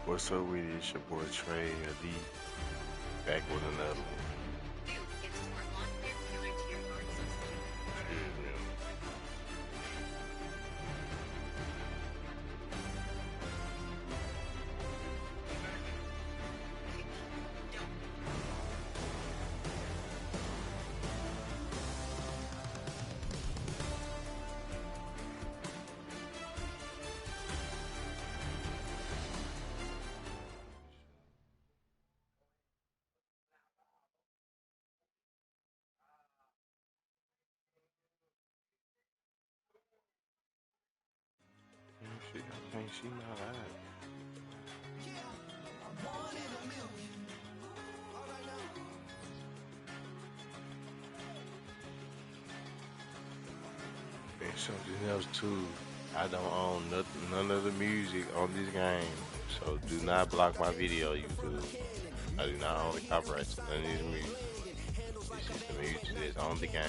What's up with it? It's your boy TreElite-YT back with another one. Excuse me. I can't see my eyes. And something else too. I don't own none of the music on this game, so do not block my video, YouTube. I do not own the copyrights to none of this music. This is the music that's on the game.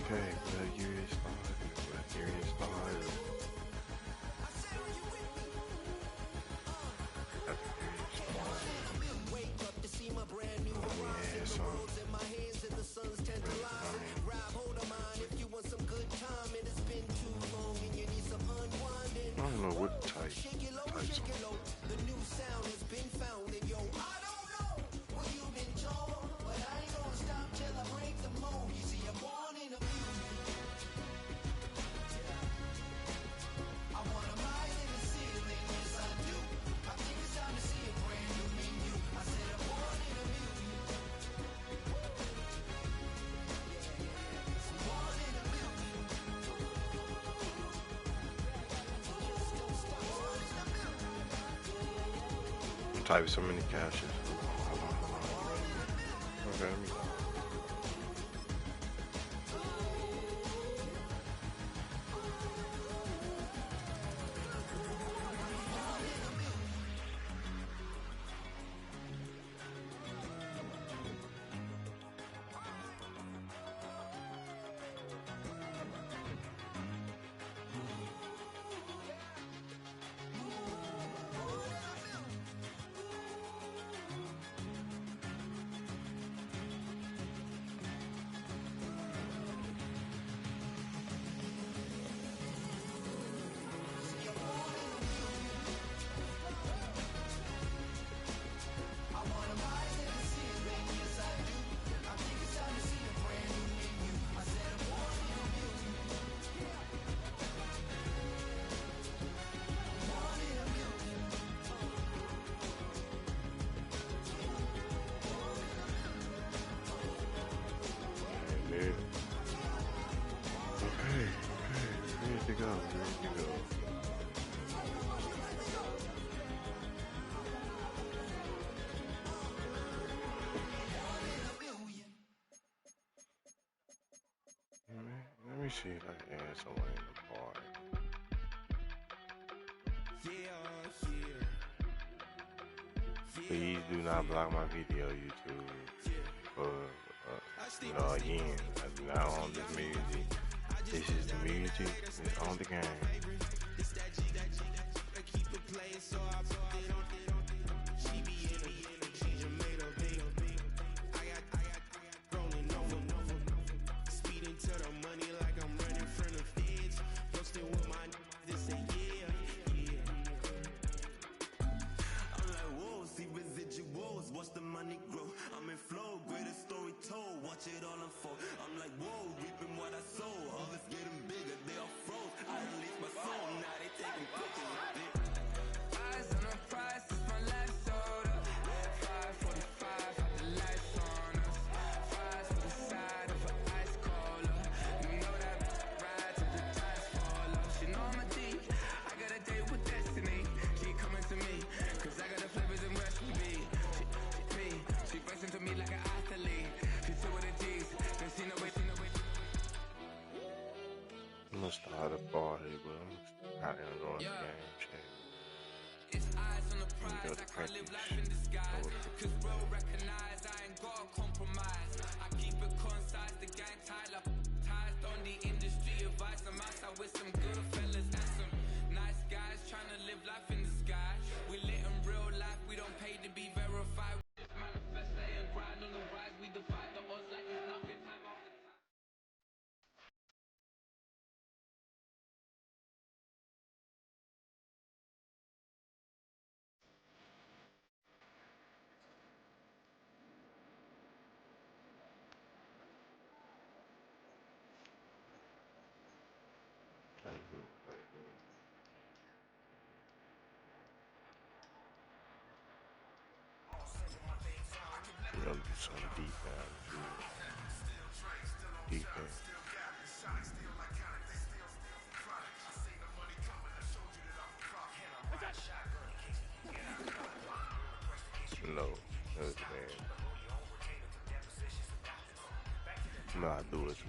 Okay, glad you started. Glad you started. I don't know what type song. I'm typing so many captions. Okay, let me. Okay, ready to go, ready to go. Let me see if I can add someone in the party. Please do not block my video, YouTube. Again, I do not own this music. This is the music that's on the game. Watch the money grow. I'm in flow, greatest story told. Watch it all unfold. I'm like, whoa, reaping what I sow. Others getting bigger, they all froze. I release my soul, now they taking pictures. Eyes on a start a party, but I'm out there going to game check. It's eyes on the And go prize, to I can't live practice. life in disguise. Cause bro recognize I ain't gotta compromise. I keep it concise, the gang Tyler. Ties on the industry advice. I'm outside with some good fellas and some nice guys trying to live life in the sky. We lit in real life, we don't pay to be verified. Manifest, stay and grind on the rise. We defy the odds like it's nothing. Time after time. We're gonna do some defense. Defense. No, that's bad. No, I do it too.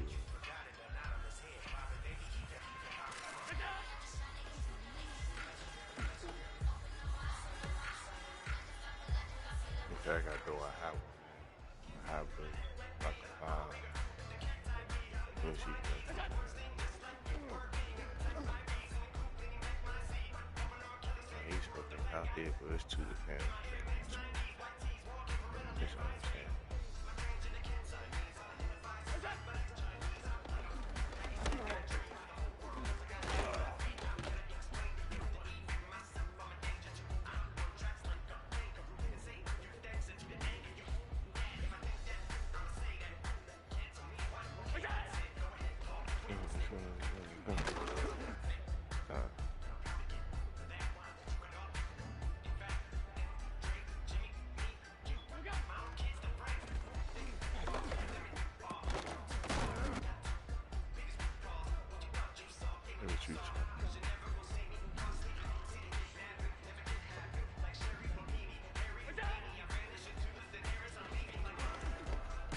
In fact, I do. I have one. I have like a let me see. He's fucking out there, but it's two defense. That's what I'm saying.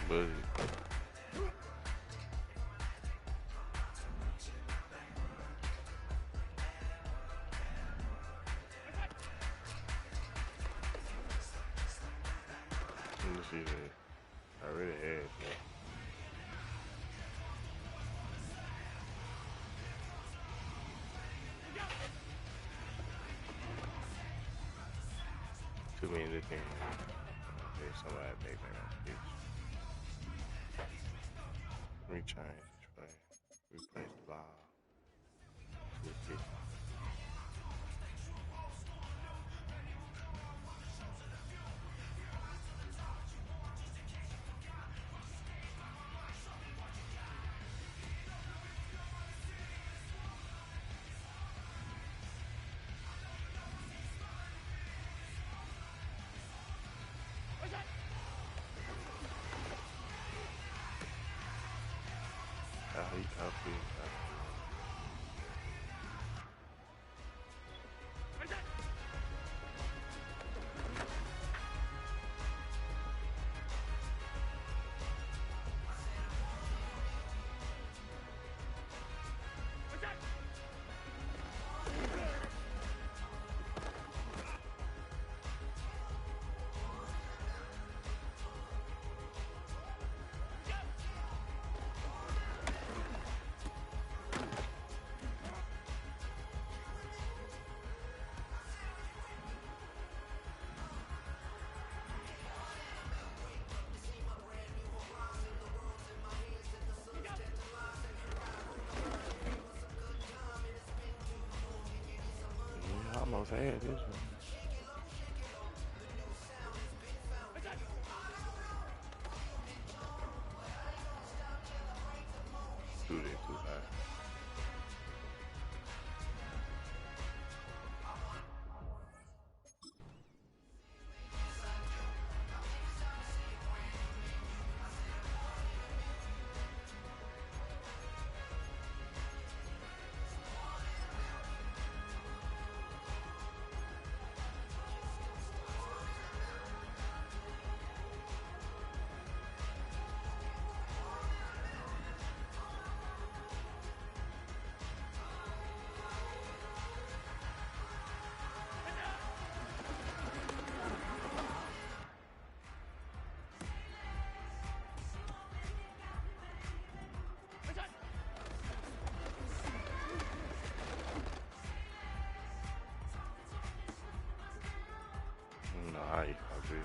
But let me see that. I really had that. Too many things. Okay, somebody make that on pitch. Rechange this play. Replace the ball. 250. Copy. Almost had this one. Do that too high. feel.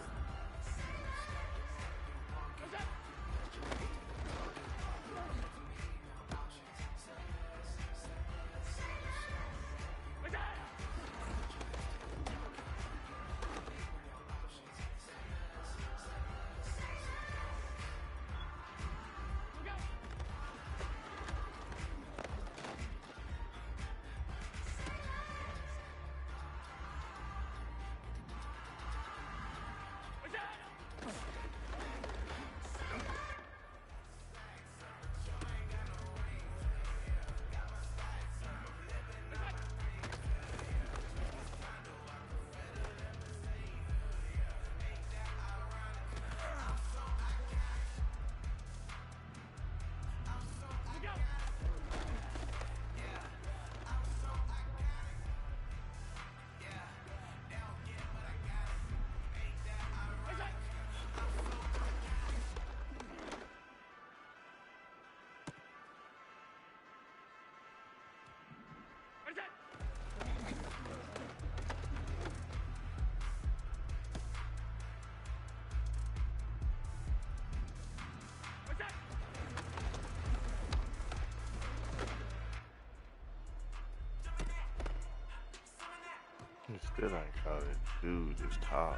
He still ain't caught it. Dude is tall.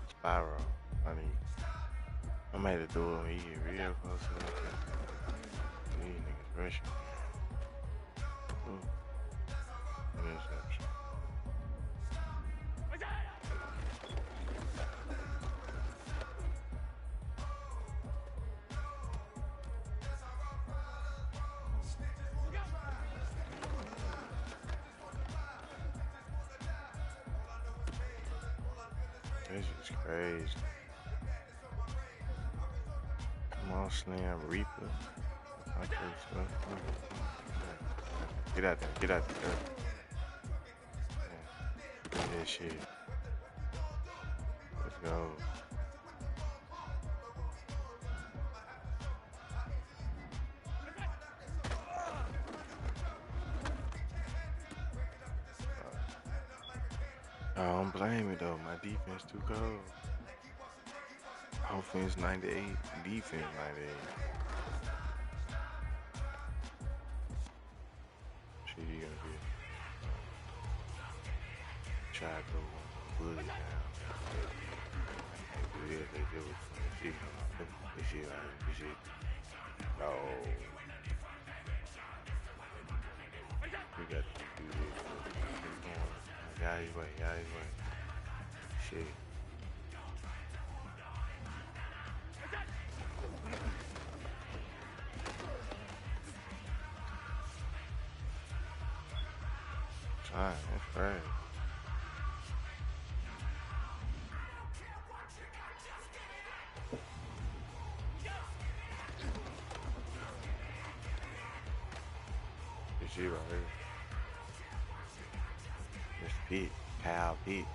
Spiral. I made a door when he get real close to that. These niggas rushing. Interception. This is crazy. Come on, Slam Reaper. Okay, stuff. Get out there, get out there. Yeah. Get that shit. Let's go. I don't blame it though. My defense too cold. Offense 98, defense 98. Shit, you gonna get try to go bully down. They do it. This shit like this shit. No. We got to do this. Get out his way, get out his way. Shit. Fine, that's right. This shit right here. This Pitt, Kyle Pitts.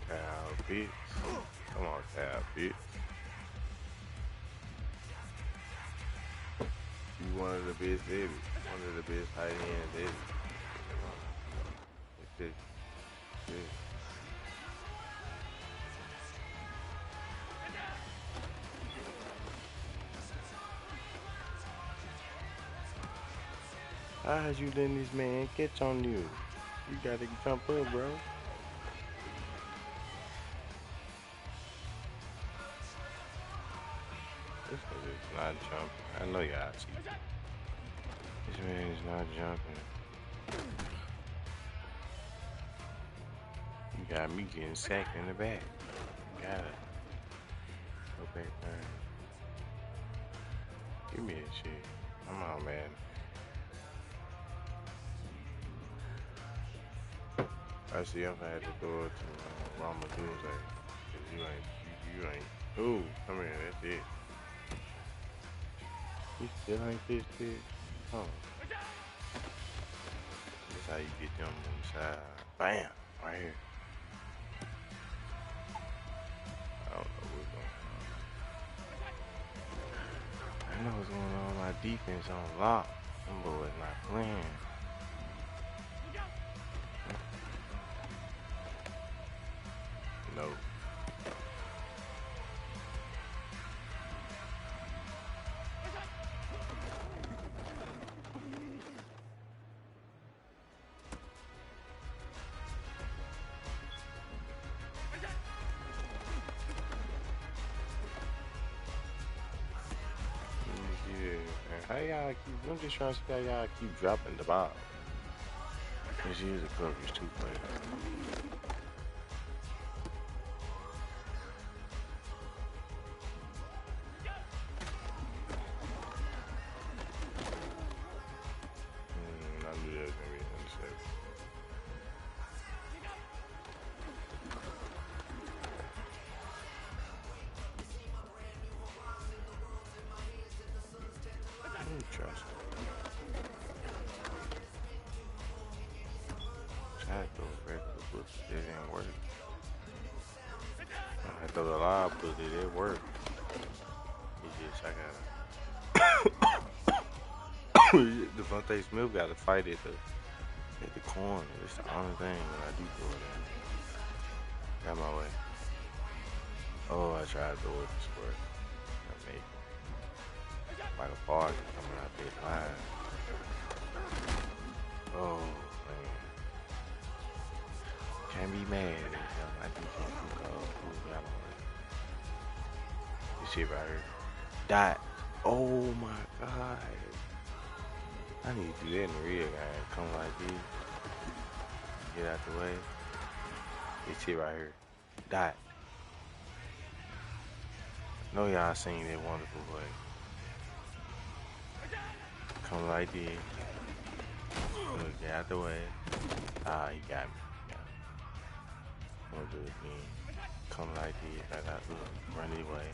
Kyle Pitts. Come on, Kyle Pitts. You one of the best ever. One of the best tight ends ever. It's just, How has you letting this man catch on you? You gotta jump up, bro. This nigga is not jumping. I know y'all see. This man is not jumping. You got me getting sacked in the back. Got it. Go back there. Give me that shit. Come on, man. I see I'm gonna have to throw it to Rama Doomsday. Cause you ain't. Ooh, come here, that's it. You still ain't fixed it? Oh. That's how you get them on the side. Bam! Right here. what's going on? My defense on lock. Them boys not playing. No. How y'all keep? I'm just trying to see how y'all keep dropping the ball. This is a coverage 2 player. I knew that was gonna be an interception. Trust me. Tried to throw a regular book, it didn't work. I throw the live book, it did work. He just, I gotta. Devontae Smith got to fight at the corner. It's the only thing when I do throw it in. Got my way. Oh, I tried to throw it to square. I made it. Michael Park coming out there flying. Oh, man. Can't be mad at him. I think he can go. You see right here. Dot. Oh my God. I need to do that in the real game. Come like this. Get out the way. You see right here. Dot. Know y'all seen that wonderful play. Come like this. Look, get out the way. Ah, he got me. I'm gonna do it again. Come like this. I got to run it away.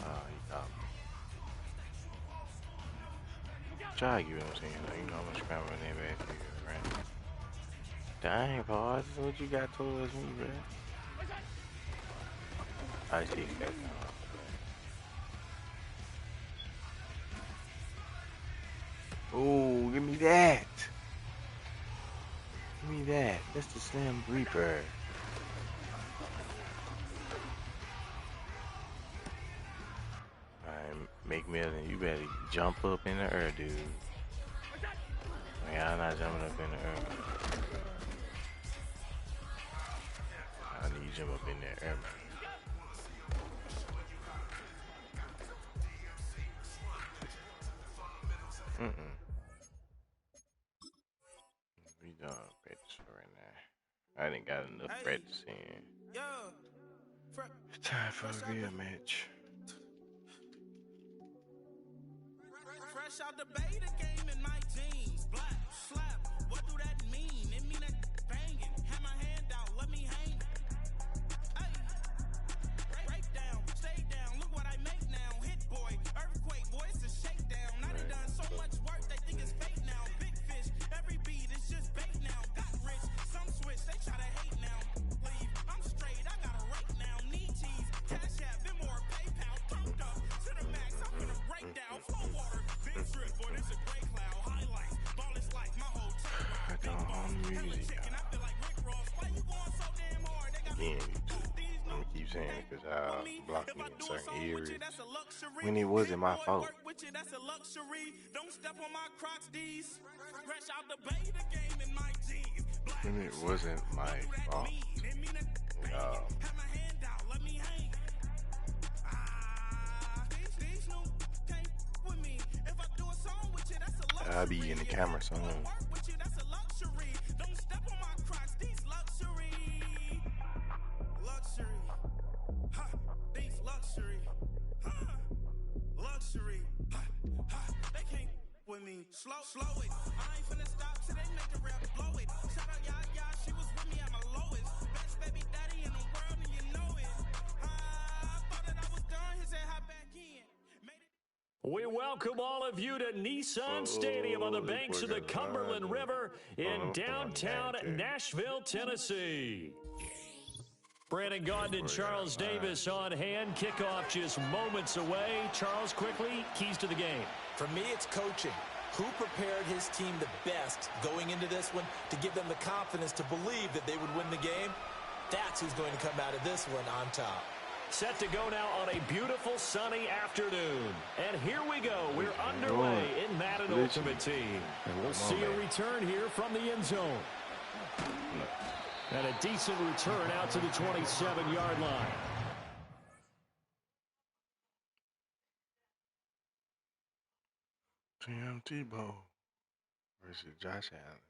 Ah, he got me. Try to get what I'm saying. Like, you know, I'm gonna scramble that back here, right? Dang, Paul, this is what you got towards me, bro. I see that now. Oh, give me that. Give me that. That's the Slim Reaper. Alright, McMillan, you better jump up in the air, dude. Y'all not jumping up in the air. I need you to jump up in the air, man. We done practice for right now. I didn't got enough practice in. It's time for a real match. Fresh out the beta game in my jeans. Black, slap, what do that mean? It mean that banging. Have my hand out, let me hang. Hey, break down, stay down. Look what I make now. Hit boy, earthquake, boy, it's a shakedown. Now they done so much work, they think it's fake now. Big fish, every beat is just bait now. Got rich, some switch, they try to hate now. Leave, I'm straight, I got a rate now. Need cheese, cash app, been more PayPal. Turned up to the max, I'm gonna break down. Flow water. Boy, this a great cloud. Highlights, ball is like my whole team. Big boss, hella chicken. I feel like Rick Ross. Why you going so damn hard? They got again, I'm gonna keep saying it because I blocked me in certain areas when it wasn't my fault. That's a luxury. Don't step on my Crocs, D's. Fresh out the beta game in my jeans. When it wasn't my fault. Have my hand out, let me hang. These new came with me. If I do a song with you, that's a luxury. I'll be in the camera soon. With you, that's a luxury. Don't step on my Crocs, these luxury. Luxury. Ha, these luxury. Ha, luxury. Ha, ha, they can't with me. Slow it. I ain't finna stop till they make the rap blow it. Shout out Yaya, she was with me at my lowest. Best baby daddy in the world, and you know it. I thought that I was done, he said hop back in. We welcome all of you to Nissan Stadium on the banks of the Cumberland River in downtown Nashville, Tennessee. Brandon Gaudin and Charles Davis on hand. Kickoff just moments away. Charles, quickly, keys to the game. For me, it's coaching. Who prepared his team the best going into this one to give them the confidence to believe that they would win the game? That's who's going to come out of this one on top. Set to go now on a beautiful sunny afternoon. And here we go. We're underway in Madden Ultimate Team. And we'll see a return here from the end zone. And a decent return out to the 27-yard line. Tim Tebow versus Josh Allen.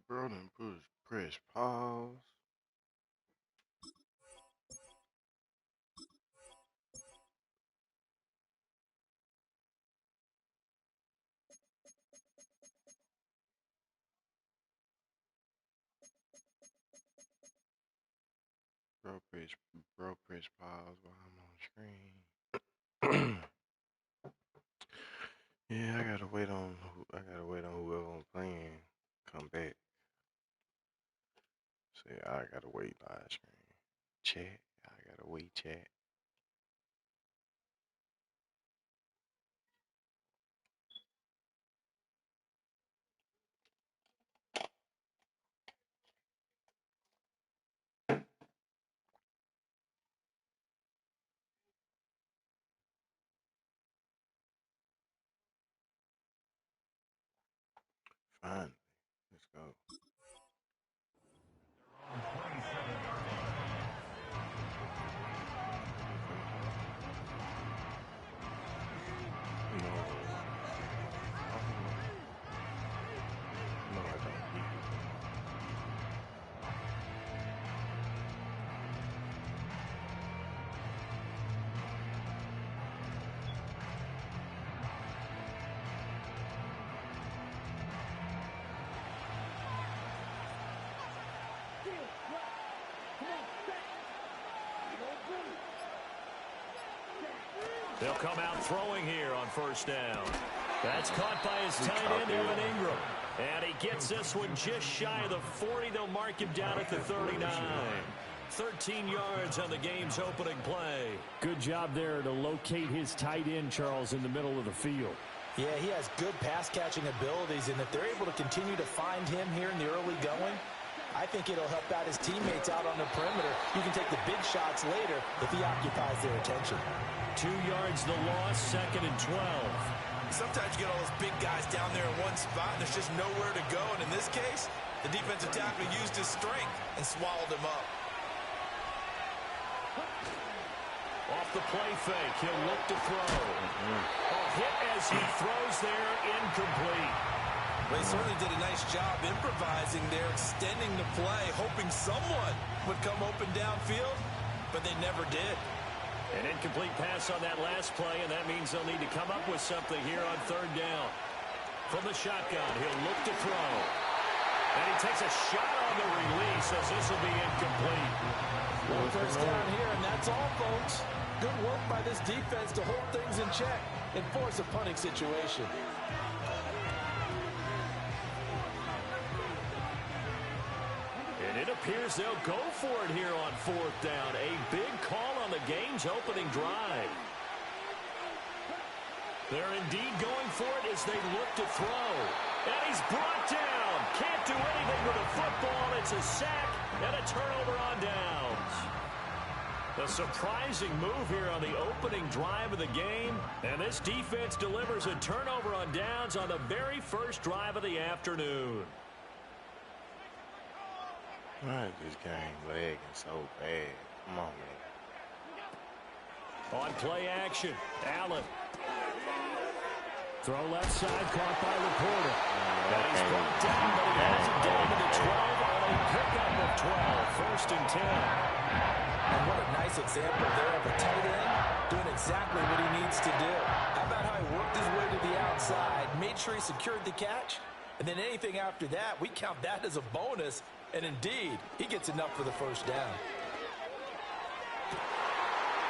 Bro, then press pause. Bro, press pause while I'm on screen. Yeah, I gotta wait on whoever I'm playing come back. See, I gotta wait live screen. Chat, I gotta wait chat. Fine. Let's go. No. No, I don't. They'll come out throwing here on first down. That's caught by his tight end, Evan Ingram. And he gets this one just shy of the 40. They'll mark him down at the 39. 13 yards on the game's opening play. Good job there to locate his tight end, Charles, in the middle of the field. Yeah, he has good pass-catching abilities, and if they're able to continue to find him here in the early going, I think it'll help out his teammates out on the perimeter. You can take the big shots later if he occupies their attention. 2 yards the loss, 2nd and 12. Sometimes you get all those big guys down there in one spot, and there's just nowhere to go. And in this case, the defensive tackle used his strength and swallowed him up. Off the play fake, he'll look to throw. A hit as he throws there, incomplete. They certainly did a nice job improvising there, extending the play, hoping someone would come open downfield, but they never did. An incomplete pass on that last play, and that means they'll need to come up with something here on third down. From the shotgun, he'll look to throw. And he takes a shot on the release as this will be incomplete. Well, first down here, and that's all, folks. Good work by this defense to hold things in check and force a punting situation. And it appears they'll go for it here on fourth down. A big call on the game's opening drive. They're indeed going for it as they look to throw. And he's brought down. Can't do anything with a football. It's a sack and a turnover on downs. A surprising move here on the opening drive of the game. And this defense delivers a turnover on downs on the very first drive of the afternoon. Why is this game lagging so bad? Come on, man. On play action, Allen. Throw left side, caught by Laporta. And he's brought down, but he has it down to the 12 on a pickup of 12. 1st and 10. And what a nice example there of a tight end doing exactly what he needs to do. How about how he worked his way to the outside, made sure he secured the catch, and then anything after that, we count that as a bonus. And indeed, he gets enough for the first down.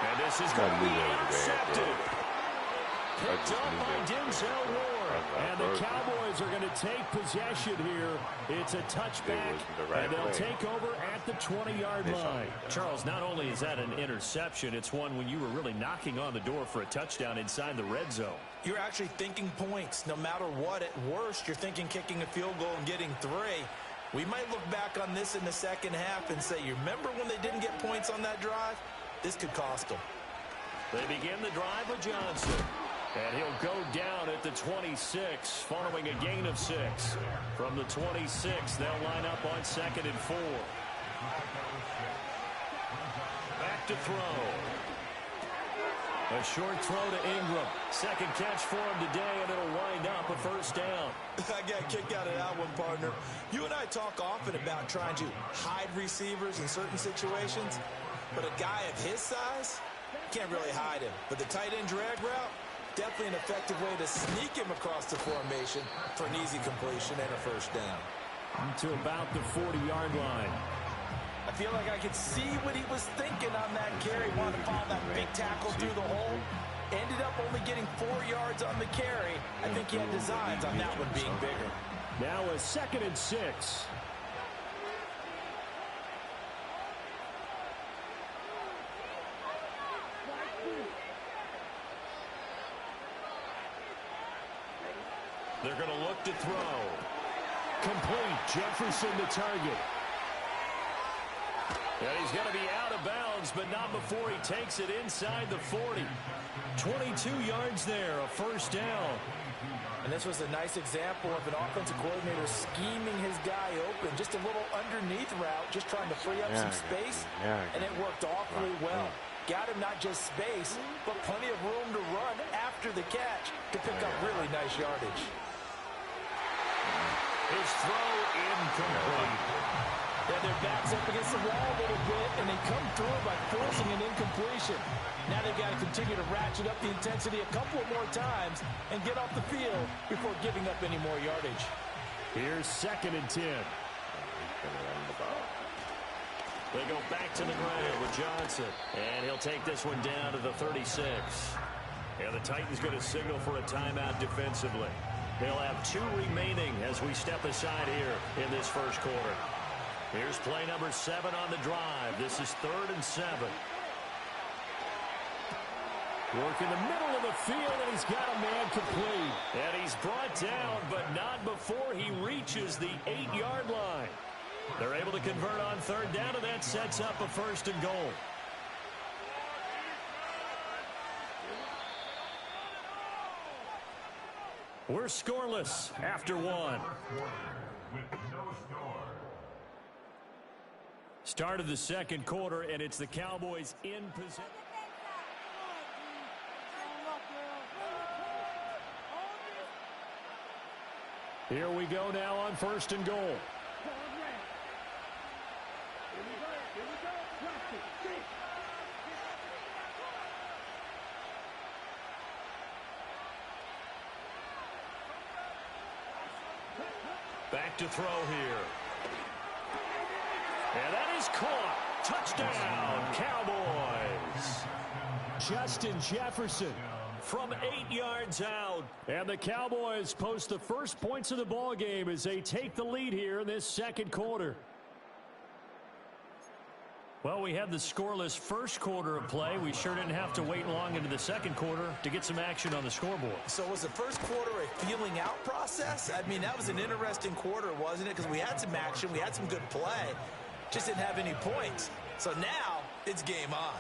And this is going to be intercepted. Picked up by Denzel Ward. And the Cowboys are going to take possession here. It's a touchback, and they'll take over at the 20-yard line. Charles, not only is that an interception, it's one when you were really knocking on the door for a touchdown inside the red zone. You're actually thinking points. No matter what, at worst, you're thinking kicking a field goal and getting 3. We might look back on this in the second half and say, you remember when they didn't get points on that drive? This could cost them. They begin the drive with Johnson. And he'll go down at the 26, following a gain of 6. From the 26, they'll line up on 2nd and 4. Back to throw. A short throw to Ingram. Second catch for him today, and it'll wind up a first down. I got a kick out of that one, partner. You and I talk often about trying to hide receivers in certain situations, but a guy of his size, can't really hide him. But the tight end drag route, definitely an effective way to sneak him across the formation for an easy completion and a first down. To about the 40-yard line. I feel like I could see what he was thinking on that carry. Wanted to follow that big tackle through the hole. Ended up only getting 4 yards on the carry. I think he had designs on that one being bigger. Now a 2nd and 6. They're going to look to throw. Complete. Jefferson the target. And he's going to be out of bounds, but not before he takes it inside the 40. 22 yards there, a first down. And this was a nice example of an offensive coordinator scheming his guy open. Just a little underneath route, just trying to free up some space, and it worked awfully well. Got him not just space, but plenty of room to run after the catch to pick up really nice yardage. His throw incomplete. Yeah, their backs up against the wall a little bit, and they come through by forcing an incompletion. Now they've got to continue to ratchet up the intensity a couple of more times and get off the field before giving up any more yardage. Here's 2nd and 10. They go back to the ground with Johnson, and he'll take this one down to the 36. And the Titans going to signal for a timeout defensively. They'll have 2 remaining as we step aside here in this first quarter. Here's play number 7 on the drive. This is 3rd and 7. Work in the middle of the field, and he's got a man complete. And he's brought down, but not before he reaches the 8-yard line. They're able to convert on 3rd down, and that sets up a 1st and goal. We're scoreless after 1. Start of the second quarter, and it's the Cowboys in possession. Here we go now on 1st and goal. Back to throw here. And that is caught. Touchdown, Cowboys. Justin Jefferson From 8 yards out. And the Cowboys post the first points of the ball game as they take the lead here in this second quarter. Well, we had the scoreless first quarter of play. We sure didn't have to wait long into the second quarter to get some action on the scoreboard. So was the first quarter a feeling out process? I mean, that was an interesting quarter, wasn't it? Because we had some action, we had some good play, just didn't have any points. So now it's game on.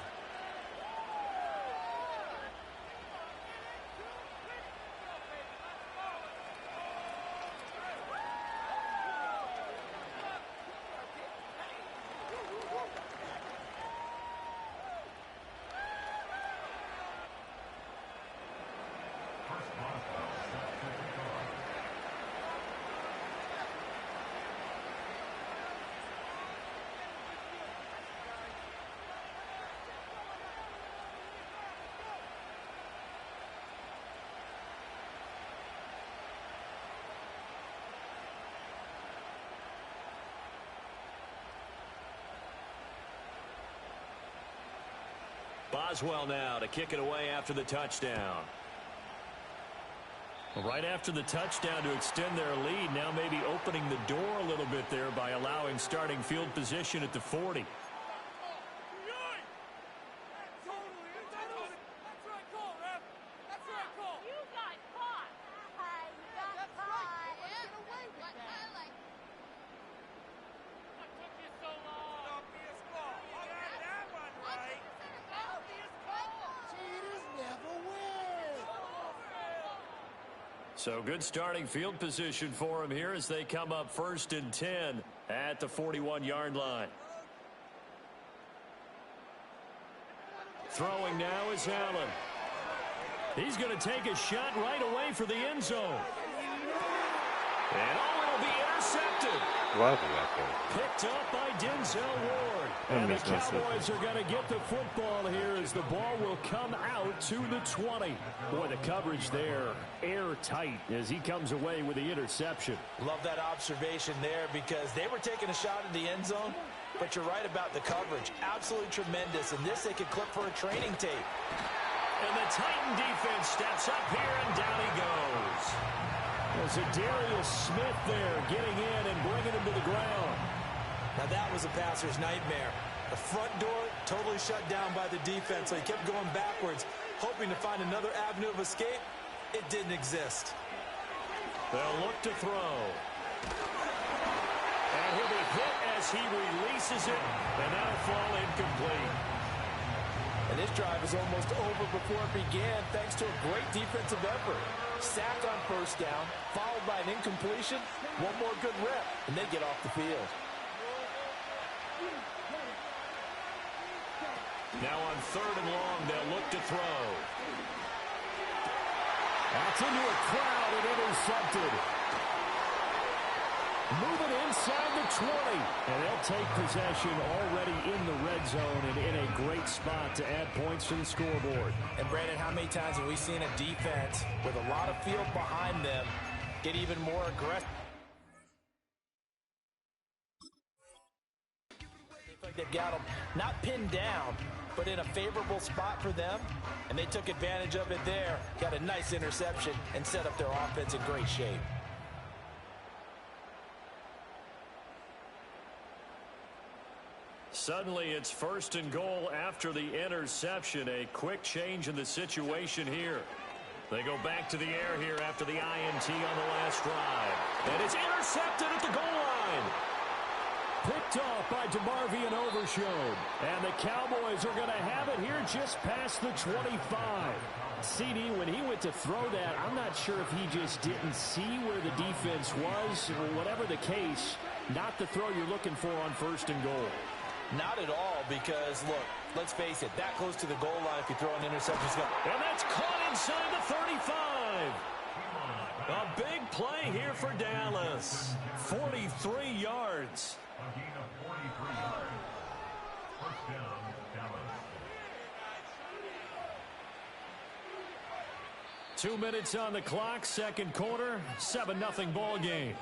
Boswell now to kick it away after the touchdown. Right after the touchdown to extend their lead, now maybe opening the door a little bit there by allowing starting field position at the 40. So good starting field position for him here as they come up 1st and 10 at the 41-yard line. Throwing now is Allen. He's going to take a shot right away for the end zone. And it'll be intercepted. Picked up by Denzel Ward. And the Cowboys are going to get the football here as the ball will come out to the 20. Boy, the coverage there airtight as he comes away with the interception. Love that observation there because they were taking a shot at the end zone, but you're right about the coverage. Absolutely tremendous. And this they could clip for a training tape. And the Titan defense steps up here, and down he goes. There's a Darius Smith there getting in and bringing him to the ground. Now that was a passer's nightmare. The front door totally shut down by the defense, so he kept going backwards, hoping to find another avenue of escape. It didn't exist. They'll look to throw. And he'll be hit as he releases it, and that'll fall incomplete. And this drive is almost over before it began thanks to a great defensive effort. Sack on 1st down, followed by an incompletion. One more good rep, and they get off the field. Now on 3rd and long, they'll look to throw. That's into a crowd and intercepted. Moving inside the 20. And they'll take possession already in the red zone and in a great spot to add points to the scoreboard. And Brandon, how many times have we seen a defense with a lot of field behind them get even more aggressive? Like they've got them not pinned down, but in a favorable spot for them. And they took advantage of it there. Got a nice interception and set up their offense in great shape. Suddenly it's 1st and goal after the interception. A quick change in the situation here. They go back to the air here after the INT on the last drive. And it's intercepted at the goal line. Picked off by DeMarvion Overshown. And the Cowboys are going to have it here just past the 25. CD, when he went to throw that, I'm not sure if he just didn't see where the defense was. Or whatever the case, not the throw you're looking for on 1st and goal. Not at all, because, look, let's face it, that close to the goal line, if you throw an interception, and that's caught inside the 35. A big play here for Dallas. 43 yards. 2 minutes on the clock, 2nd quarter, 7-0 ball game.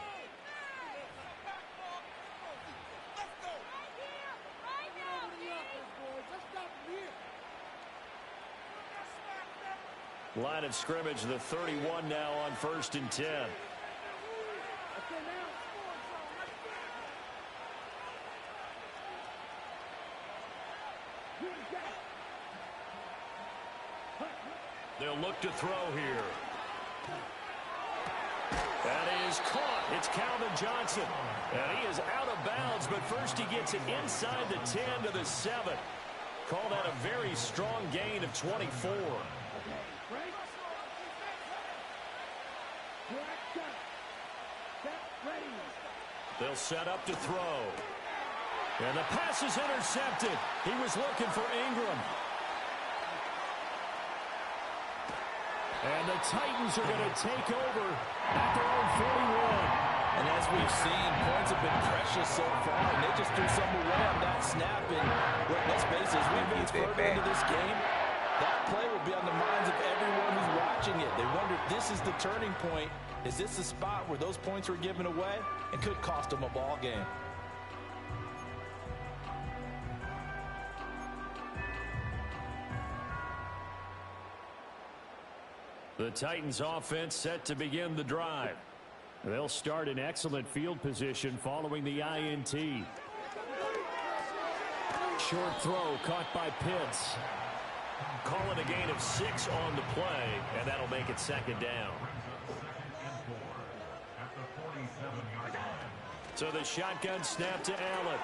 Line of scrimmage, the 31 now on 1st and 10. They'll look to throw here. That is caught. It's Calvin Johnson. And he is out of bounds, but first he gets it inside the 10 to the 7. Call that a very strong gain of 24. They'll set up to throw. And the pass is intercepted. He was looking for Ingram. And the Titans are going to take over at their own 41. And as we've seen, points have been precious so far, and they just threw some away on that snap. And let's face it, as we move further into this game, that play will be on the minds of everyone who's watching it. They wonder if this is the turning point. Is this the spot where those points were given away and could cost them a ball game? The Titans offense set to begin the drive. They'll start in excellent field position following the INT. Short throw caught by Pitts. Call it a gain of 6 on the play, and that'll make it second down. So the shotgun snap to Allen.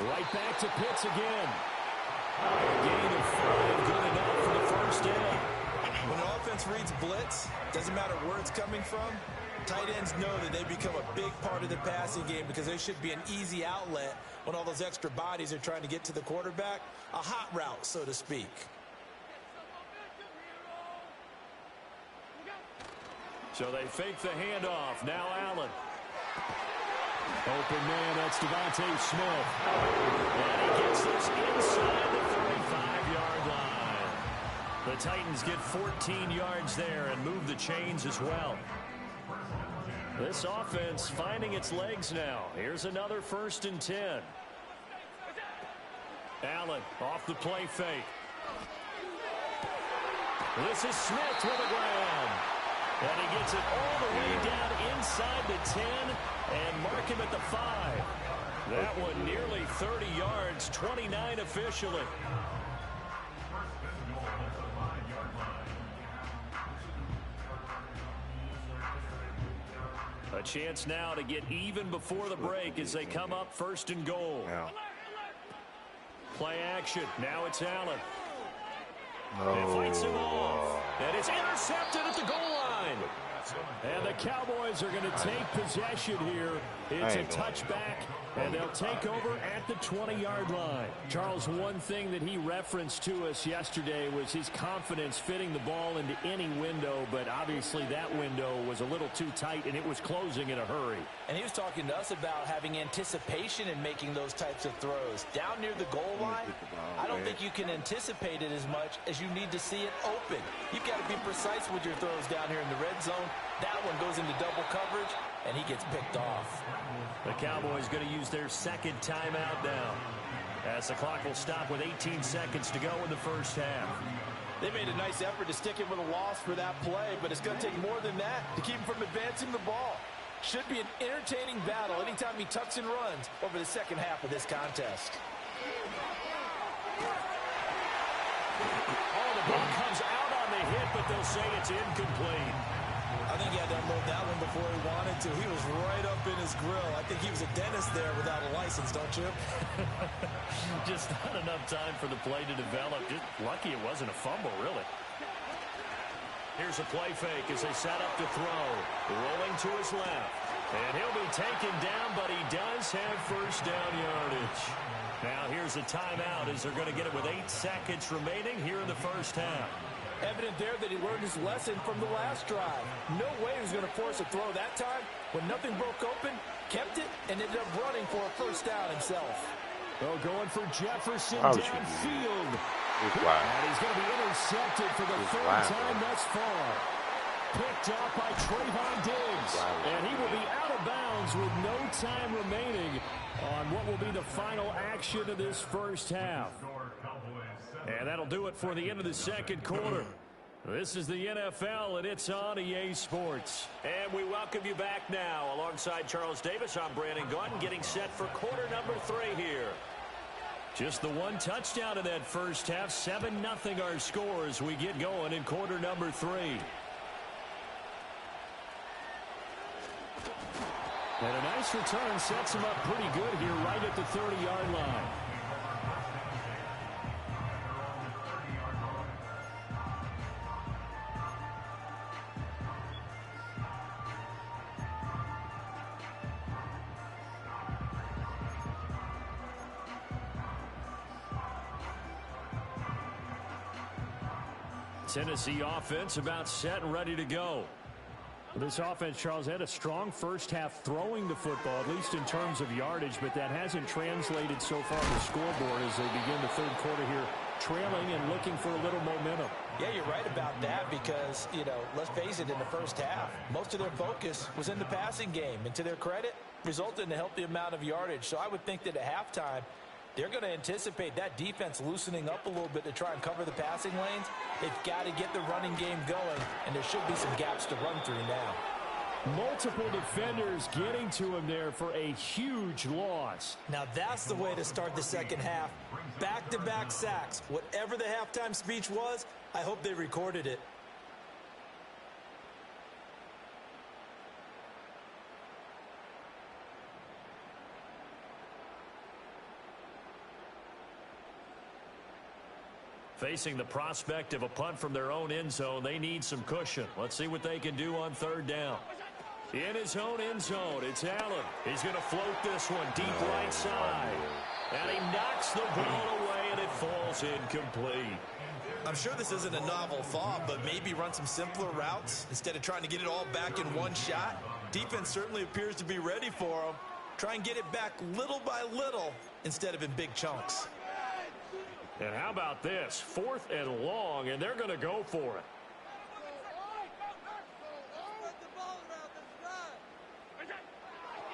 Right back to Pitts again. A gain of 5, good enough for the first down. When an offense reads blitz, doesn't matter where it's coming from, tight ends know that they become a big part of the passing game because they should be an easy outlet when all those extra bodies are trying to get to the quarterback. A hot route, so to speak. So they fake the handoff. Now Allen. Open man, that's Devontae Smith. And he gets this inside the 35-yard line. The Titans get 14 yards there and move the chains as well. This offense finding its legs now. Here's another 1st and 10. Allen off the play fake. This is Smith with a grab. And he gets it all the way down inside the 10 and mark him at the 5. That one nearly 30 yards, 29 officially. A chance now to get even before the break as they come up 1st and goal. Play action. Now it's Allen. And fights him off. And it's intercepted at the goal line. And the Cowboys are going to take possession here. It's a touchback, and they'll take over at the 20-yard line. Charles, one thing that he referenced to us yesterday was his confidence fitting the ball into any window, but obviously that window was a little too tight, and it was closing in a hurry. And he was talking to us about having anticipation in making those types of throws. Down near the goal line, I don't think you can anticipate it as much as you need to see it open. You've got to be precise with your throws down here in the red zone. That one goes into double coverage, and he gets picked off. The Cowboys going to use their 2nd timeout now, as the clock will stop with 18 seconds to go in the first half. They made a nice effort to stick him with a loss for that play, but it's going to take more than that to keep him from advancing the ball. Should be an entertaining battle anytime he tucks and runs over the second half of this contest. Oh, the ball comes out on the hit, but they'll say it's incomplete. I think he had to unload that one before he wanted to. He was right up in his grill. I think he was a dentist there without a license, don't you? Just not enough time for the play to develop. Just lucky it wasn't a fumble, really. Here's a play fake as they set up to throw. Rolling to his left. And he'll be taken down, but he does have first down yardage. Now here's a timeout as they're going to get it with 8 seconds remaining here in the first half. Evident there that he learned his lesson from the last drive. No way he was going to force a throw that time. When nothing broke open, kept it, and ended up running for a first down himself. Well, going for Jefferson downfield. And he's going to be intercepted for the 3rd time thus far. Picked up by Trayvon Diggs. And he will be out of bounds with no time remaining on what will be the final action of this first half. And that'll do it for the end of the second quarter. This is the NFL, and it's on EA Sports. And we welcome you back now. Alongside Charles Davis, I'm Brandon Gunn, getting set for quarter number 3 here. Just the one touchdown in that first half. 7-0 our score as we get going in quarter number 3. And a nice return sets him up pretty good here right at the 30-yard line. Tennessee offense about set and ready to go. This offense, Charles, had a strong first half throwing the football, at least in terms of yardage, but that hasn't translated so far to the scoreboard as they begin the third quarter here, trailing and looking for a little momentum. Yeah, you're right about that because, let's face it, in the first half, most of their focus was in the passing game. And to their credit, resulted in a healthy amount of yardage. So I would think that at halftime, They're going to anticipate that defense loosening up a little bit to try and cover the passing lanes. They've got to get the running game going, and there should be some gaps to run through now. Multiple defenders getting to him there for a huge loss. Now that's the way to start the second half. Back-to-back sacks. Whatever the halftime speech was, I hope they recorded it. Facing the prospect of a punt from their own end zone, they need some cushion. Let's see what they can do on third down. In his own end zone, it's Allen. He's going to float this one deep right side. And he knocks the ball away, and it falls incomplete. I'm sure this isn't a novel thought, but maybe run some simpler routes instead of trying to get it all back in one shot. Defense certainly appears to be ready for him. Try and get it back little by little instead of in big chunks. And how about this? 4th and long, and they're going to go for it.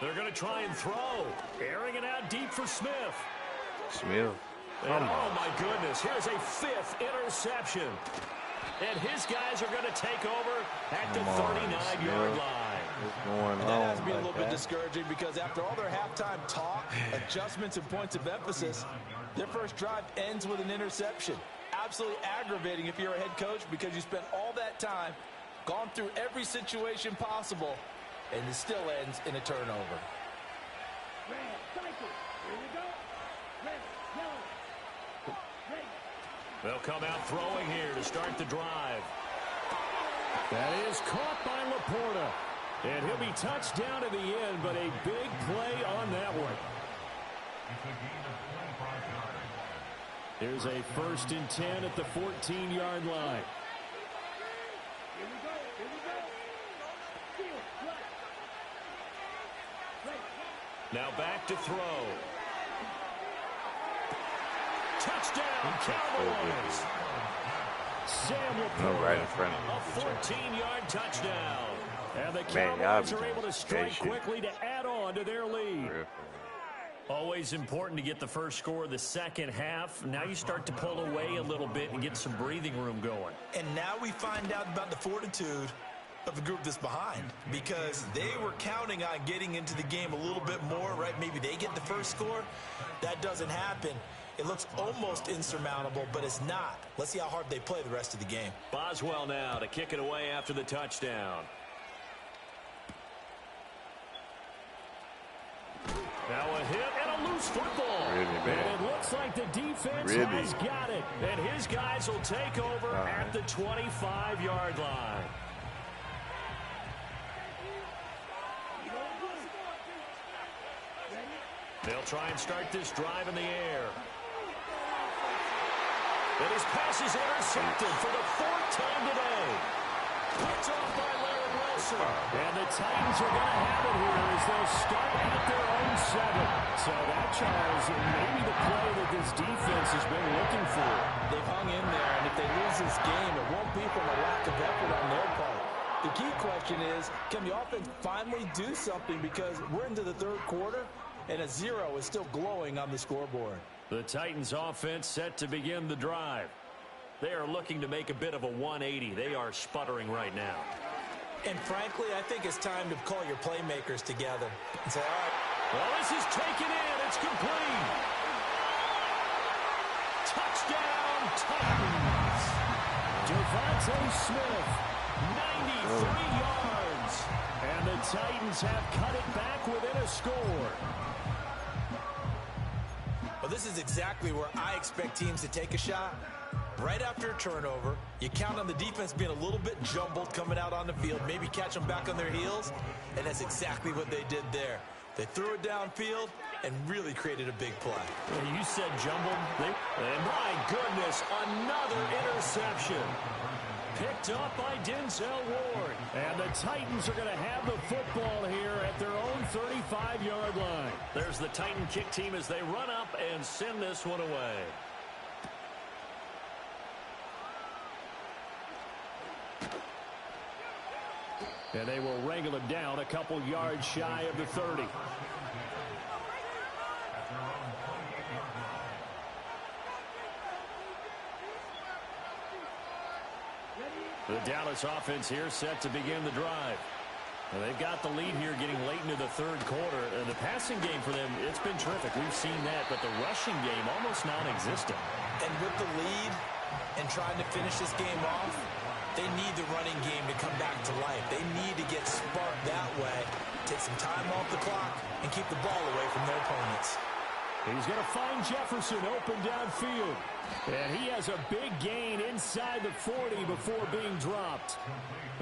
They're going to try and throw. Airing it out deep for Smith. Smith. And, oh, my goodness. Here's a 5th interception. And his guys are going to take over at the 39-yard line. What's going on? That has to be a little bit discouraging because after all their halftime talk, adjustments and points of emphasis, their first drive ends with an interception. Absolutely aggravating if you're a head coach because you spent all that time, gone through every situation possible, and it still ends in a turnover. They'll come out throwing here to start the drive. That is caught by Laporta. And he'll be touched down to the end, but a big play on that one. There's a 1st and 10 at the 14-yard line. Now back to throw. Touchdown, Cowboys. Sam Laporta, right in front of a 14-yard touchdown. And the Cowboys are able to strike quickly to add on to their lead. Always important to get the first score of the second half. Now you start to pull away a little bit and get some breathing room going. And now we find out about the fortitude of the group that's behind because they were counting on getting into the game a little bit more, right? Maybe they get the first score. That doesn't happen. It looks almost insurmountable, but it's not. Let's see how hard they play the rest of the game. Boswell now to kick it away after the touchdown. Now a hit and a loose football. Really, and it looks like the defense has got it. And his guys will take over at the 25-yard line. They'll try and start this drive in the air. And his pass is intercepted for the 4th time today. Picked off by Larry Wilson. And the Titans are going to have it here as they'll start at their own 7. So that, Charles, maybe the play that this defense has been looking for. They've hung in there, and if they lose this game, it won't be from a lack of effort on their part. The key question is, can the offense finally do something because we're into the 3rd quarter, and a 0 is still glowing on the scoreboard. The Titans offense set to begin the drive. They are looking to make a bit of a 180. They are sputtering right now. And frankly, I think it's time to call your playmakers together and say, all right. Well, this is taken in. It's complete. Touchdown, Titans. Devontae Smith. 93 yards. And the Titans have cut it back within a score. Well, this is exactly where I expect teams to take a shot. Right after a turnover, you count on the defense being a little bit jumbled coming out on the field, maybe catch them back on their heels, and that's exactly what they did there. They threw it downfield and really created a big play. Well, you said jumbled. And my goodness, another interception. Picked up by Denzel Ward. And the Titans are going to have the football here at their own 35-yard line. There's the Titan kick team as they run up and send this one away. And they will wrangle it down a couple yards shy of the 30. The Dallas offense here set to begin the drive. Well, they've got the lead here getting late into the third quarter. The passing game for them, it's been terrific. We've seen that, but the rushing game almost non-existent. And with the lead and trying to finish this game off, they need the running game to come back to life. They need to get sparked that way, take some time off the clock, and keep the ball away from their opponents. He's going to find Jefferson open downfield. And he has a big gain inside the 40 before being dropped.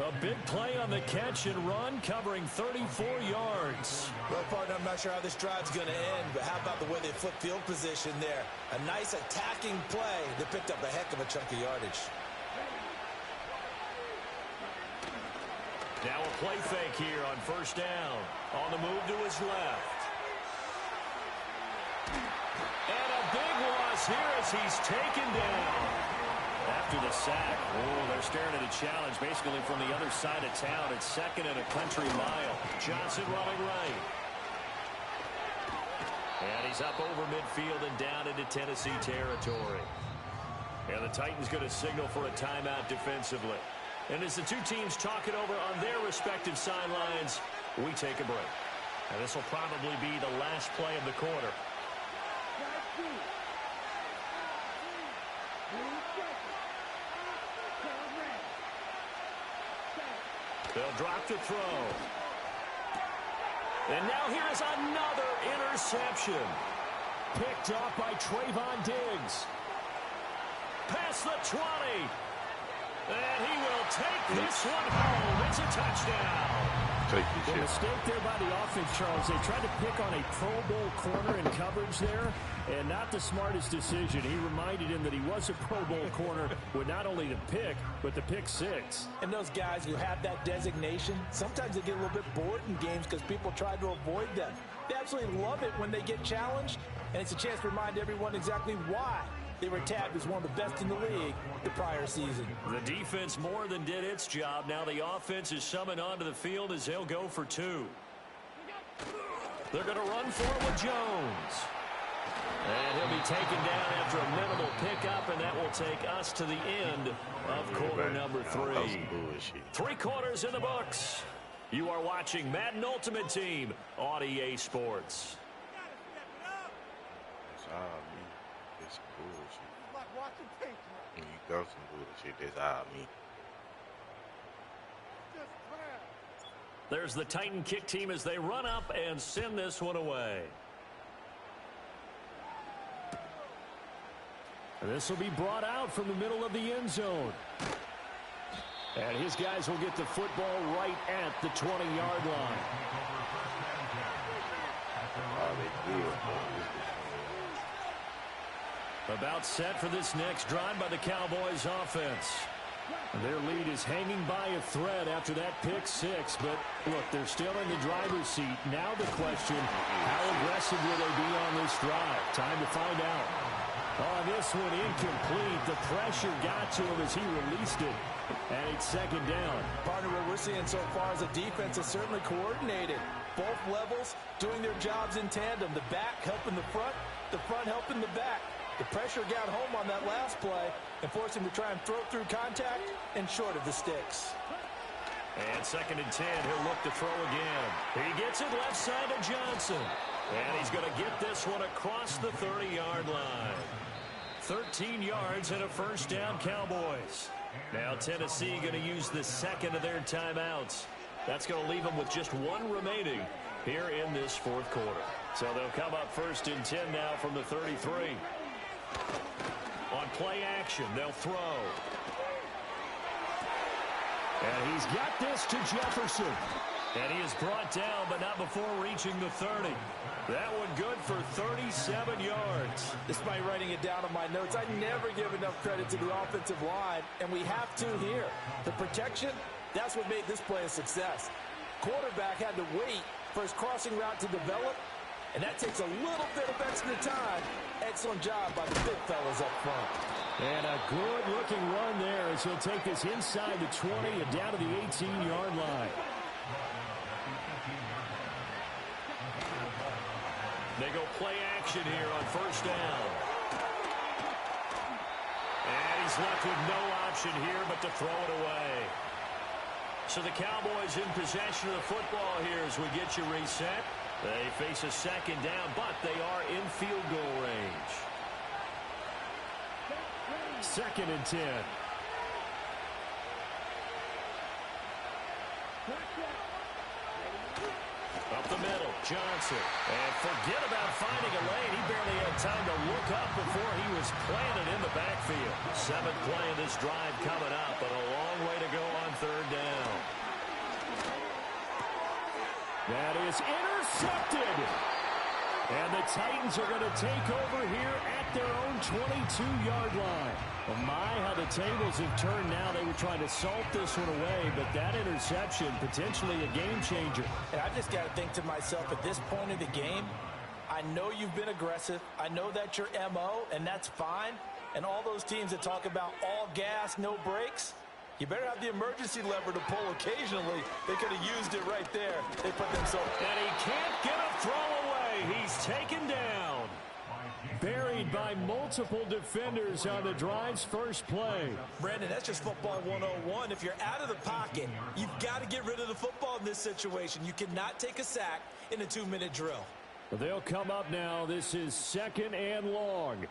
A big play on the catch and run, covering 34 yards. Well, partner, I'm not sure how this drive's going to end, but how about the way they flip field position there? A nice attacking play that picked up a heck of a chunk of yardage. Now a play fake here on first down. On the move to his left. And a big loss here as he's taken down. After the sack, they're staring at a challenge basically from the other side of town. It's second and a country mile. Johnson running right. And he's up over midfield and down into Tennessee territory. And the Titans going to signal for a timeout defensively. And as the two teams talk it over on their respective sidelines, we take a break. And this will probably be the last play of the quarter. They'll drop to throw. And now here is another interception. Picked off by Trayvon Diggs. Past the 20. And he will take this one home. It's a touchdown. The mistake there by the offense, Charles, they tried to pick on a Pro Bowl corner in coverage there, and not the smartest decision. He reminded him that he was a Pro Bowl corner with not only the pick, but the pick six. And those guys who have that designation, sometimes they get a little bit bored in games because people try to avoid them. They absolutely love it when they get challenged, and it's a chance to remind everyone exactly why they were tabbed as one of the best in the league the prior season. The defense more than did its job. Now the offense is summoned onto the field as they'll go for two. They're going to run for it with Jones. And he'll be taken down after a minimal pickup, and that will take us to the end of quarter number 3. 3 quarters in the books. You are watching Madden Ultimate Team on EA Sports. It's bullshit. When you go some bullshit, that's all me. There's the Titan kick team as they run up and send this one away. And this will be brought out from the middle of the end zone. And his guys will get the football right at the 20-yard line. About set for this next drive by the Cowboys offense. And their lead is hanging by a thread after that pick six. But, look, they're still in the driver's seat. Now the question, how aggressive will they be on this drive? Time to find out. On this one, incomplete. The pressure got to him as he released it. And it's second down. Partner, what we're seeing so far is a defense is certainly coordinated. Both levels doing their jobs in tandem. The back helping the front helping the back. The pressure got home on that last play and forced him to try and throw through contact and short of the sticks. And second and 10, he'll look to throw again. He gets it left side to Johnson. And he's going to get this one across the 30-yard line. 13 yards and a first down, Cowboys. Now Tennessee going to use the second of their timeouts. That's going to leave them with just one remaining here in this fourth quarter. So they'll come up first and 10 now from the 33. On play action, they'll throw. And he's got this to Jefferson. And he is brought down, but not before reaching the 30. That one good for 37 yards. Despite writing it down on my notes, I never give enough credit to the offensive line, and we have to here. The protection, that's what made this play a success. Quarterback had to wait for his crossing route to develop, and that takes a little bit of extra time. Excellent job by the big fellas up front. And a good-looking run there as he'll take this inside the 20 and down to the 18-yard line. They go play action here on first down. And he's left with no option here but to throw it away. So the Cowboys in possession of the football here as we get you reset. They face a second down, but they are in field goal range. 2nd and 10. Up the middle, Johnson. And forget about finding a lane. He barely had time to look up before he was planted in the backfield. 7th play of this drive coming up, but a long way to go on 3rd down. That is intercepted. And the Titans are going to take over here at their own 22-yard line. Well, my, how the tables have turned now. They were trying to salt this one away, but that interception, potentially a game changer. And I just got to think to myself, at this point of the game, I know you've been aggressive. I know that's your MO, and that's fine. And all those teams that talk about all gas, no brakes, you better have the emergency lever to pull occasionally. They could have used it right there. They put themselves... And he can't get a throw away. He's taken down. Buried by multiple defenders on the drive's first play. Brandon, that's just football 101. If you're out of the pocket, you've got to get rid of the football in this situation. You cannot take a sack in a 2-minute drill. They'll come up now. This is 2nd and long.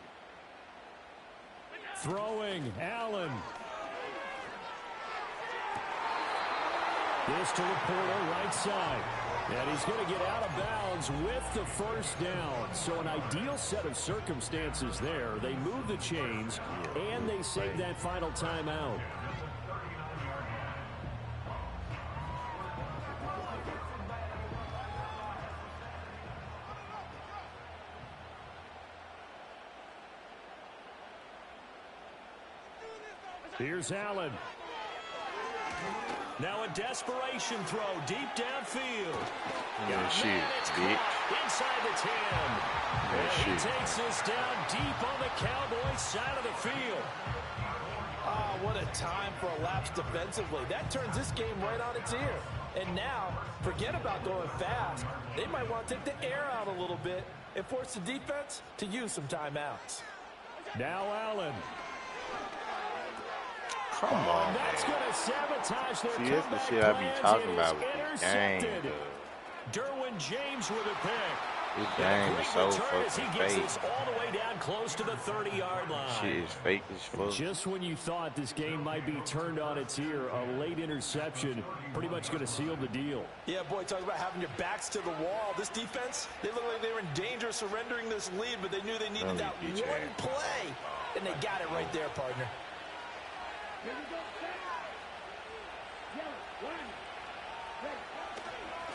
Throwing, Allen. This to Laporta, right side. And he's going to get out of bounds with the first down. So an ideal set of circumstances there. They move the chains, and they save that final timeout. Here's Allen. Now a desperation throw deep downfield. Yeah, shoot, bitch. Inside the 10. And he takes this down deep on the Cowboys side of the field. Oh, what a time for a lapse defensively. That turns this game right on its ear. And now, forget about going fast. They might want to take the air out a little bit and force the defense to use some timeouts. Now Allen. Come on, that's going to sabotage their see, that's the comeback shit I be plans. talking It about is with the game. intercepted. Derwin James with a pick. This game is so As he fucking gets fake. this all the way down close to the 30-yard line. Shit is fake as fuck. Just when you thought this game might be turned on its ear, a late interception pretty much going to seal the deal. Yeah, boy, talk about having your backs to the wall. This defense, they look like they were in danger of surrendering this lead, but they knew they needed that one play, and they got it right there, partner.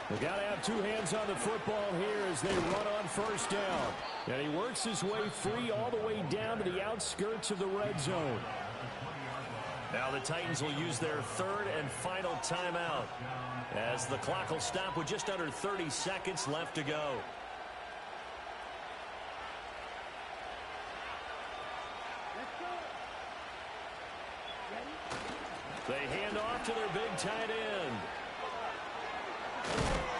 They got to have two hands on the football here as they run on first down. And he works his way free all the way down to the outskirts of the red zone. Now the Titans will use their 3rd and final timeout as the clock will stop with just under 30 seconds left to go. They hand off to their big tight end.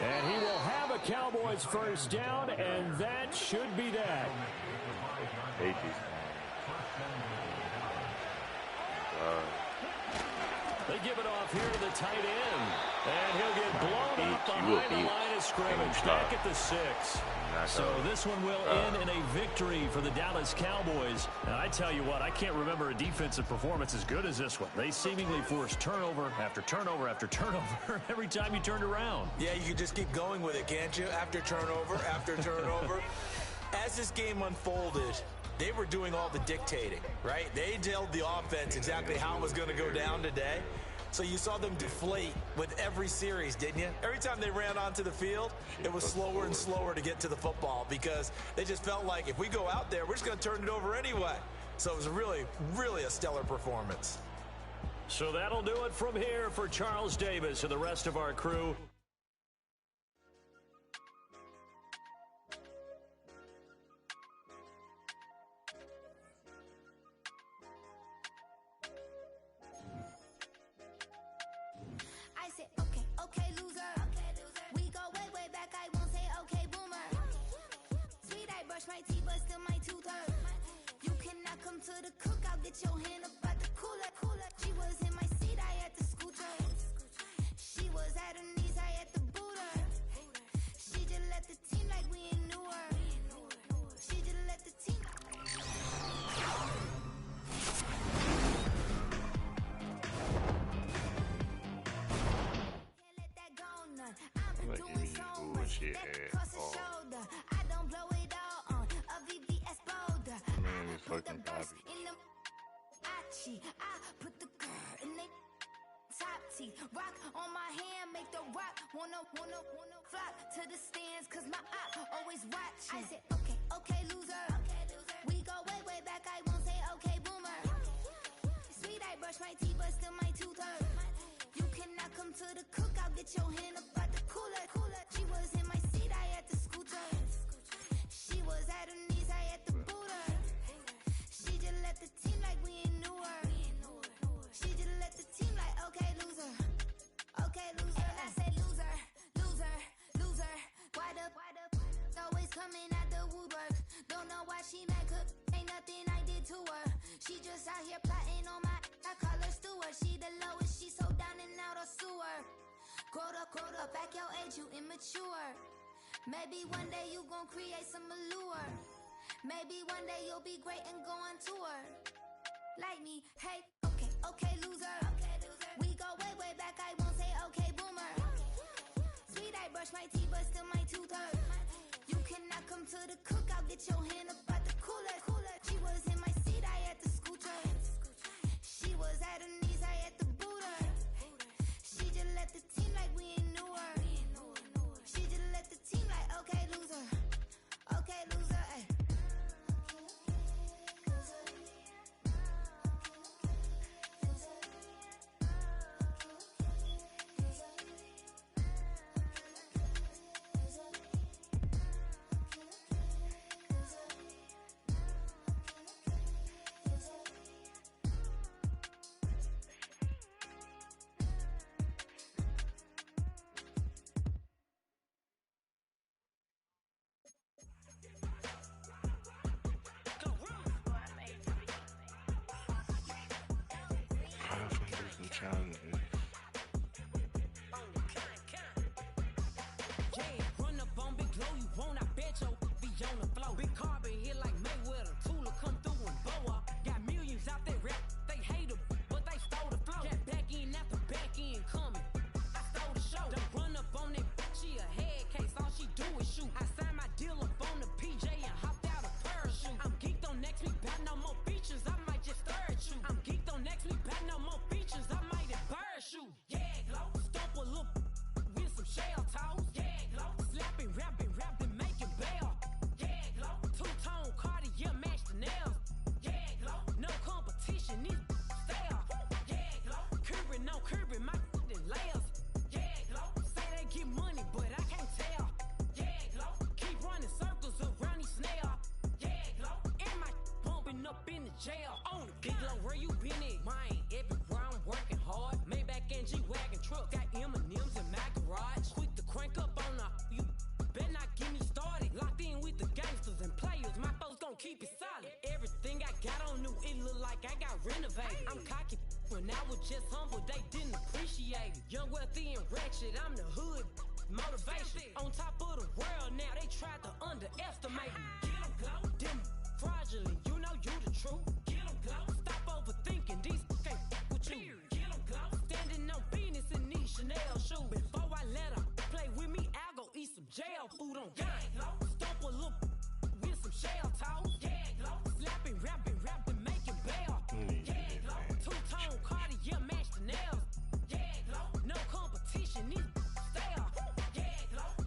And he will have a Cowboys first down, and that should be that. Hate these They give it off here to the tight end. And he'll get blown up behind the line of scrimmage back at the 6. So this one will end in a victory for the Dallas Cowboys. And I tell you what, I can't remember a defensive performance as good as this one. They seemingly forced turnover after turnover after turnover every time you turned around. Yeah, you can just keep going with it, can't you? After turnover, after turnover. As this game unfolded, they were doing all the dictating, right? They told the offense exactly how it was going to go down today. So you saw them deflate with every series, didn't you? Every time they ran onto the field, it was slower and slower to get to the football because they just felt like if we go out there, we're just going to turn it over anyway. So it was really, really a stellar performance. So that'll do it from here for Charles Davis and the rest of our crew. My teeth, but still my 2/3. You cannot come to the cookout, get your hand up out the cooler. She was in my seat, I had to scoot her. She was at her knees, I had to boot her. She just let the team like we ain't knew her. She just let the team. Can't let that go none. I'm doing so much that could cross the shoulder. I don't blow it all on a VVS boulder. Man, it's fucking copy. In the I put the girl in the top T. Rock on my hand, make the rock wanna flock to the stands, cause my eye always watching. I said, okay, loser. We go way back, I won't say okay, boomer. Sweet, I brush my teeth, but still my tooth hurt. You cannot come to the cookout, get your hand up out the cooler. She was in my seat, I had to scoot her. She was at her knees, I had to boot her. She just let the team like we ain't knew her. She just let the team like, okay, loser. Okay, loser. And I say loser. Why the always coming at the woodwork? Don't know why she mad, cause ain't nothing I did to her. She just out here plotting on my, I call her steward. She the lowest, she so down and out of sewer. Growed up, back your age, you immature. Maybe one day you gon' create some allure. Maybe one day you'll be great and go on tour. Like me, hey, okay, loser. We go way back, I won't say okay, boomer. Sweet, I brush my teeth, but still my tooth hurt. You cannot come to the cookout, get your hand up out the cooler. She was in my seat, I had to scoot her. She was at her knees, I had to boot her. She just let the team like we ain't knew her. She just let the team like, okay, loser. Okay, loser, ay. Jail on the big low, where you been at? Mine, everywhere I'm working hard. Maybach and G-Wagon truck, got M&M's in my garage. Quick to crank up on the, you better not get me started. Locked in with the gangsters and players, my folks gon' keep it solid. Everything I got on new, it look like I got renovated. I'm cocky when I was just humble, they didn't appreciate it. Young, wealthy, and ratchet, I'm the hood motivation. On top of the world now, they tried to underestimate me. Get 'em go, them fraudulent, you know you the truth. Get 'em go, stop overthinking, these can't with you. Get 'em go, standing on business in these Chanel shoes. Before I let her play with me, I'll go eat some jail food on gang. Stomp a little with some shell toes. Slapping, rapping, making bail. Two-tone Cartier match the nails. No competition, these stale.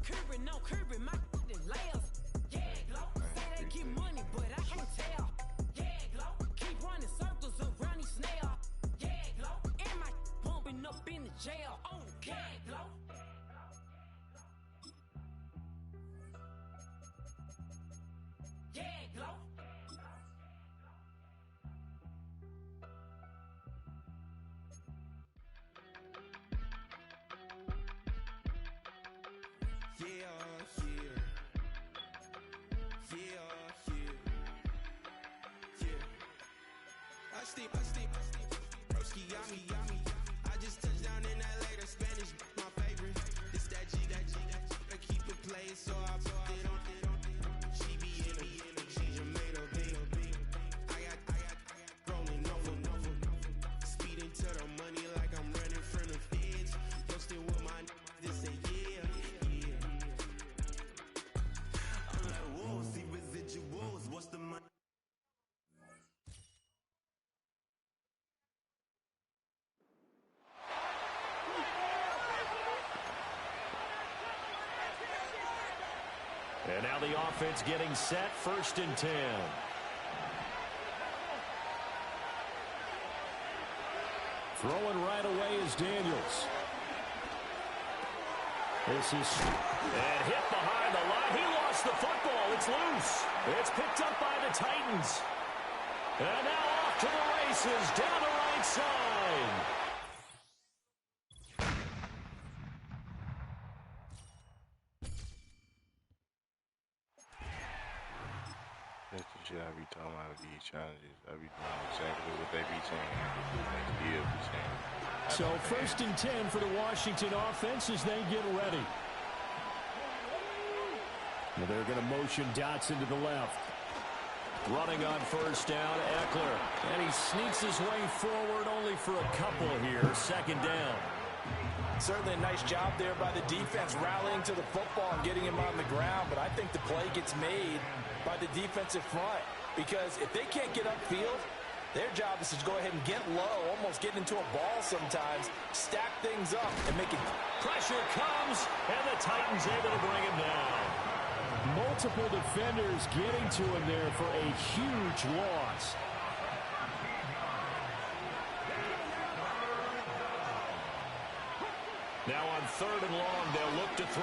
Curbing, no curbing, my layers. Say they get money, but I can't tell. Keep running circles around these snails. And my bumping up in the jail on the gang. I just touched down in LA, the Spanish, my favorite. It's that G, I keep it playing, so I put it on. She be in a, she just made a big. I got rolling over. Speeding to the money like I'm running from the feds. Posting with my this say yeah. I'm like, whoa, see residuals, what's the money? And now the offense getting set, 1st and 10. Throwing right away is Daniels. This is and hit behind the line. He lost the football. It's loose. It's picked up by the Titans. And now off to the races down the right side. That's the shit I be talking about these challenges. I be doing exactly what they be saying. They still be saying. So 1st and 10 for the Washington offense as they get ready. Well, they're going to motion Dotson to the left. Running on 1st down, Eckler. And he sneaks his way forward only for a couple here. 2nd down. Certainly a nice job there by the defense rallying to the football and getting him on the ground. But I think the play gets made by the defensive front. Because if they can't get upfield, their job is to go ahead and get low, almost get into a ball sometimes, stack things up, and make it. Pressure comes, and the Titans able to bring him down. Multiple defenders getting to him there for a huge loss. Now on 3rd and long, they'll look to throw.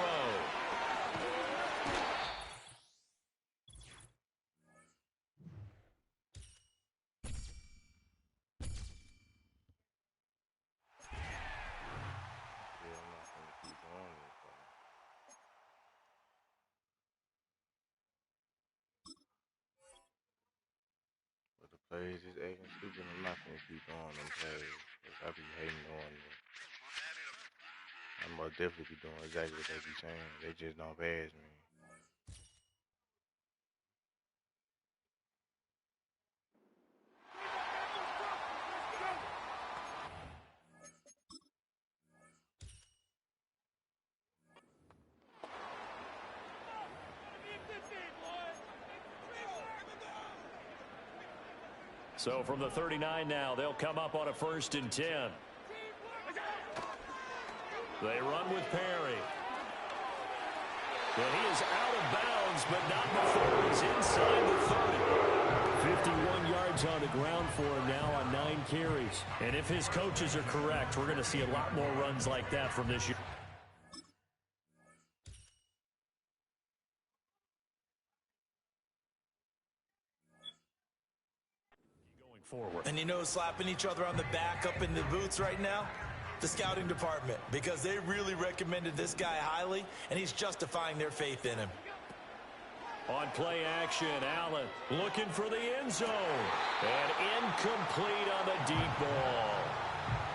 Plays is acting stupid. I'm not gonna keep going them plays. I be hating on them. I'm gonna definitely be doing exactly what they be saying. They just don't pass me. So from the 39 now, they'll come up on a 1st and 10. They run with Perry. And he is out of bounds, but not before he's inside the 30. 51 yards on the ground for him now on 9 carries. And if his coaches are correct, we're going to see a lot more runs like that from this year. Forward. And you know, slapping each other on the back up in the boots right now? The scouting department, because they really recommended this guy highly, and he's justifying their faith in him. On play action, Allen looking for the end zone. And incomplete on the deep ball.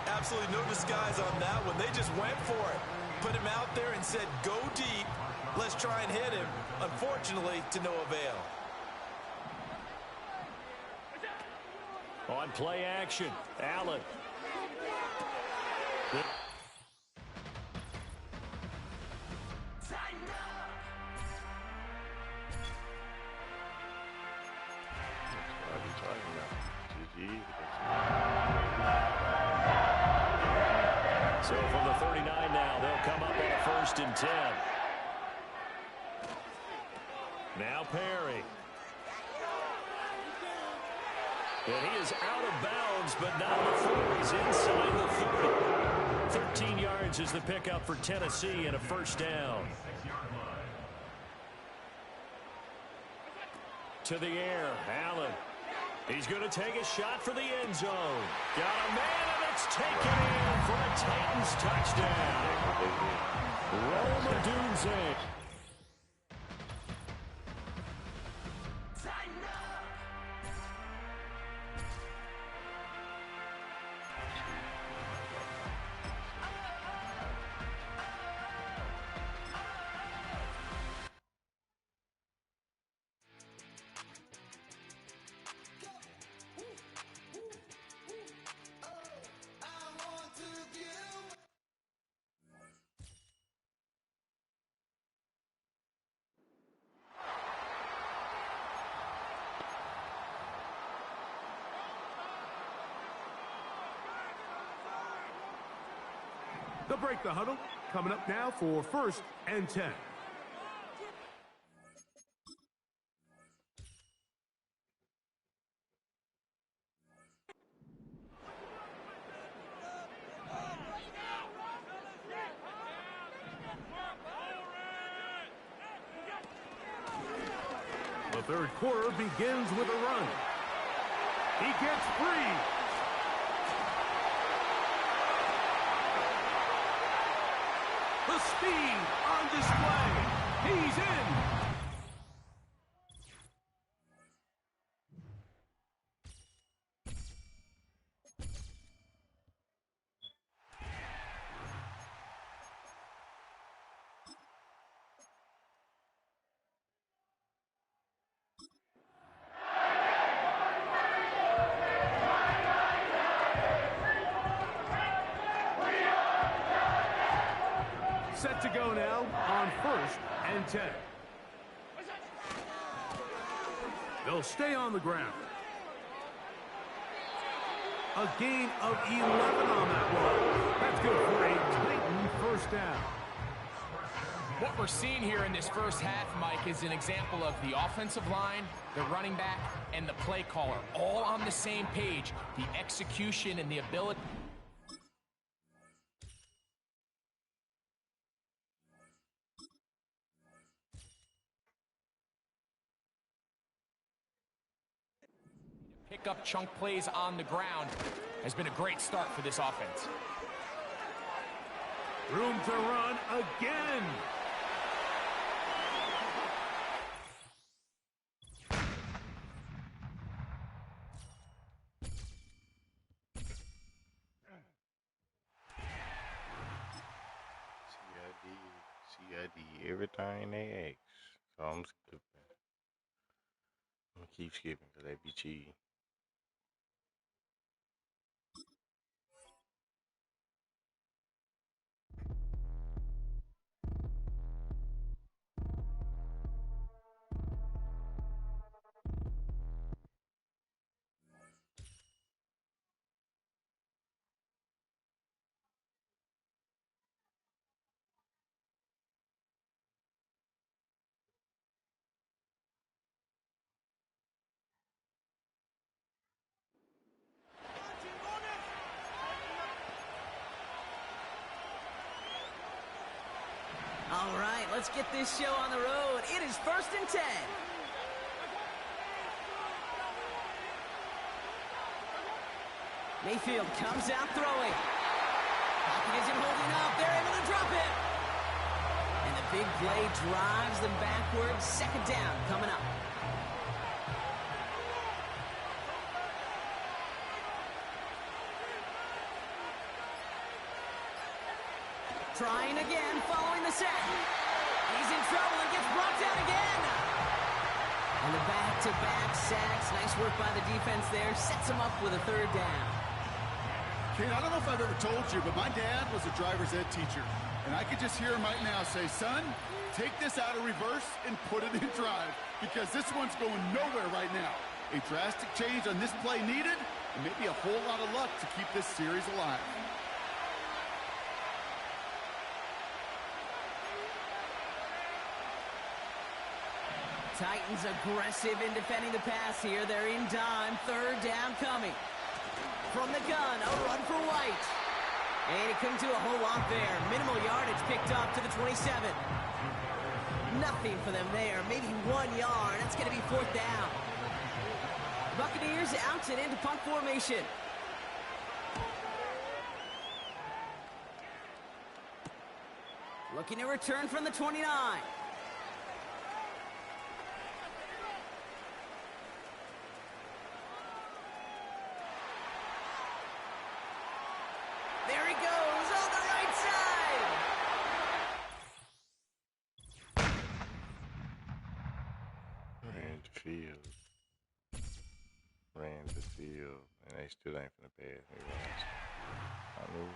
Absolutely no disguise on that one. They just went for it. Put him out there and said, go deep. Let's try and hit him. Unfortunately, to no avail. On play action, Allen. So from the 39 now, they'll come up on a 1st and 10. Now Perry. And he is out of bounds, but not before he's inside the 30. 13 yards is the pickup for Tennessee and a 1st down. To the air, Allen. He's going to take a shot for the end zone. Got a man, and it's taken in for a Titans touchdown. Rome Odunze. They'll break the huddle. Coming up now for 1st and 10. The third quarter begins with a run. He gets free. The speed on display. He's in. Set to go now on 1st and 10. They'll stay on the ground. A gain of 11 on that one. That's good for a Titan first down. What we're seeing here in this first half, Mike, is an example of the offensive line, the running back, and the play caller all on the same page. The execution and the ability. Pick up chunk plays on the ground has been a great start for this offense. Room to run again. CID, everything they ask. So I'm skipping. I'm gonna keep skipping because they be cheating. All right, let's get this show on the road. It is 1st and 10. Mayfield comes out throwing. Pocket isn't holding up. They're able to drop it. And the big play drives them backwards. 2nd down coming up. Trying again, following the sack. He's in trouble and gets brought down again. And the back-to-back sacks. Nice work by the defense there. Sets him up with a 3rd down. Kid, I don't know if I've ever told you, but my dad was a driver's ed teacher. And I could just hear him right now say, son, take this out of reverse and put it in drive. Because this one's going nowhere right now. A drastic change on this play needed, and maybe a whole lot of luck to keep this series alive. Titans aggressive in defending the pass here. They're in dime. 3rd down coming. From the gun, a run for White. And he couldn't do a whole lot there. Minimal yardage picked up to the 27. Nothing for them there. Maybe 1 yard. That's going to be 4th down. Buccaneers out and into punt formation. Looking to return from the 29. There he goes on the right side. Ran the field. Ran the field. And they still ain't finna pass me. I knew.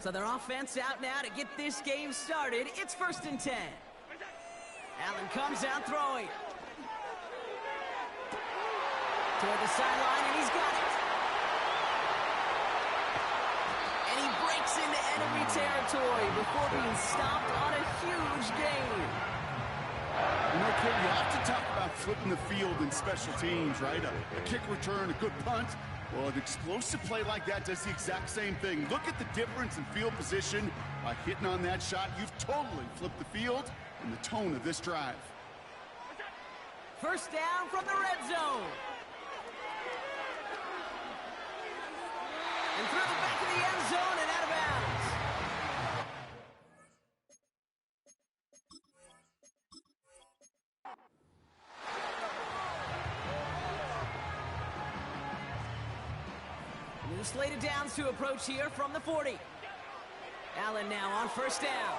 So their offense out now to get this game started. It's 1st and 10. Allen comes out throwing. Toward the sideline, and he's got it. And he breaks into enemy territory before being stopped on a huge gain. You know, Kim, you have to talk about flipping the field in special teams, right? A kick return, a good punt. Well, an explosive play like that does the exact same thing. Look at the difference in field position. By hitting on that shot, you've totally flipped the field and the tone of this drive. 1st down from the red zone. And through the back of the end zone and out of bounds. New slated downs to approach here from the 40. Allen now on 1st down.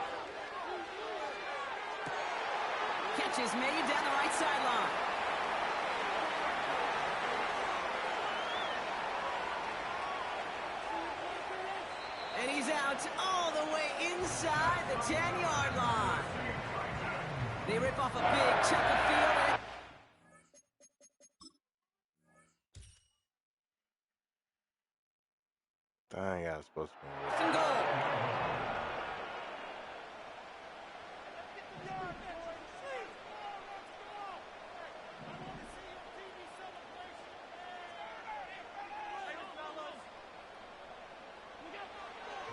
Catch is made down the right sideline. And he's out all the way inside the 10-yard line. They rip off a big chunk of field. Dang, I was supposed to be. And goal.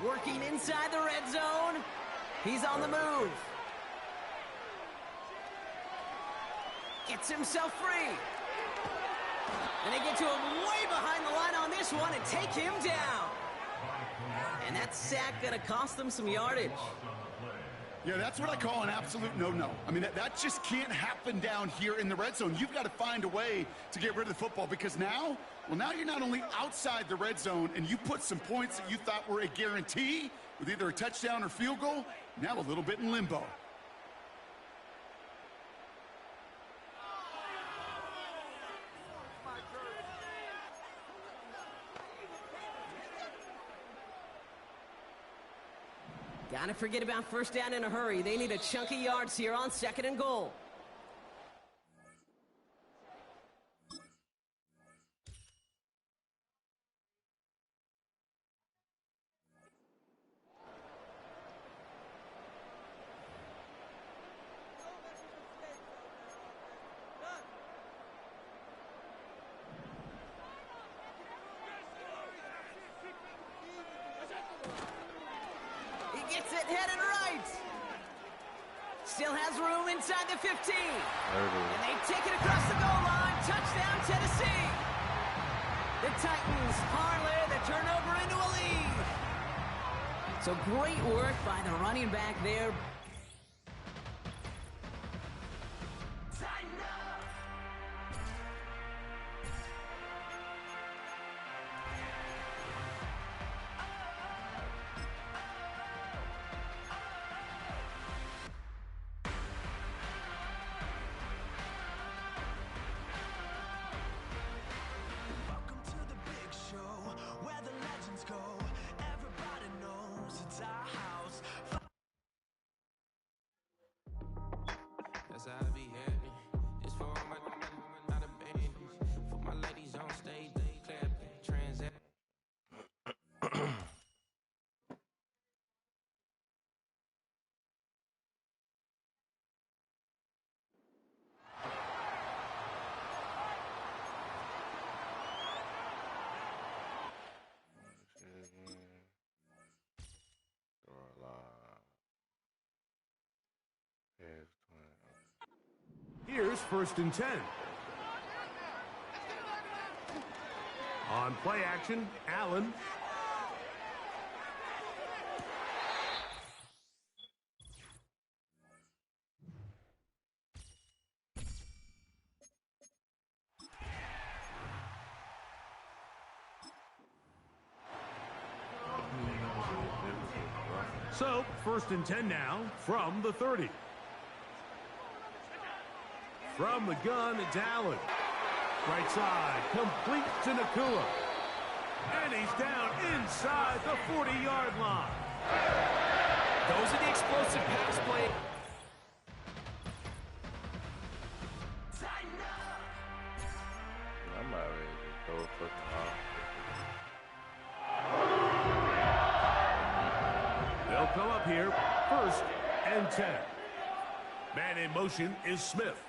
Working inside the red zone. He's on the move. Gets himself free. And they get to him way behind the line on this one and take him down. And that sack going to cost them some yardage. Yeah, that's what I call an absolute no-no. I mean, that just can't happen down here in the red zone. You've got to find a way to get rid of the football because now you're not only outside the red zone and you put some points that you thought were a guarantee with either a touchdown or field goal, now a little bit in limbo. Gotta forget about 1st down in a hurry. They need a chunk of yards here on 2nd and goal. Gets it headed right. Still has room inside the 15. And they take it across the goal line. Touchdown, Tennessee. The Titans parlay the turnover into a lead. So great work by the running back there. Here's 1st and 10. On play action, Allen. So, 1st and 10 now from the 30. From the gun, it's Allen. Right side, complete to Nakua. And he's down inside the 40-yard line. Those are the explosive pass plays. I'm not ready to go fucking off. They'll come up here, 1st and 10. Man in motion is Smith.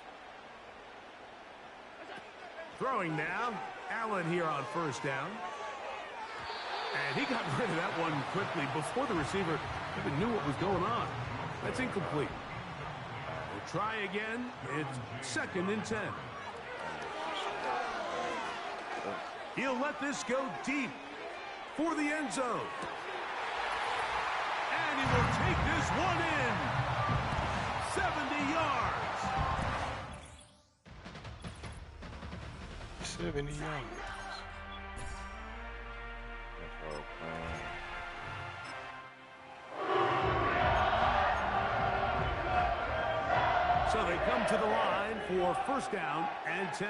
Throwing now, Allen here on 1st down. And he got rid of that one quickly before the receiver even knew what was going on. That's incomplete. We'll try again. It's 2nd and 10. He'll let this go deep for the end zone. And he will take this one in. 70 yards. 70 yards. That's all fine. So they come to the line for 1st down and 10.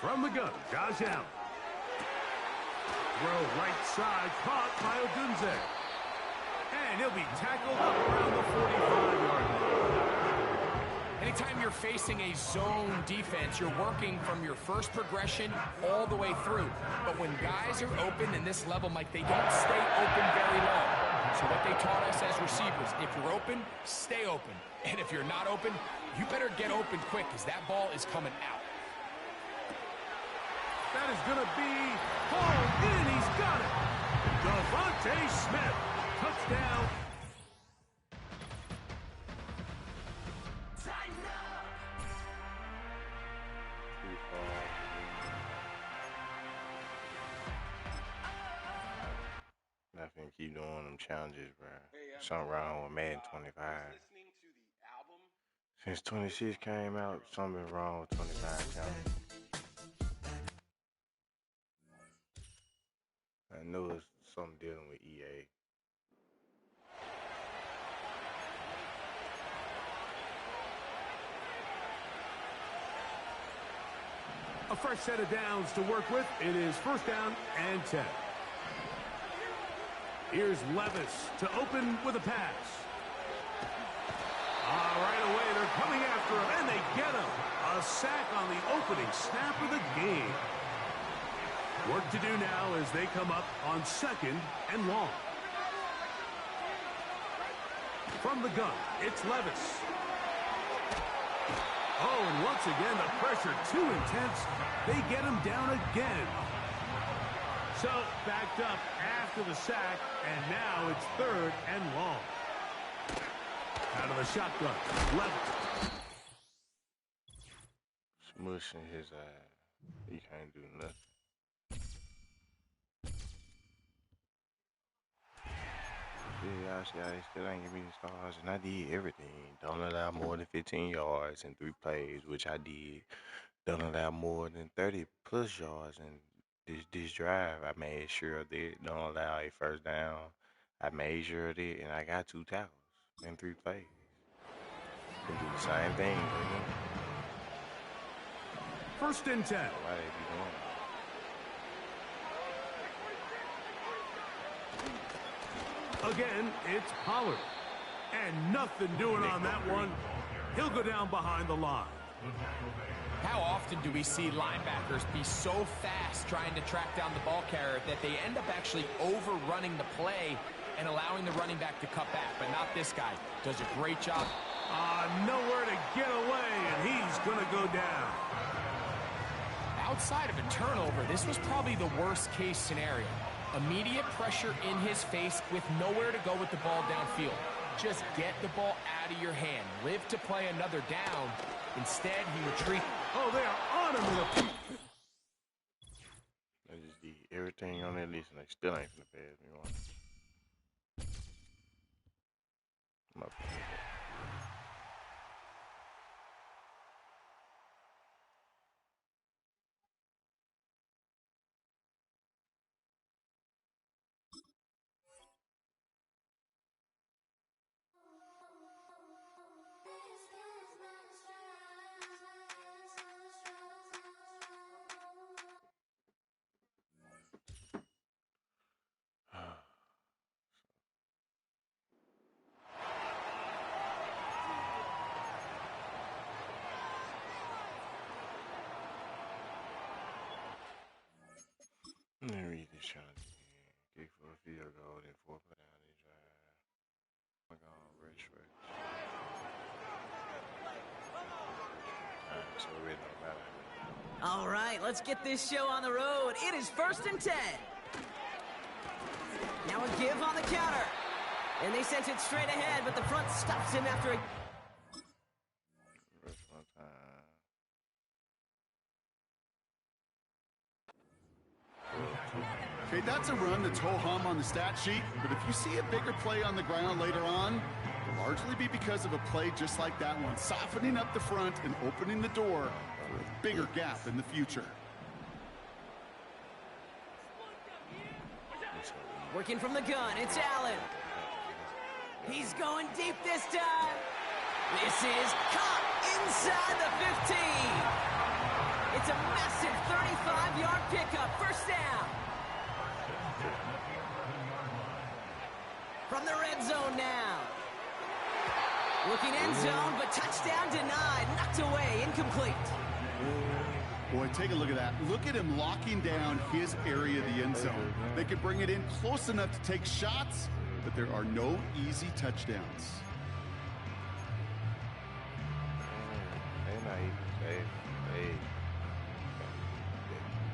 From the gun, Josh Allen. Throw right side, caught by Odunze. And he'll be tackled up around the 45-yard line. Anytime you're facing a zone defense, you're working from your first progression all the way through. But when guys are open in this level, Mike, they don't stay open very long. So what they taught us as receivers, if you're open, stay open. And if you're not open, you better get open quick because that ball is coming out. That is going to be hauled in. He's got it. Devontae Smith. Touchdown. Nothing keep doing them challenges, bro. Something wrong with Madden 25. Since 26 came out, something wrong with 25 challenges. I know it's something dealing with EA. A fresh set of downs to work with. It is 1st down and 10. Here's Levis to open with a pass. Right away, they're coming after him, and they get him. A sack on the opening snap of the game. Work to do now as they come up on 2nd and long. From the gun, it's Levis. Oh, and once again, the pressure too intense. They get him down again. So, backed up after the sack, and now it's 3rd and long. Out of the shotgun, Levis. Smushing his eye. He can't do nothing. Yeah, they still ain't give me the stars, and I did everything. Don't allow more than 15 yards in 3 plays, which I did. Don't allow more than 30 plus yards in this drive. I made sure of it. Don't allow a 1st down. I made sure of it, and I got 2 tackles in 3 plays. Can do the same thing, man. 1st and 10. Why they be doing that? Again, it's Pollard. And nothing doing on that one. He'll go down behind the line. How often do we see linebackers be so fast trying to track down the ball carrier that they end up actually overrunning the play and allowing the running back to cut back? But not this guy. Does a great job. Nowhere to get away, and he's going to go down. Outside of a turnover, this was probably the worst case scenario. Immediate pressure in his face with nowhere to go with the ball downfield. Just get the ball out of your hand. Live to play another down. Instead, he retreats. Oh, they are on him with a... I just did everything on that list, and they still ain't finna pass me one. I'm up on that. He's trying to kick for a field goal, then 4 play down the drive. We're going rich. Alright, so it don't matter. All right, let's get this show on the road. It is 1st and 10. Now a give on the counter. And they sent it straight ahead, but the front stops him after a... Okay, that's a run that's ho-hum on the stat sheet, but if you see a bigger play on the ground later on, it'll largely be because of a play just like that one, softening up the front and opening the door for a bigger gap in the future. Working from the gun, it's Allen. He's going deep this time. This is caught inside the 15. It's a massive 35-yard pickup, 1st down. From the red zone now. Looking end zone, but touchdown denied, knocked away, incomplete. Boy, take a look at that. Look at him locking down his area of the end zone. They can bring it in close enough to take shots, but there are no easy touchdowns.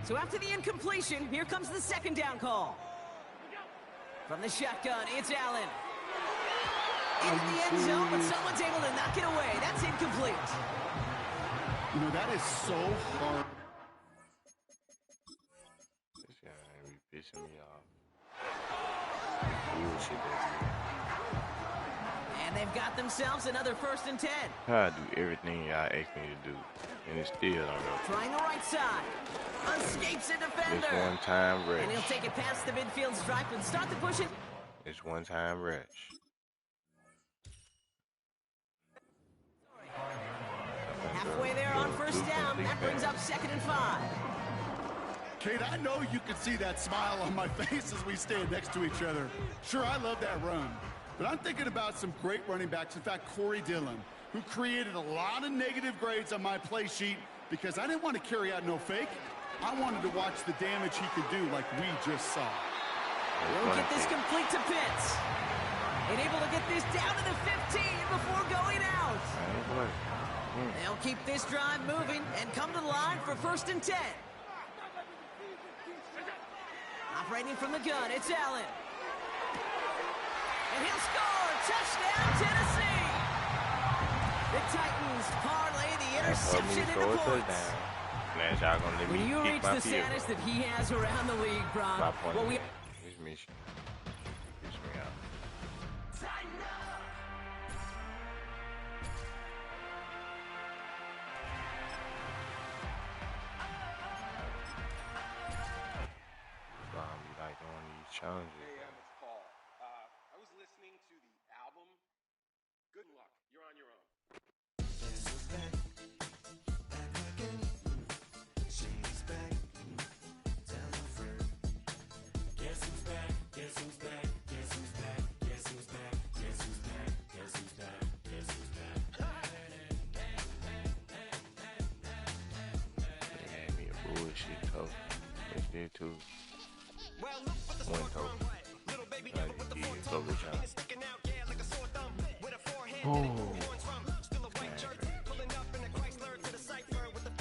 So after the incompletion, here comes the 2nd down call. From the shotgun, it's Allen. Into the end zone, but someone's able to knock it away. That's incomplete. You know, that is so hard. This guy ain't be pissing me off. Bullshit, and they've got themselves another 1st and 10. I do everything y'all ask me to do, and it still don't go. Trying the right side. Escapes a defender. It's one-time rush. And he'll take it past the midfield stripe and start the pushing. It's one-time rush. Halfway there on 1st down. That brings up 2nd and 5. Kate, I know you can see that smile on my face as we stand next to each other. Sure, I love that run. But I'm thinking about some great running backs. In fact, Corey Dillon, who created a lot of negative grades on my play sheet because I didn't want to carry out no fake. I wanted to watch the damage he could do like we just saw. We'll get this complete to Pitts. And able to get this down to the 15 before going out. They'll keep this drive moving and come to the line for 1st and 10. Operating from the gun, it's Allen. And he'll score! Touchdown, Tennessee! The Titans parlay the interception into points. When you reach the status that he has around the league, Bron, well, we... His mission. Piss me out. Like on these challenges. Hey, it's Paul. I was listening to the album. Good luck. You're on your own. Guess who's back? Back again. She's back. Tell a friend. Guess who's back? Guess who's back? Guess who's back? Guess who's back? Guess who's back? Guess who's back? Guess who's back? They had me a bullshit toast. They did too. One toast. Little baby ever with the four tongue. Sticking out, yeah, like a sore thumb. With a forehead and horns from. Still a white shirt. Pulling up in a Chrysler to the cipher with a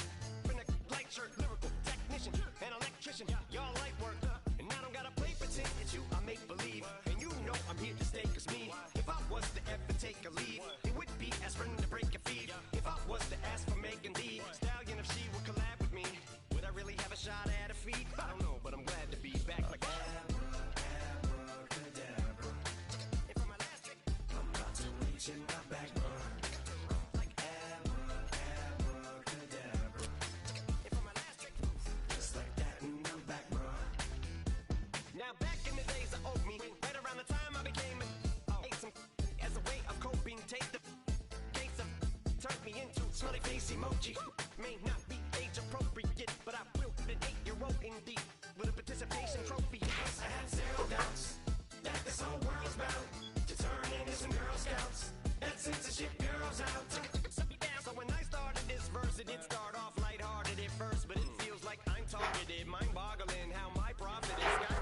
light shirt. Lyrical technician, an electrician. Y'all light work. And I don't gotta play pretend it's you, I make believe. And you know I'm here to stay, cause me, if I was to ever take a lead, it would be aspirin to break a feed. If I was to ask for Megan D Stallion, if she would collab with me, would I really have a shot at a feat? I don't know, but I'm glad to be back like that. In my back, like abracadabra. Just like that, and I'm back, bro. Now back in the days of old me, right around the time I became ate some as a way of coping. Take the case of turned me into smelly face emoji. May not be age appropriate, but I will fit an 8-year-old indeed with a participation trophy. I have zero doubts that this whole world's bound to turn into some Girl Scouts. That censorship girls out. So when I started this verse, it did start off lighthearted at first, but it feels like I'm targeted, mind-boggling how my profit is.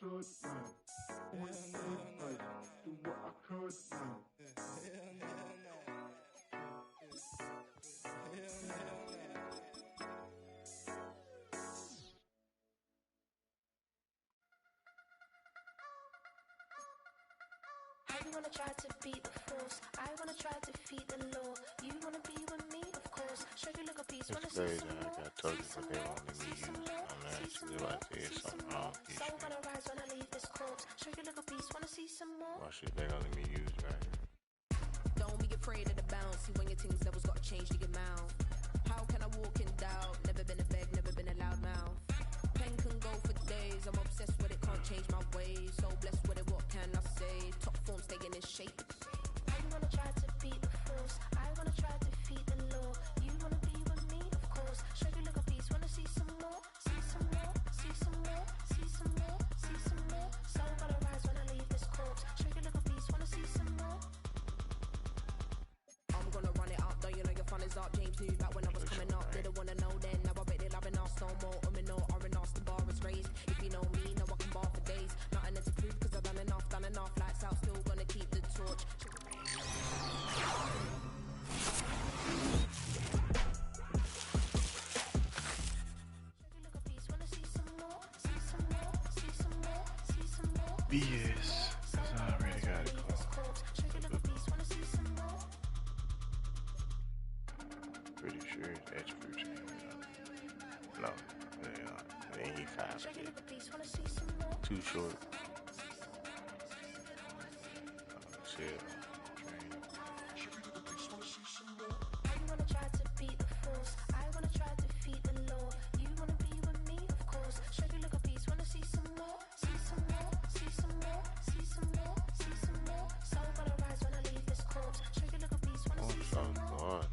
You wanna try to beat the force, I wanna try to defeat the law. You wanna be with me, of course. Show you look a piece, wanna see some more. I told you what they wanted me to use. I'm actually about to say something wrong. So gonna rise when I leave this corpse. Show you look a piece, wanna see some more. Why should they only me use right here? Don't be afraid of the bounce. See when your things levels gotta change to get mouth. How can I walk in doubt? Never been a beg, never been a loud mouth. Pen can go for days. I'm obsessed with it, can't change my ways. So blessed with it, what can I say? Top form staying in shape. You wanna try to beat the force, I wanna try to defeat the law. You wanna be with me, of course. Show you look a piece, wanna see some more. See some more, see some more, see some more, see some more. So gonna rise when I leave this corpse. Show you look a piece, wanna see some more. I'm gonna run it up, though you know your fun is up. James knew back when I was coming up. Didn't wanna know then, now I bet they're loving us no more. No R&R, the bar is raised. If you know me, know I can bar for days. Nothing to prove, cause I've done enough. Lights out, still gonna keep the torch. BS, cause I already got it called. Pretty sure it's extra routine. No, it ain't 5 too short. Shit. You wanna try to beat the force, I wanna try to defeat the law. You wanna be with me, of course. Show you look a piece, wanna see some more. See some more, see some more, see some more, see some more. So gonna rise when I leave this corpse. Show you look a piece, wanna see some more.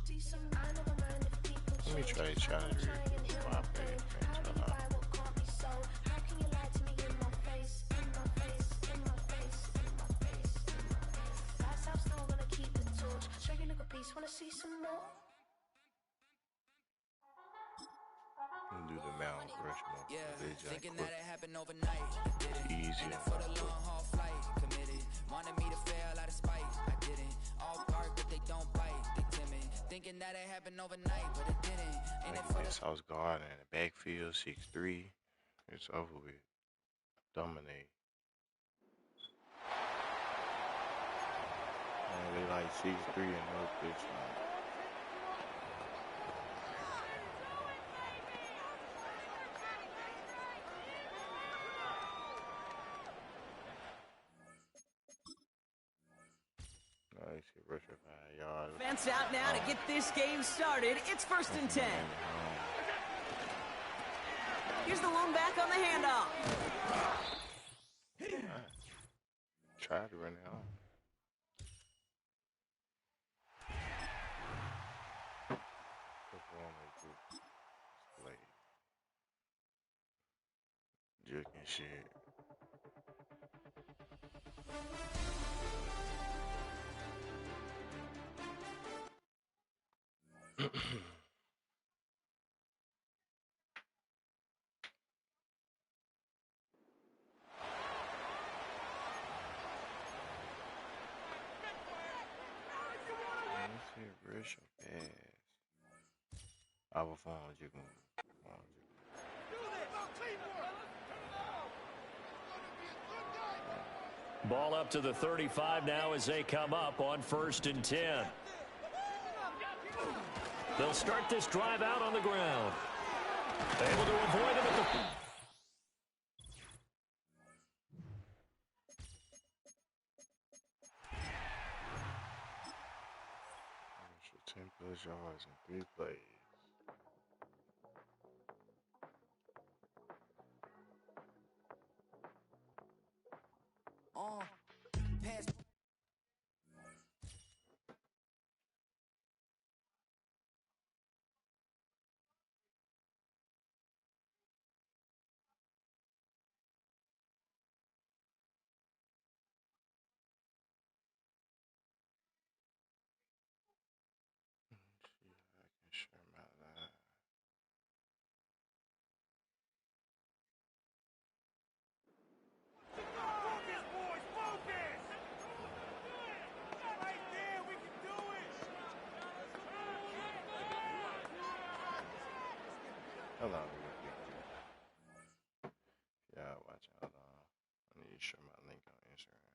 See some, I never mind if people change. Let me try to challenge you. How do you buy what can't be sold? How can you lie to me in my face, in my face, in my face, in my face, in my face? That's how still gonna keep the torch. Show you look a piece, wanna see some more? Do the Mount Rushmore. Yeah, thinking quick. that it happened overnight. Did it? Easy. And for the long haul flight, committed. Wanted me to fail out of spite. I didn't. All bark, but they don't bite. They timid. Thinking that it happened overnight, but it didn't. And Like this house guard in the backfield, 6'3". It's over with. Dominate. They like 6'3" and no pitch. Nice, rush of 5 yards. Fence out now to get this game started. It's 1st and 10. Here's the lone back on the handoff. Try to run it home. Juke and shit. Rush your ass. I will phone you. Ball up to the 35 now as they come up on 1st and 10. They'll start this drive out on the ground. Able to avoid him at the... For 10 plus yards in 3 plays. pass. Share my life. watching. Hold on. I need to share my link on Instagram.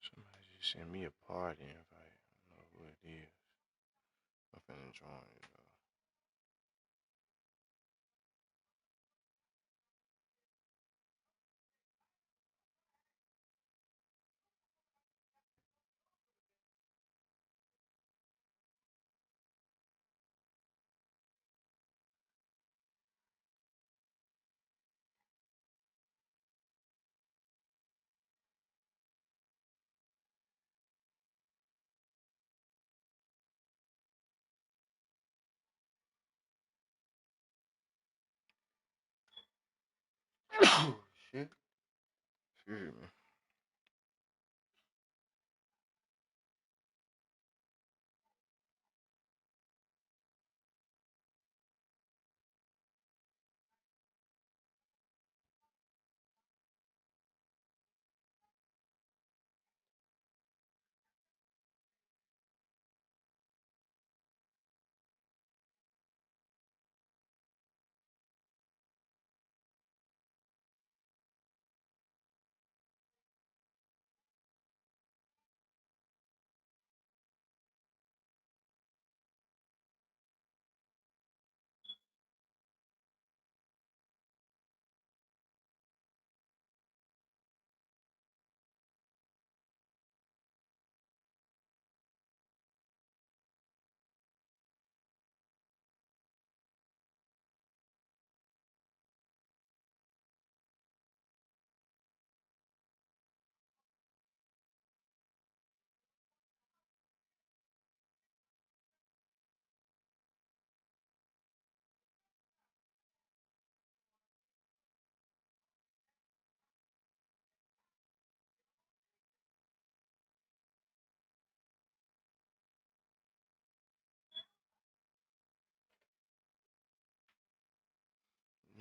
Somebody just sent me a party invite. I don't know who it is. I'm finna join it though. Oh shit. Excuse me.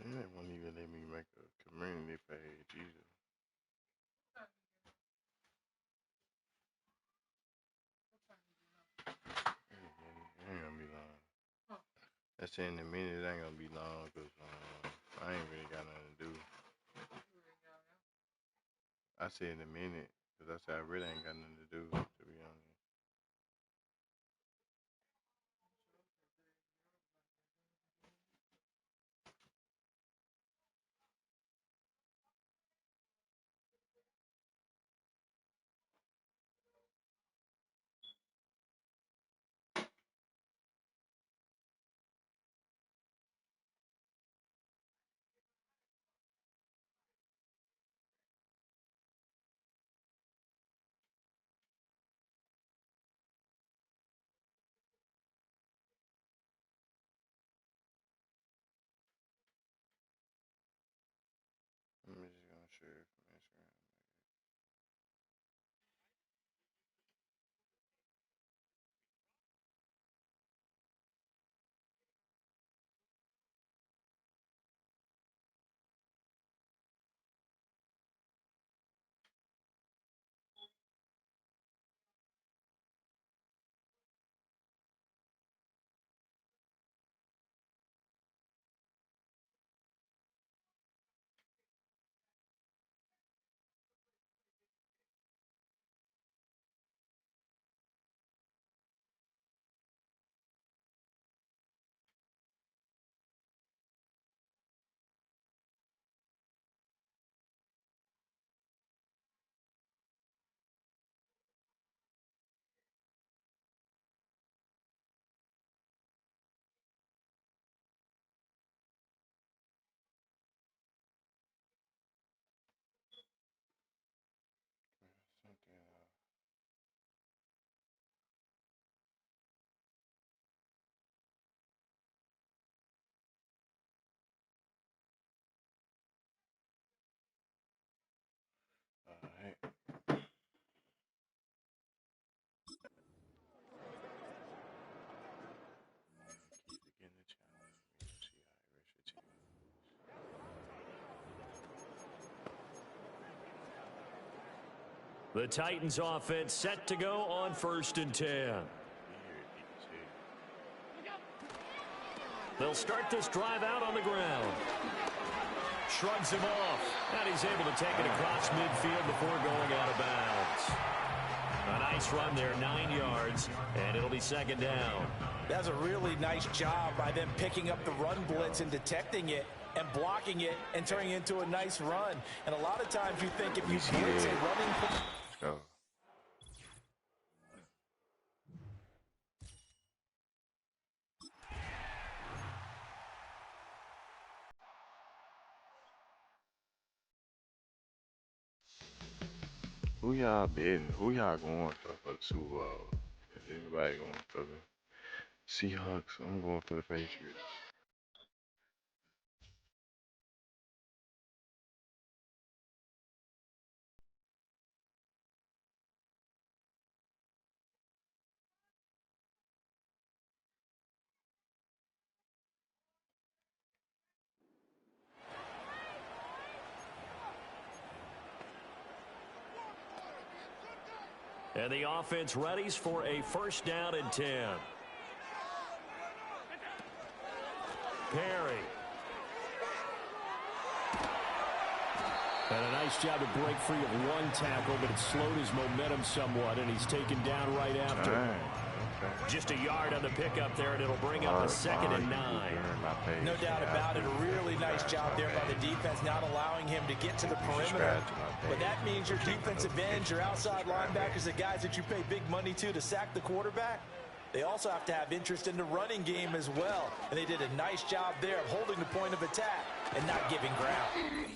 They won't even let me make a community page either. It ain't gonna be long. That's in a minute. It ain't gonna be long because I ain't really got nothing to do. I said in a minute because I said I really ain't got nothing to do, to be honest. The Titans offense set to go on 1st and 10. They'll start this drive out on the ground. Shrugs him off. And he's able to take it across midfield before going out of bounds. A nice run there, 9 yards, and it'll be 2nd down. That's a really nice job by them picking up the run blitz and detecting it and blocking it and turning it into a nice run. And a lot of times you think if you blitz a running play. Go. Who y'all betting? Who y'all going for the Super Bowl? Is everybody going for the Seahawks? I'm going for the Patriots. And the offense readies for a 1st down and 10. Perry. And a nice job to break free of one tackle, but it slowed his momentum somewhat, and he's taken down right after. Okay. Just a yard on the pickup there, and it'll bring up a 2nd and 9. No doubt about it. A really nice job there by the defense, not allowing him to get to the perimeter. But that means your defensive ends, your outside linebackers, the guys that you pay big money to sack the quarterback, they also have to have interest in the running game as well. And they did a nice job there of holding the point of attack and not giving ground.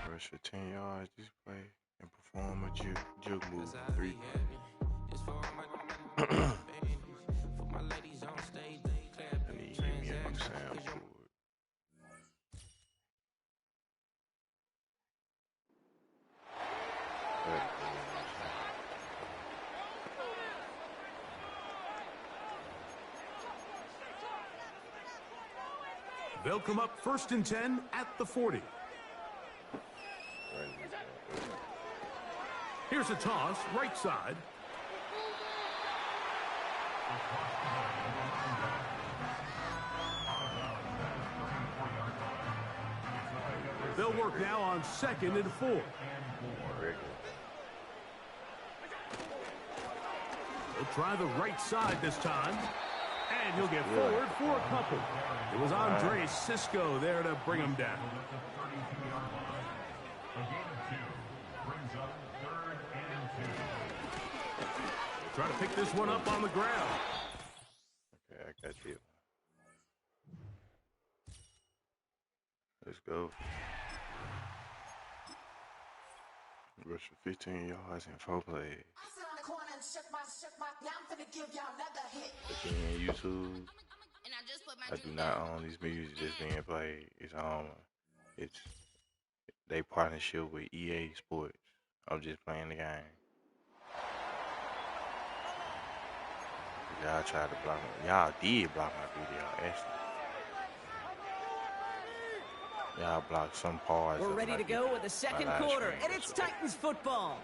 Rush for 10 yards this play and perform a jug move for 3. I need to give me a new sound for it. They'll come up 1st and 10 at the 40. Here's a toss, right side. They'll work now on 2nd and 4. They'll try the right side this time. And he'll get forward for a couple. It was Andre Cisco there to bring him down. Try to pick this one up on the ground. Okay, I got you. Let's go. Rush for 15 yards and 4 plays. Again, YouTube. I do not own these music just being played. It's they partnership with EA Sports. I'm just playing the game. Y'all tried to block me. Y'all did block my video, actually. Y'all blocked some parts. We're ready to go with the 2nd quarter, and it's Titans football.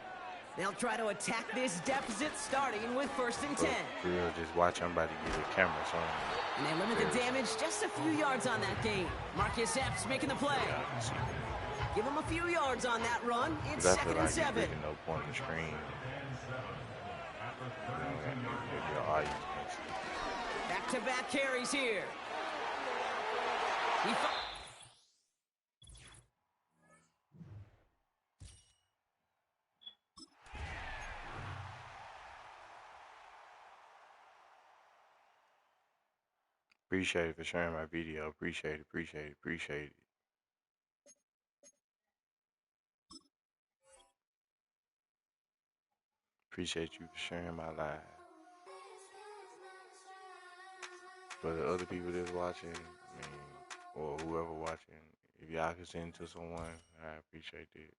They'll try to attack this deficit starting with 1st and 10. We'll just watch somebody get a camera on. And they limit the damage just a few yards on that gain. Marcus Epps making the play. Give him a few yards on that run. It's 2nd and 7. No point in the screen. Back-to-back carries here. Appreciate it for sharing my video. Appreciate it. Appreciate you for sharing my live. For the other people that's watching, or whoever watching, if y'all can send it to someone, I appreciate it.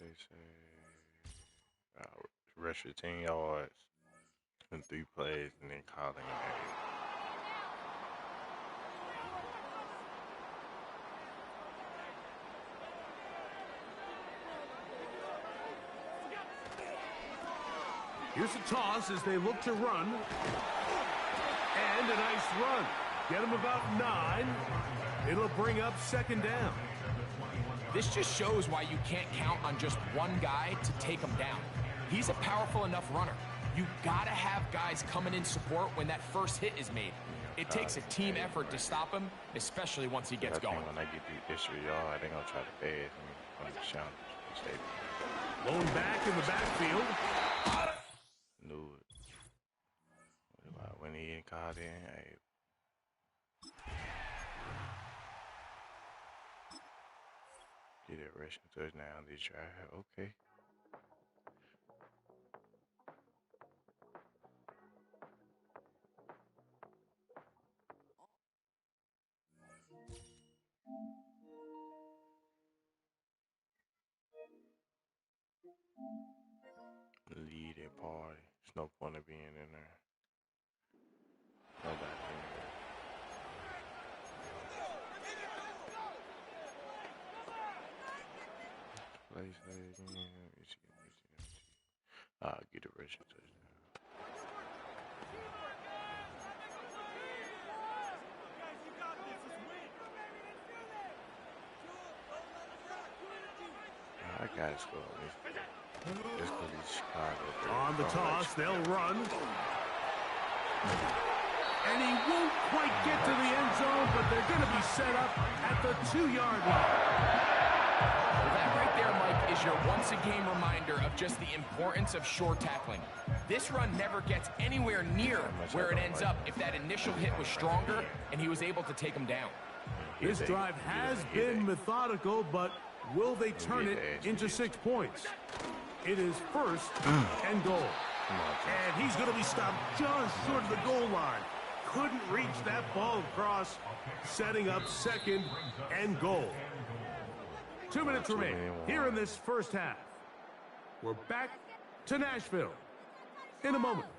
They say rush for 10 yards in 3 plays and then call it a Here's a toss as they look to run. And a nice run. Get him about 9. It'll bring up 2nd down. This just shows why you can't count on just one guy to take him down. He's a powerful enough runner. You gotta have guys coming in support when that first hit is made. It takes a team effort to stop him, especially once he gets going. When I get the extra yard, they're gonna try to pass me on the challenge. Blown back in the backfield. Knew it. When he caught in, hey. Get that rushing touchdown this drive. Okay. Lead that party. There's no point of being in there. Nobody in there. Place that again. Get a rushing touchdown. I gotta score this. Just because he's Chicago. On the toss, they'll run. And he won't quite get to the end zone, but they're going to be set up at the 2-yard line. Well, that right there, Mike, is your once-a-game reminder of just the importance of short tackling. This run never gets anywhere near where it ends up if that initial hit was stronger and he was able to take him down. This drive has been methodical, but will they turn it into 6 points? It is 1st and goal. And he's going to be stopped just short of the goal line. Couldn't reach that ball across, setting up 2nd and goal. 2 minutes remain here in this first half. We're back to Nashville in a moment.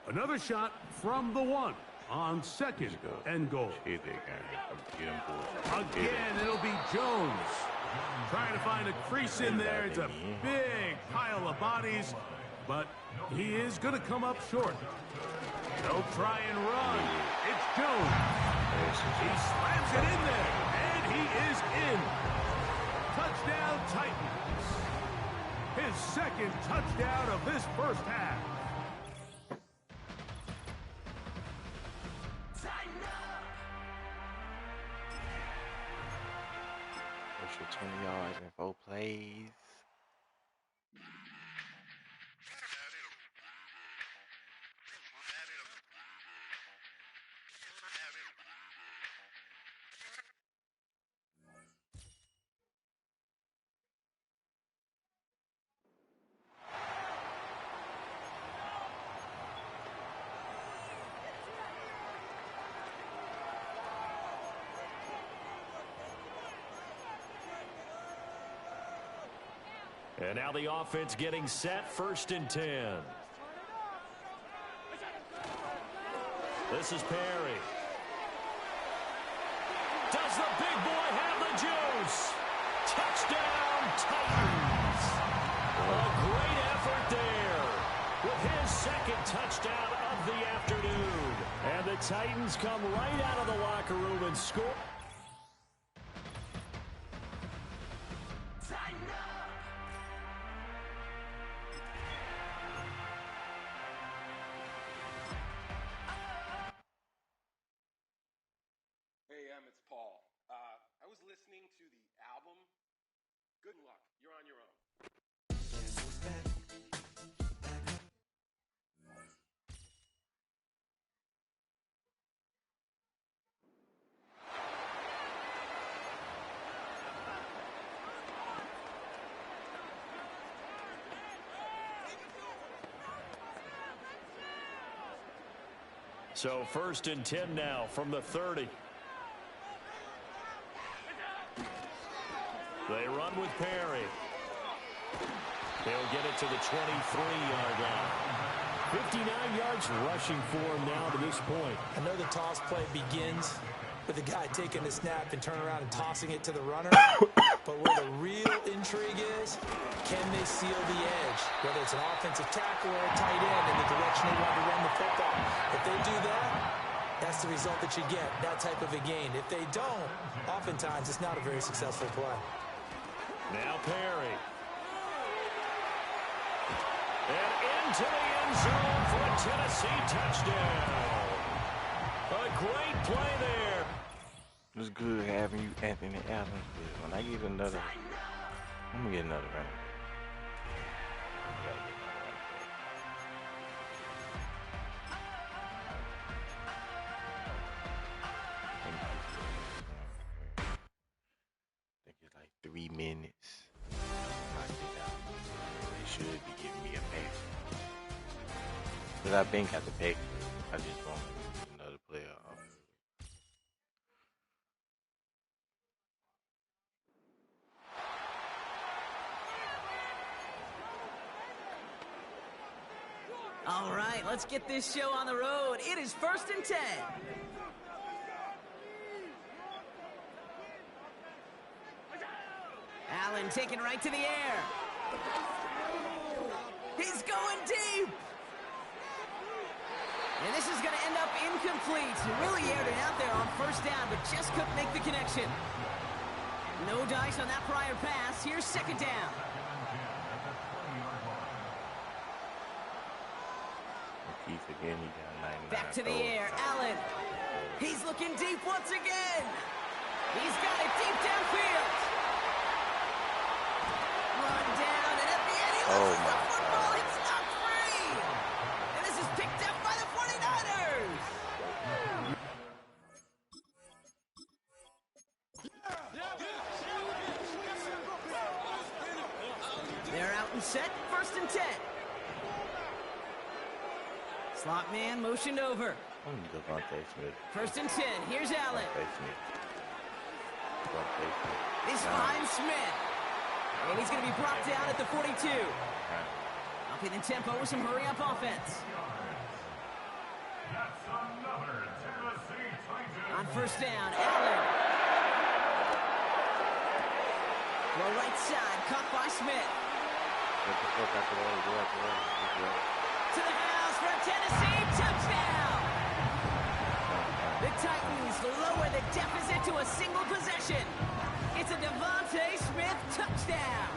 Another shot from the 1 on 2nd and goal. Again, it'll be Jones. Trying to find a crease in there. It's a big pile of bodies, but he is going to come up short. They'll try and run. It's Jones. He slams it in there, and he is in. Touchdown, Titans. His 2nd touchdown of this first half. For 20 yards and 4 plays. And now the offense getting set, 1st and 10. This is Perry. Does the big boy have the juice? Touchdown, Titans. A great effort there with his 2nd touchdown of the afternoon. And the Titans come right out of the locker room and score. It's Paul. I was listening to the album. Good luck. You're on your own. So 1st and 10 now from the 30. They run with Perry. They'll get it to the 23-yard line. 59 yards rushing for him now to this point. I know the toss play begins with the guy taking the snap and turning around and tossing it to the runner. But where the real intrigue is, can they seal the edge? Whether it's an offensive tackle or a tight end in the direction they want to run the football. If they do that, that's the result that you get, that type of a gain. If they don't, oftentimes it's not a very successful play. Now Perry. And into the end zone for a Tennessee touchdown. A great play there. It's good having you, Anthony Adams, but when I get another, I'm gonna get another round. I think it's like 3 minutes. They should be giving me a pack. But I've been got the pack. I just want another player. All right, let's get this show on the road. It is 1st and 10. Allen taken right to the air. He's going deep. And this is going to end up incomplete. He really aired it out there on 1st down, but just couldn't make the connection. No dice on that prior pass. Here's 2nd down. Again, he got 99. Back to the air, Allen. He's looking deep once again. He's got it deep downfield. Run down, and at the end, he loses the football. It's not free. And this is picked up by the 49ers. They're out and set, 1st and 10. Slot man motioned over. Smith. 1st and 10. Here's Allen. This finds Smith. And he's going to be brought down at the 42. Upping the tempo with some hurry-up offense. On 1st down, Allen. Throw right side, caught by Smith. To the house for a Tennessee touchdown. The Titans lower the deficit to a single possession. It's a Devontae Smith touchdown.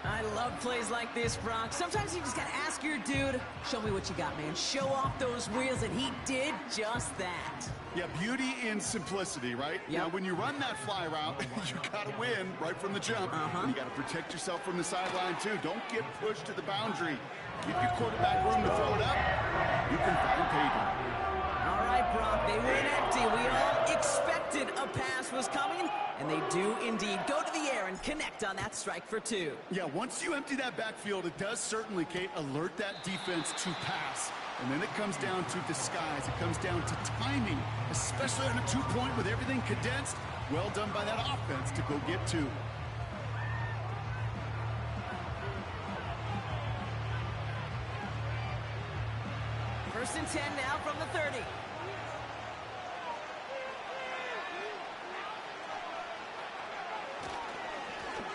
I love plays like this, Brock. Sometimes you just got to ask your dude, show me what you got, man. Show off those wheels, and he did just that. Yeah, beauty in simplicity, right? Yep. Now, when you run that fly route, you got to win right from the jump. And you got to protect yourself from the sideline, too. Don't get pushed to the boundary. Give your quarterback room to throw it up. You can find payback. All right, Brock, they went empty. We all expected a pass was coming, and they do indeed go to the air and connect on that strike for 2. Yeah, once you empty that backfield, it does certainly, Kate, alert that defense to pass. And then it comes down to disguise. It comes down to timing, especially on a 2-point with everything condensed. Well done by that offense to go get 2. First and 10 now from the 30.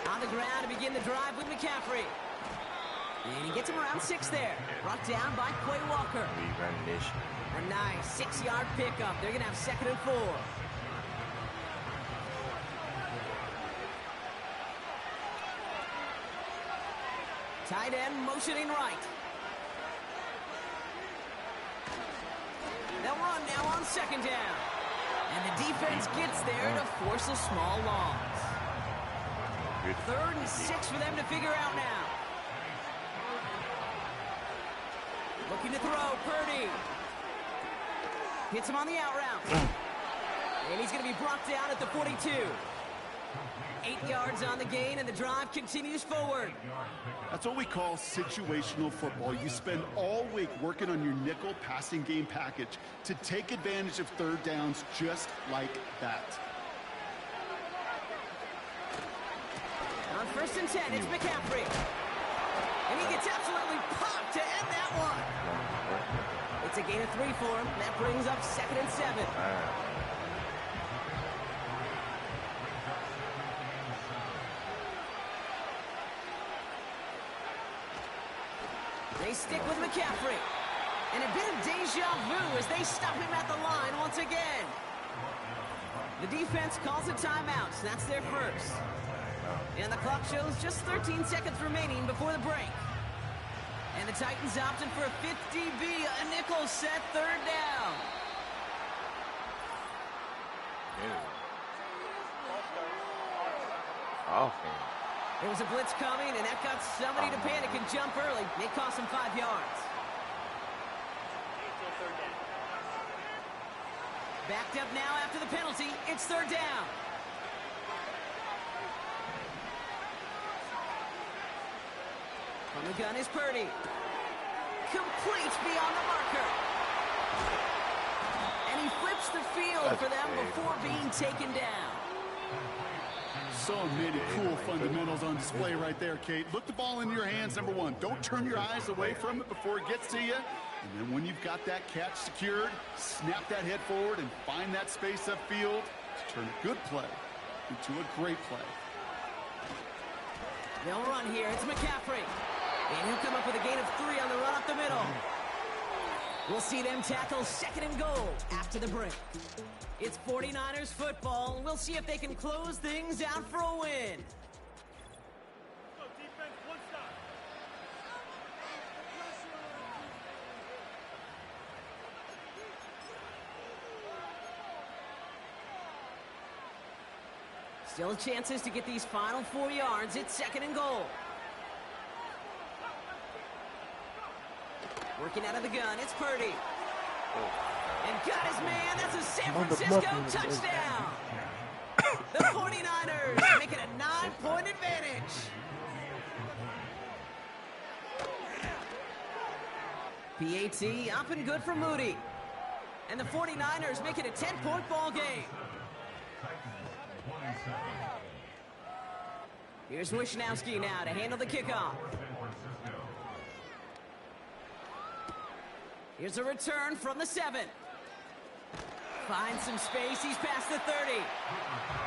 On the ground to begin the drive with McCaffrey. And he gets him around 6 there. Brought down by Quay Walker. A nice 6-yard pickup. They're going to have 2nd and 4. Tight end motioning right. They'll run now on 2nd down. And the defense gets there to force a small loss. 3rd and 6 for them to figure out now. Looking to throw, Purdy. Hits him on the out route. And he's going to be brought down at the 42. 8 yards on the gain, and the drive continues forward. That's what we call situational football. You spend all week working on your nickel passing game package to take advantage of 3rd downs just like that. First and 10, it's McCaffrey. And he gets absolutely popped to end that one. It's a gain of 3 for him. That brings up 2nd and 7. They stick with McCaffrey. And a bit of deja vu as they stop him at the line once again. The defense calls a timeout, so that's their first. And the clock shows just 13 seconds remaining before the break. And the Titans opting for a 50B, a nickel set, 3rd down. There was a blitz coming, and that got somebody to panic and jump early. It cost him 5 yards. Backed up now after the penalty. It's 3rd down. From the gun is Purdy. Complete beyond the marker. And he flips the field for them before being taken down. So many cool fundamentals on display right there, Kate. Look the ball into your hands, number one. Don't turn your eyes away from it before it gets to you. And then when you've got that catch secured, snap that head forward and find that space upfield to turn a good play into a great play. They'll run here. It's McCaffrey. And he'll come up with a gain of 3 on the run up the middle. We'll see them tackle 2nd and goal after the break. It's 49ers football. We'll see if they can close things out for a win. Still chances to get these final 4 yards. It's 2nd and goal. Working out of the gun, it's Purdy. And got his man. That's a San Francisco touchdown. The 49ers make it a 9-point advantage. PAT up and good for Moody. And the 49ers make it a 10-point ball game. Here's Wishnowski now to handle the kickoff. Here's a return from the 7. Finds some space. He's past the 30.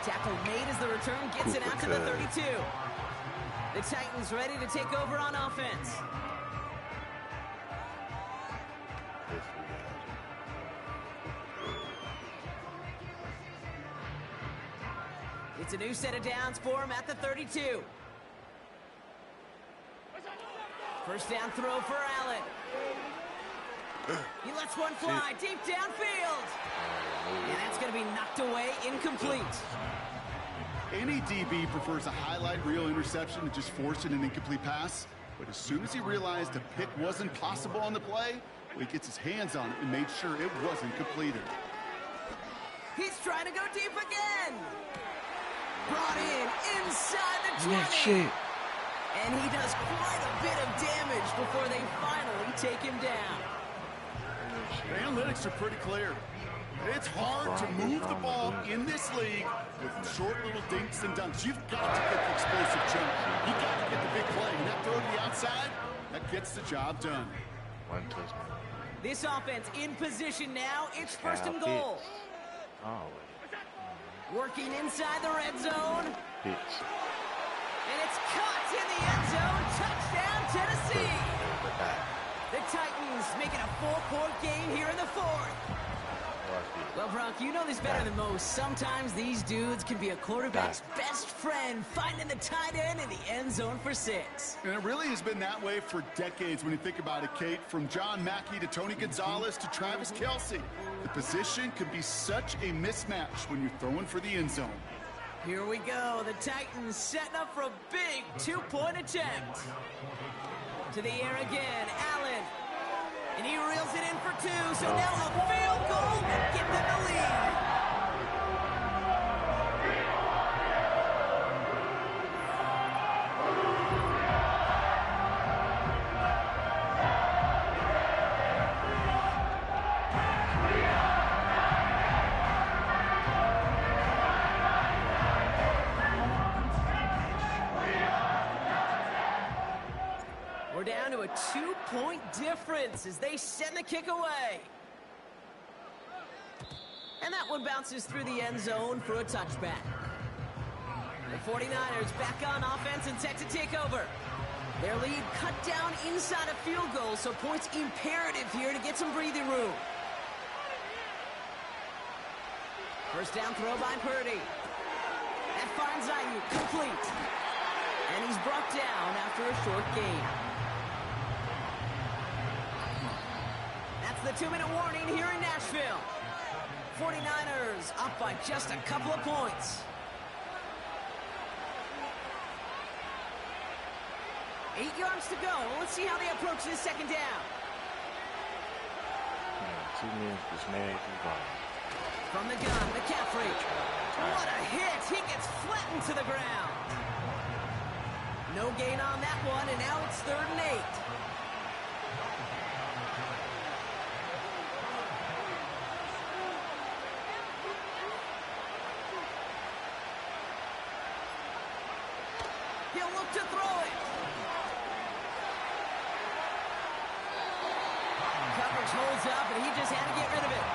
Tackle made as the return gets it out to the 32. The Titans ready to take over on offense. It's a new set of downs for him at the 32. First down throw for Allen. He lets one fly deep downfield. And that's going to be knocked away, incomplete. Any DB prefers a highlight reel interception to just forcing an incomplete pass. But as soon as he realized a pick wasn't possible on the play, well, he gets his hands on it and made sure it wasn't completed. He's trying to go deep again. Brought in inside the 20. And he does quite a bit of damage before they finally take him down. The analytics are pretty clear. It's hard to move the ball in this league with short little dinks and dunks. You've got to get the explosive jump. You've got to get the big play. And that throw to the outside, that gets the job done. This offense in position now. It's 1st and goal. Working inside the red zone. And it's caught in the end zone. Touchdown, Tennessee. The Titans making a 4-point game here in the 4th. Well, Brock, you know this better than most. Sometimes these dudes can be a quarterback's best friend, finding the tight end in the end zone for 6. And it really has been that way for decades when you think about it, Kate. From John Mackey to Tony Gonzalez to Travis Kelce. The position can be such a mismatch when you're throwing for the end zone. Here we go. The Titans setting up for a big 2-point attempt. To the air again, Allen. And he reels it in for 2, so now a field goal will give them the lead. a 2-point difference as they send the kick away. And that one bounces through the end zone for a touchback. The 49ers back on offense and set to take over. Their lead cut down inside a field goal, so points imperative here to get some breathing room. First down throw by Purdy. That finds Ayuk complete. And he's brought down after a short gain. That's the 2-minute warning here in Nashville. 49ers up by just a couple of points. 8 yards to go. Let's see how they approach this second down. 2 minutes to snag the ball. From the gun, McCaffrey. What a hit. He gets flattened to the ground. No gain on that one, and now it's 3rd and 8. He'll look to throw it. Coverage holds up, and he just had to get rid of it.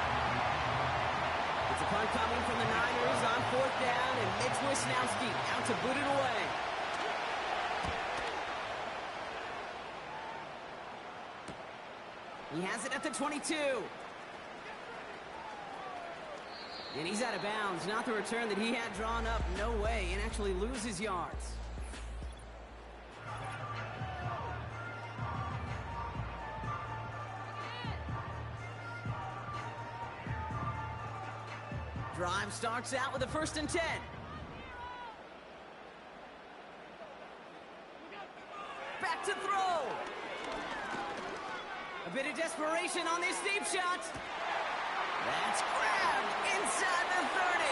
It's a punt coming from the Niners on 4th down, and Mitch Wisnowski out to boot it away. He has it at the 22. And he's out of bounds. Not the return that he had drawn up. No way. And actually loses yards. Drive starts out with a 1st and 10. Back to throw. A bit of desperation on this deep shot. That's grabbed inside the 30.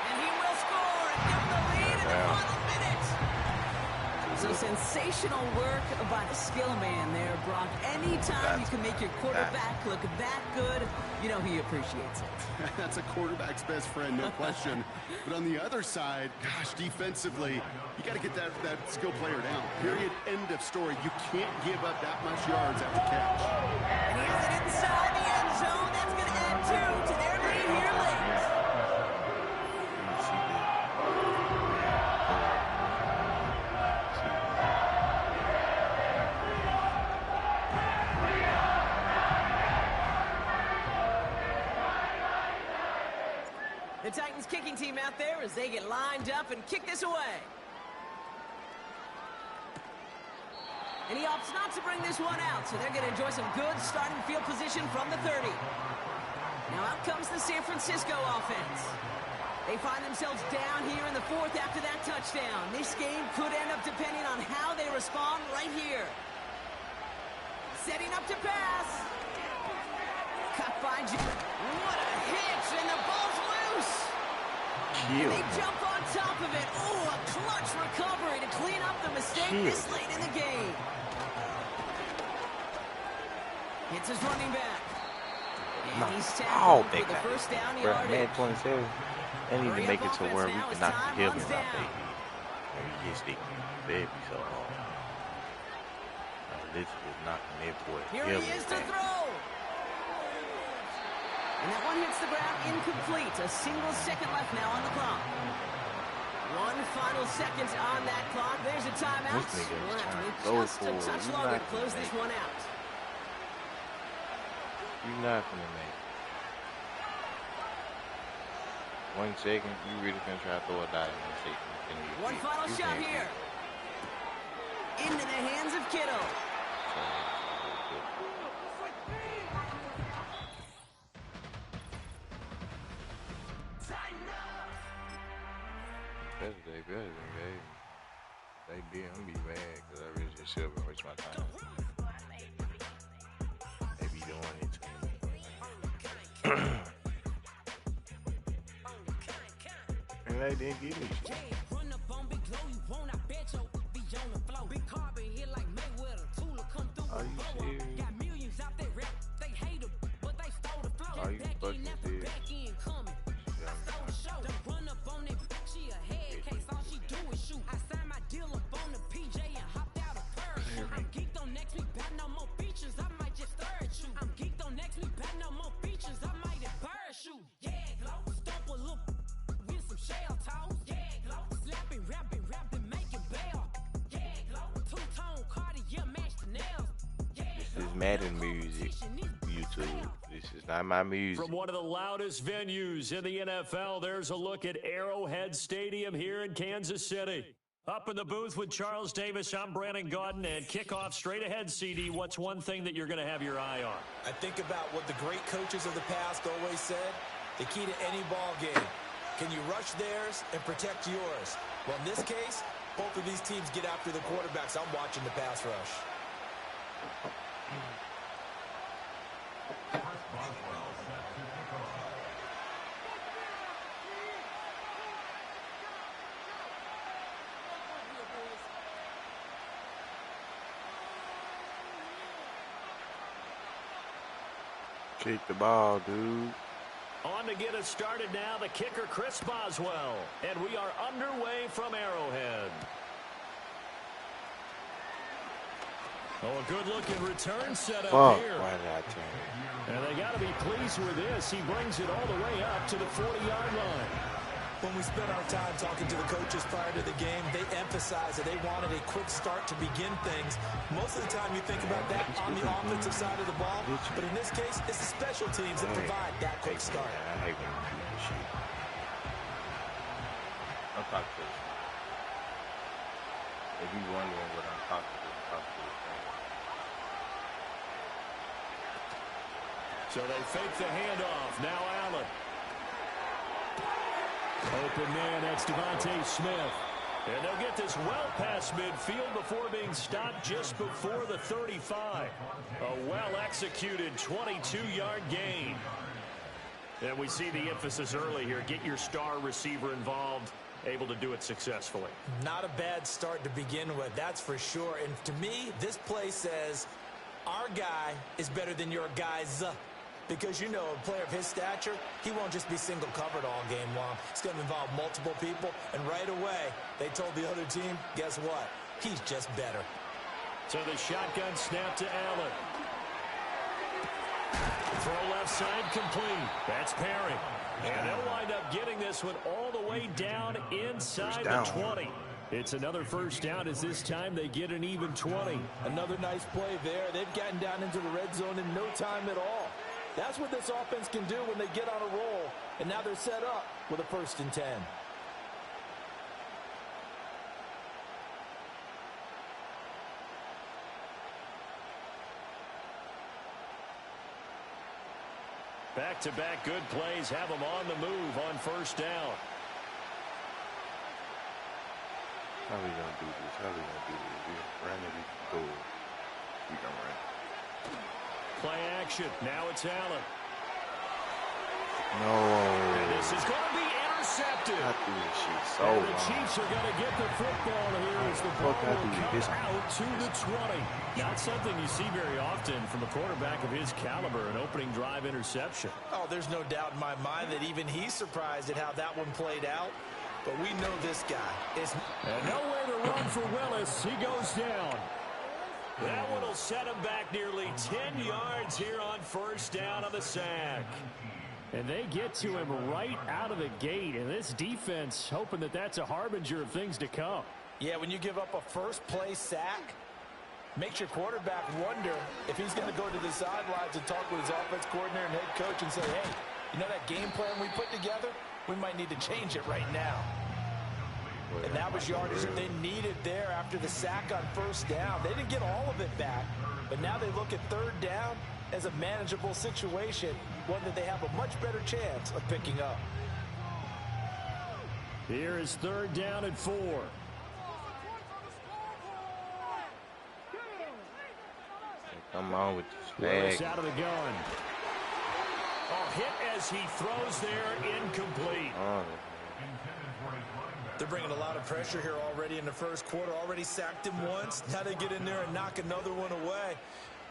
And he will score and give the lead in the final minute. So sensational work by the skill man there, Brock. Anytime you can make your quarterback look that good, you know he appreciates it. That's a quarterback's best friend, no question. But on the other side, gosh, defensively, you got to get that skill player down. Period. End of story. You can't give up that much yards after catch. And he has it inside the end zone. That's going to add 2 to their lead here late. The Titans kicking team out there as they get lined up and kick this away. And he opts not to bring this one out, so they're going to enjoy some good starting field position from the 30. Now out comes the San Francisco offense. They find themselves down here in the 4th after that touchdown. This game could end up depending on how they respond right here. Setting up to pass. Cut by What a hitch, and the ball's loose. And they jump on top of it. Oh, a clutch recovery to clean up the mistake this late in the game. Hits his running back. And he's tackled for the 1st down yardage. Man 27, they need to make it to where we can knock the Hillman out, baby. He gets the baby so hard. This is knocking their boy. Here he is to throw. And that one hits the ground incomplete. A single second left now on the clock. One final second on that clock. There's a timeout. We'll have to wait just a touch longer to close this one out. You're not going to make it. 1 second, you really can try to throw a dot in 1 second. One final shot here. Into the hands of Kittle. They did. I'm be mad because I really just should have waste my time. They be doing it to me. And they didn't give me shit. Are you serious? Are you fucking serious? Madden music, YouTube. This is not my music. From one of the loudest venues in the NFL, there's a look at Arrowhead Stadium here in Kansas City. Up in the booth with Charles Davis, I'm Brandon Gaudin, and kickoff straight ahead, CD. What's one thing that you're going to have your eye on? I think about what the great coaches of the past always said. The key to any ball game. Can you rush theirs and protect yours? Well, in this case, both of these teams get after the quarterbacks. I'm watching the pass rush. Kick the ball, dude. On to get us started now, the kicker, Chris Boswell. And we are underway from Arrowhead. Oh, a good-looking return set up here. Why did I turn? And they got to be pleased with this. He brings it all the way up to the 40-yard line. When we spent our time talking to the coaches prior to the game, they emphasized that they wanted a quick start to begin things. Most of the time you think about that on the offensive side of the ball, but in this case, it's the special teams that provide that quick start. I hate when you do this shit. I'm talking to this. If you wondering what I'm talking to, talk to this thing. So they fake the handoff. Now Allen. Open man, that's Devontae Smith. And they'll get this well past midfield before being stopped just before the 35. A well-executed 22-yard gain. And we see the emphasis early here. Get your star receiver involved, able to do it successfully. Not a bad start to begin with, that's for sure. And to me, this play says, our guy is better than your guys. Because, you know, a player of his stature, he won't just be single covered all game long. It's going to involve multiple people. And right away, they told the other team, guess what? He's just better. So the shotgun snap to Allen. Throw left side complete. That's Perry. And they'll wind up getting this one all the way down inside the 20. It's another first down as this time they get an even 20. Another nice play there. They've gotten down into the red zone in no time at all. That's what this offense can do when they get on a roll. And now they're set up with a 1st and 10. Back-to-back good plays have them on the move on first down. How we gonna do this? How we gonna do this? We run it, we can go. We gonna run. Play action. Now it's Allen. No. And this is going to be intercepted. I do this shit so and long. the Chiefs are going to get the football here as the ball will come out to the 20. Not something you see very often from a quarterback of his caliber, an opening drive interception. Oh, there's no doubt in my mind that even he's surprised at how that one played out. But we know this guy is... And nowhere to run for Willis. He goes down. That one will set him back nearly 10 yards here on first down on the sack. And they get to him right out of the gate. And this defense hoping that that's a harbinger of things to come. Yeah, when you give up a first play sack, makes your quarterback wonder if he's going to go to the sidelines and talk with his offense coordinator and head coach and say, hey, you know that game plan we put together? We might need to change it right now. And that was yardage that they needed there after the sack on first down. They didn't get all of it back, but now they look at third down as a manageable situation, one that they have a much better chance of picking up. Here is third down and 4. Come on with this Willis bag. out of the gun. Oh, hit as he throws there, incomplete. They're bringing a lot of pressure here already in the first quarter. Already sacked him once. Now they get in there and knock another one away.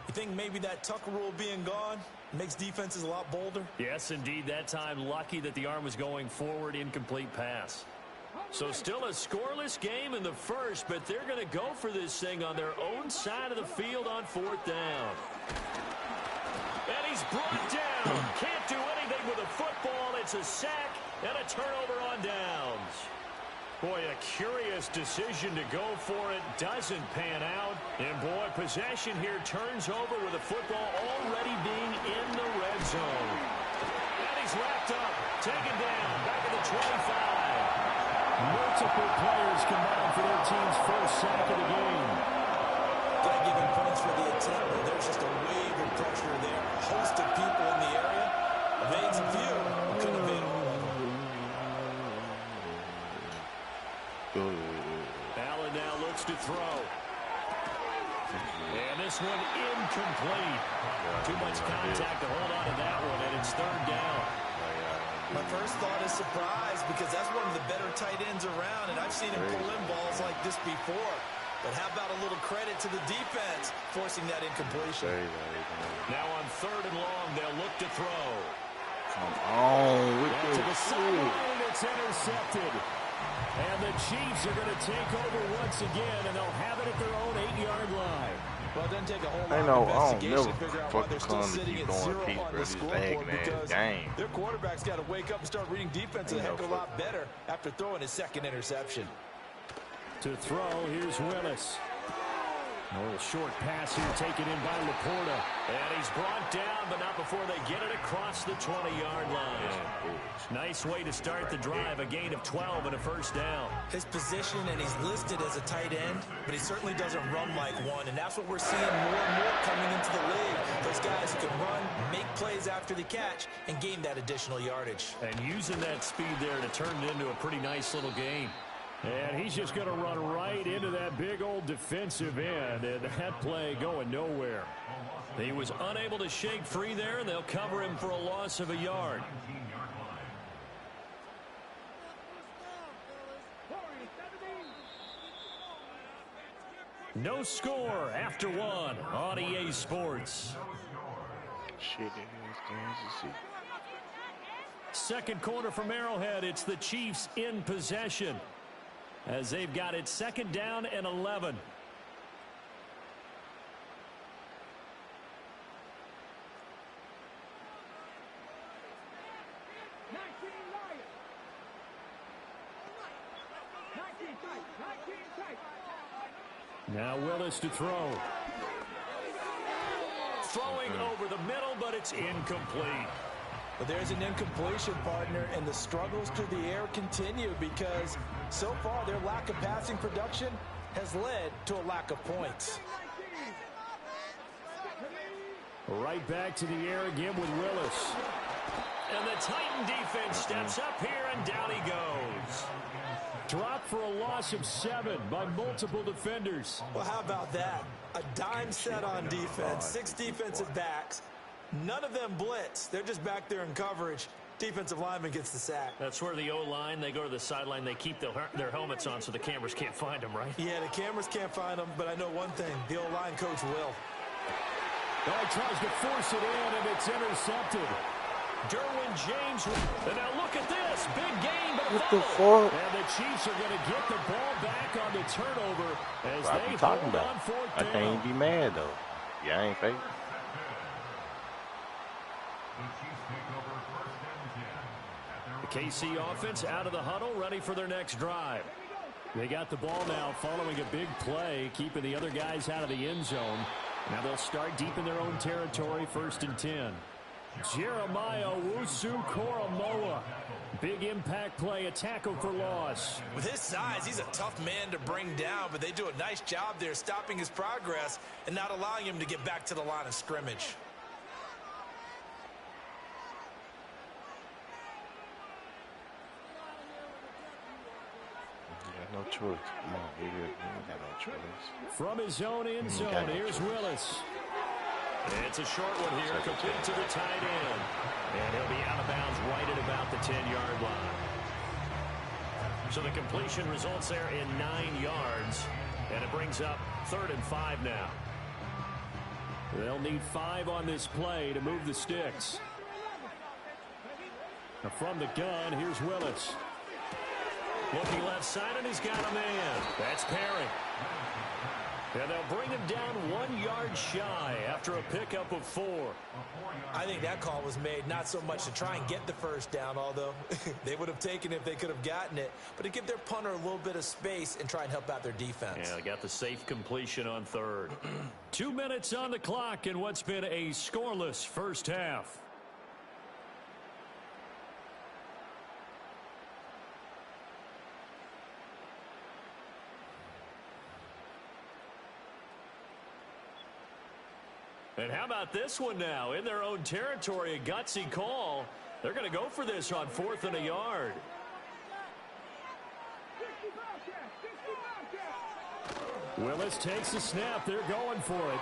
You think maybe that Tucker rule being gone makes defenses a lot bolder? Yes, indeed. That time, lucky that the arm was going forward, incomplete pass. So still a scoreless game in the first, but they're going to go for this thing on their own side of the field on fourth down. And he's brought down. Can't do anything with a football. It's a sack and a turnover on downs. Boy, a curious decision to go for it. Doesn't pan out. And, boy, possession here turns over with the football already being in the red zone. And he's wrapped up. Taken down. Back at the 25. Multiple players combined for their team's first sack of the game. Got to give him points for the attempt, but there's just a wave of pressure there. A host of people in the area. Evades a few. Couldn't evade all of them. Allen now looks to throw. And this one incomplete. Too much contact to hold on to that one, and it's third down. My first thought is surprise, because that's one of the better tight ends around, and I've seen him pull in balls like this before. But how about a little credit to the defense forcing that incompletion? Now on third and long, they'll look to throw. Come on with to the sideline, it's intercepted. And the Chiefs are going to take over once again, and they'll have it at their own 8-yard line. Well, it doesn't take a whole lot of investigation to figure out why they're still sitting at 0 on the scoreboard, because their quarterback's got to wake up and start reading defense a heck of a lot better after throwing his second interception. To throw, here's Willis. A little short pass here taken in by Laporta. And he's brought down, but not before they get it across the 20-yard line. Nice way to start the drive, a gain of 12 and a first down. His position, and he's listed as a tight end, but he certainly doesn't run like one, and that's what we're seeing more and more coming into the league. Those guys who can run, make plays after the catch, and gain that additional yardage. And using that speed there to turn it into a pretty nice little game. And he's just going to run right into that big old defensive end, and that play going nowhere. He was unable to shake free there, and they'll cover him for a loss of a yard. No score after one on EA Sports. Second quarter from Arrowhead. It's the Chiefs in possession, as they've got it second down and 11. Now Willis to throw. Throwing over the middle, but it's incomplete. But there's an incompletion, partner, and the struggles through the air continue, because so far their lack of passing production has led to a lack of points. Right back to the air again with Willis. And the Titan defense steps up here, and down he goes. Dropped for a loss of 7 by multiple defenders. Well, how about that? A dime set on defense, 6 defensive backs. None of them blitz. They're just back there in coverage. Defensive lineman gets the sack. That's where the O-line, they go to the sideline, they keep their helmets on so the cameras can't find them, right? Yeah, the cameras can't find them, but I know one thing. The O-line coach will. Oh, he tries to force it in, and it's intercepted. Derwin James. And now look at this. Big gain, but what the fuck? And the Chiefs are going to get the ball back on the turnover as what they talking hold about? on fourth I down. can't be mad, though. Yeah, I ain't fake. The KC offense out of the huddle, ready for their next drive. They got the ball now following a big play, keeping the other guys out of the end zone. Now they'll start deep in their own territory, 1st and 10. Jeremiah Owusu-Koramoah. Big impact play, a tackle for loss. With his size, he's a tough man to bring down, but they do a nice job there stopping his progress and not allowing him to get back to the line of scrimmage. No choice. Come on, he got no choice. From his own end zone, here's Willis. It's a short one here, complete to the tight end. And he'll be out of bounds right at about the 10-yard line. So the completion results there in 9 yards. And it brings up 3rd and 5 now. They'll need 5 on this play to move the sticks. Now from the gun, here's Willis. Looking left side, and he's got a man. That's Perry. And they'll bring him down 1 yard shy after a pickup of 4. I think that call was made not so much to try and get the first down, although they would have taken it if they could have gotten it, but to give their punter a little bit of space and try and help out their defense. Yeah, they got the safe completion on third. 2 minutes on the clock in what's been a scoreless first half. And how about this one now? In their own territory, a gutsy call. They're going to go for this on 4th and a yard. Willis takes the snap. They're going for it.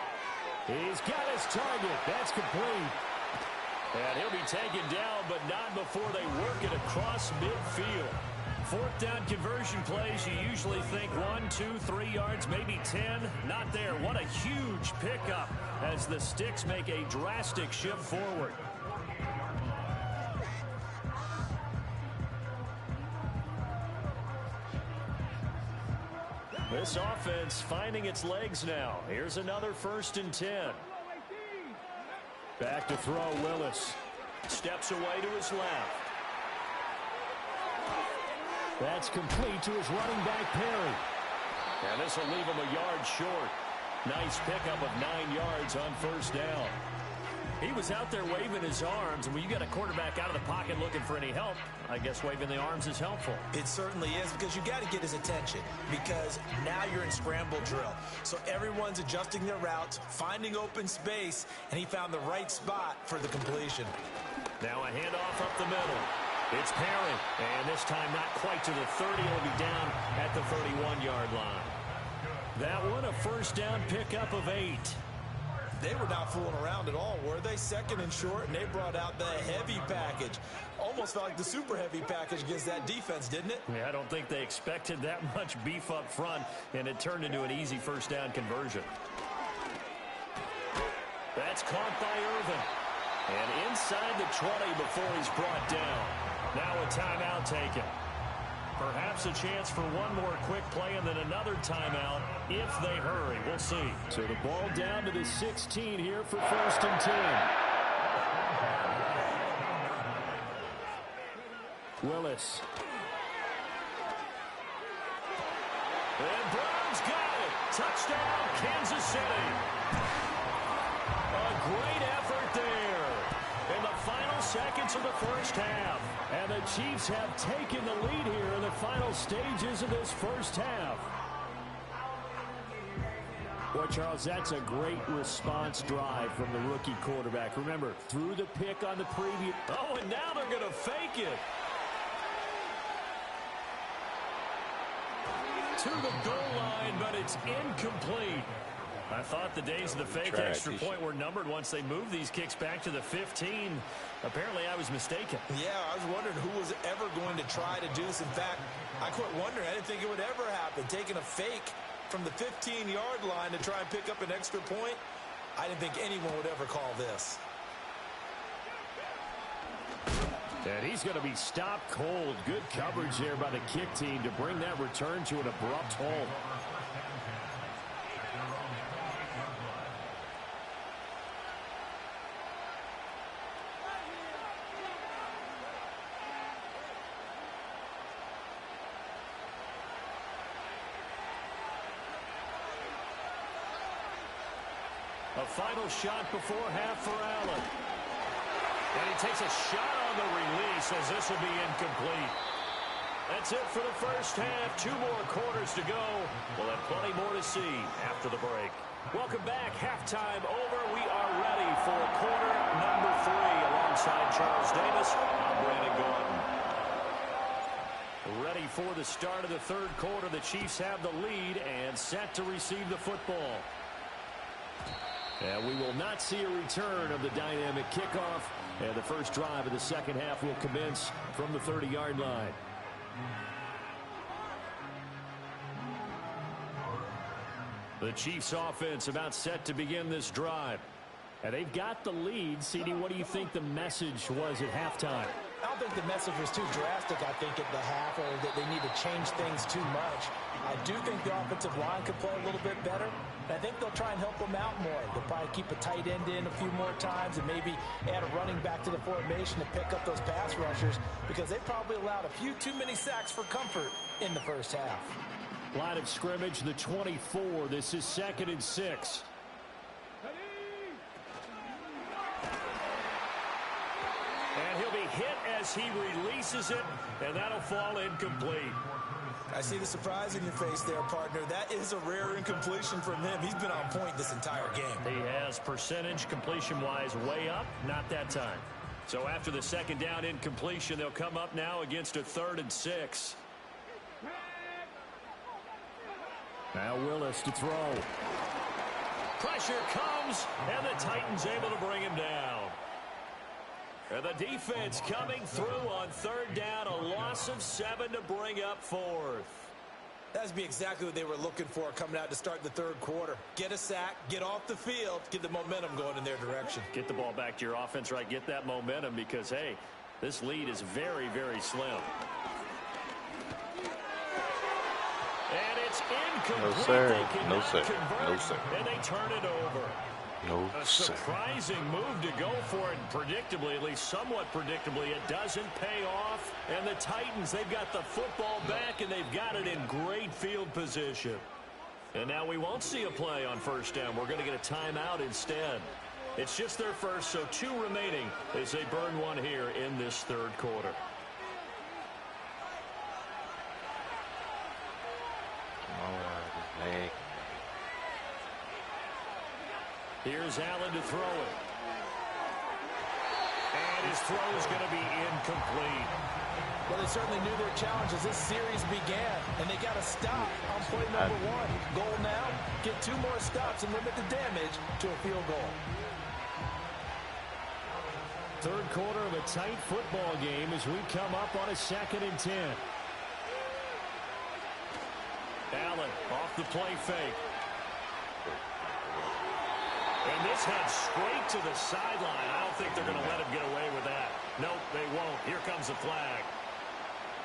He's got his target. That's complete. And he'll be taken down, but not before they work it across midfield. 4th down conversion plays, you usually think 1, 2, 3 yards, maybe 10. Not there. What a huge pickup as the Sticks make a drastic shift forward. This offense finding its legs now. Here's another 1st and 10. Back to throw, Willis. Steps away to his left. That's complete to his running back, Perry. And this will leave him a yard short. Nice pickup of 9 yards on 1st down. He was out there waving his arms, and when you got a quarterback out of the pocket looking for any help, I guess waving the arms is helpful. It certainly is, because you got to get his attention, because now you're in scramble drill. So everyone's adjusting their routes, finding open space, and he found the right spot for the completion. Now a handoff up the middle. It's Perry, and this time not quite to the 30. He'll be down at the 31-yard line. That one, a 1st down pickup of 8. They were not fooling around at all, were they? 2nd and short, and they brought out the heavy package. Almost felt like the super heavy package against that defense, didn't it? Yeah, I don't think they expected that much beef up front, and it turned into an easy 1st down conversion. That's caught by Irvin. And inside the 20 before he's brought down. Now a timeout taken. Perhaps a chance for one more quick play and then another timeout if they hurry. We'll see. So the ball down to the 16 here for 1st and 10. Willis. And Brown's got it. Touchdown, Kansas City. A great effort there in the final seconds of the 1st half. And the Chiefs have taken the lead here in the final stages of this 1st half. Well, Charles, that's a great response drive from the rookie quarterback. Remember, threw the pick on the previous. Oh, and now they're going to fake it. To the goal line, but it's incomplete. I thought the days of the fake extra point were numbered once they moved these kicks back to the 15. Apparently, I was mistaken. Yeah, I was wondering who was ever going to try to do this. In fact, I quit wondering. I didn't think it would ever happen. Taking a fake from the 15-yard line to try and pick up an extra point, I didn't think anyone would ever call this. And he's going to be stopped cold. Good coverage there by the kick team to bring that return to an abrupt halt. A final shot before half for Allen. And he takes a shot on the release as this will be incomplete. That's it for the 1st half. 2 more quarters to go. We'll have plenty more to see after the break. Welcome back. Halftime over. We are ready for quarter number 3. Alongside Charles Davis, I'm Brandon Gordon. Ready for the start of the 3rd quarter. The Chiefs have the lead and set to receive the football. And we will not see a return of the dynamic kickoff. And the first drive of the 2nd half will commence from the 30-yard line. The Chiefs offense about set to begin this drive. And they've got the lead. CD, what do you think the message was at halftime? I don't think the message was too drastic, I think, at the half, or that they need to change things too much. I do think the offensive line could play a little bit better. And I think they'll try and help them out more. They'll probably keep a tight end in a few more times and maybe add a running back to the formation to pick up those pass rushers, because they probably allowed a few too many sacks for comfort in the first half. Line of scrimmage, the 24. This is 2nd and 6. And he'll be hit as he releases it, and that'll fall incomplete. I see the surprise in your face there, partner. That is a rare incompletion from him. He's been on point this entire game. He has percentage completion-wise way up, not that time. So after the 2nd down incompletion, they'll come up now against a 3rd and 6. Now Willis to throw. Pressure comes, and the Titans able to bring him down. And the defense coming through on 3rd down, a loss of 7 to bring up 4th. That'd be exactly what they were looking for coming out to start the 3rd quarter. Get a sack, get off the field, get the momentum going in their direction. Get the ball back to your offense, right? Get that momentum because, hey, this lead is very, very slim. And it's incomplete. No, sir. They No, sir. convert, No, sir. And they turn it over. No, A sir. surprising move to go for it, and predictably, at least somewhat predictably, it doesn't pay off. And the Titans, they've got the football back, and they've got it in great field position. And now we won't see a play on 1st down. We're going to get a timeout instead. It's just their first, so 2 remaining as they burn one here in this 3rd quarter. Here's Allen to throw it. And his throw is going to be incomplete. Well, they certainly knew their challenge as this series began, and they got to stop on play number 1. Goal now, get 2 more stops and limit the damage to a field goal. 3rd quarter of a tight football game as we come up on a 2nd and 10. Allen off the play fake. And this heads straight to the sideline. I don't think they're going to let him get away with that. Nope, they won't. Here comes the flag.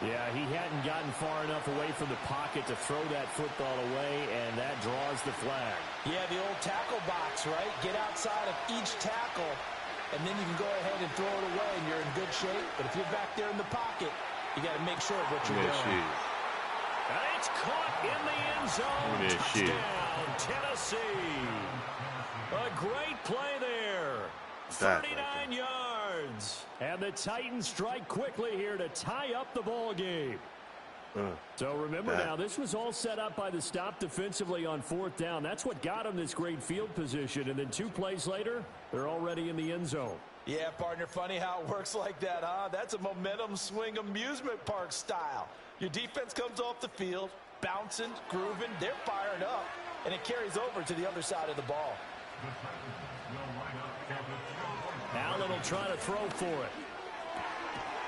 Yeah, he hadn't gotten far enough away from the pocket to throw that football away, and that draws the flag. Yeah, the old tackle box, right? Get outside of each tackle, and then you can go ahead and throw it away, and you're in good shape. But if you're back there in the pocket, you got to make sure of what you're doing. And it's caught in the end zone. Touchdown, Tennessee. A great play there. 39 yards. And the Titans strike quickly here to tie up the ball game. So remember now, this was all set up by the stop defensively on 4th down. That's what got them this great field position. And then 2 plays later, they're already in the end zone. Yeah, partner, funny how it works like that, huh? That's a momentum swing amusement park style. Your defense comes off the field, bouncing, grooving, they're fired up, and it carries over to the other side of the ball. Allen will try to throw for it.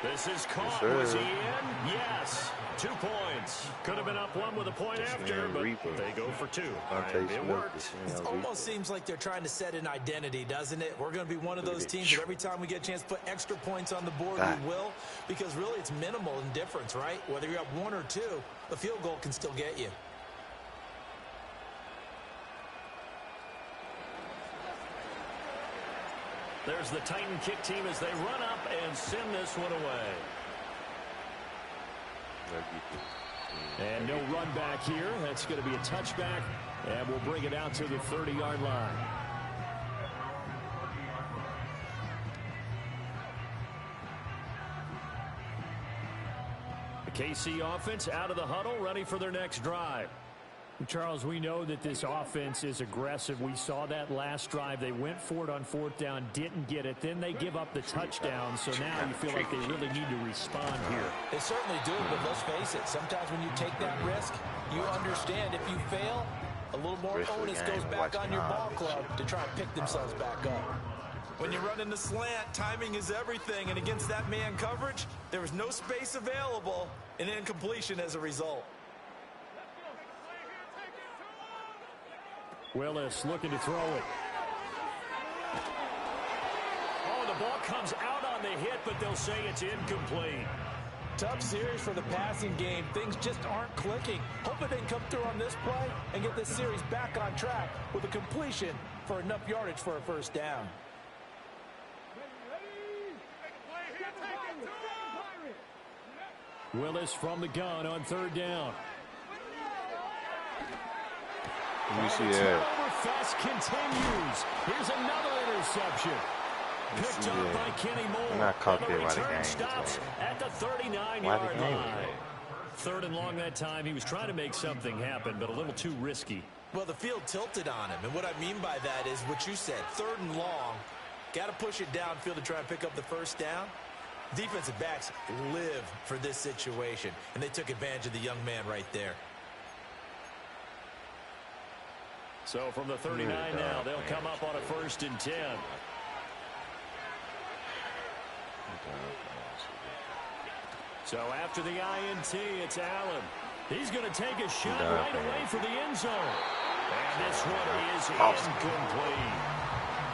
This is caught. Was he in? Yes. 2 points. Could have been up 1 with a point after, but they go for 2. It worked. It almost seems like they're trying to set an identity, doesn't it? We're going to be one of those teams that every time we get a chance to put extra points on the board, we will. Because really it's minimal in difference, right? Whether you're up 1 or 2, a field goal can still get you. There's the Titan kick team as they run up and send this one away. And no run back here. That's going to be a touchback, and we'll bring it out to the 30-yard line. The KC offense out of the huddle, ready for their next drive. Charles, we know that this offense is aggressive. We saw that last drive. They went for it on 4th down, didn't get it. Then they give up the touchdown, so now you feel like they really need to respond here. They certainly do, but let's face it. Sometimes when you take that risk, you understand if you fail, a little more onus goes back on your ball club to try and pick themselves back up. When you're running the slant, timing is everything, and against that man coverage, there was no space available, and incompletion as a result. Willis looking to throw it. Oh, the ball comes out on the hit, but they'll say it's incomplete. Tough series for the passing game. Things just aren't clicking. Hoping they can come through on this play and get this series back on track with a completion for enough yardage for a first down. Willis from the gun on third down. Let me see that. Fest continues. Here's another interception. Picked up by Kenny Moore. I'm not caught there by the game. Stops at the 39-yard line. Third and long that time. He was trying to make something happen, but a little too risky. Well, the field tilted on him, and what I mean by that is what you said. Third and long. Got to push it downfield to try and pick up the first down. Defensive backs live for this situation, and they took advantage of the young man right there. So from the 39 now, they'll come up on a 1st and 10. So after the INT, it's Allen. He's going to take a shot right away for the end zone. And this one is incomplete.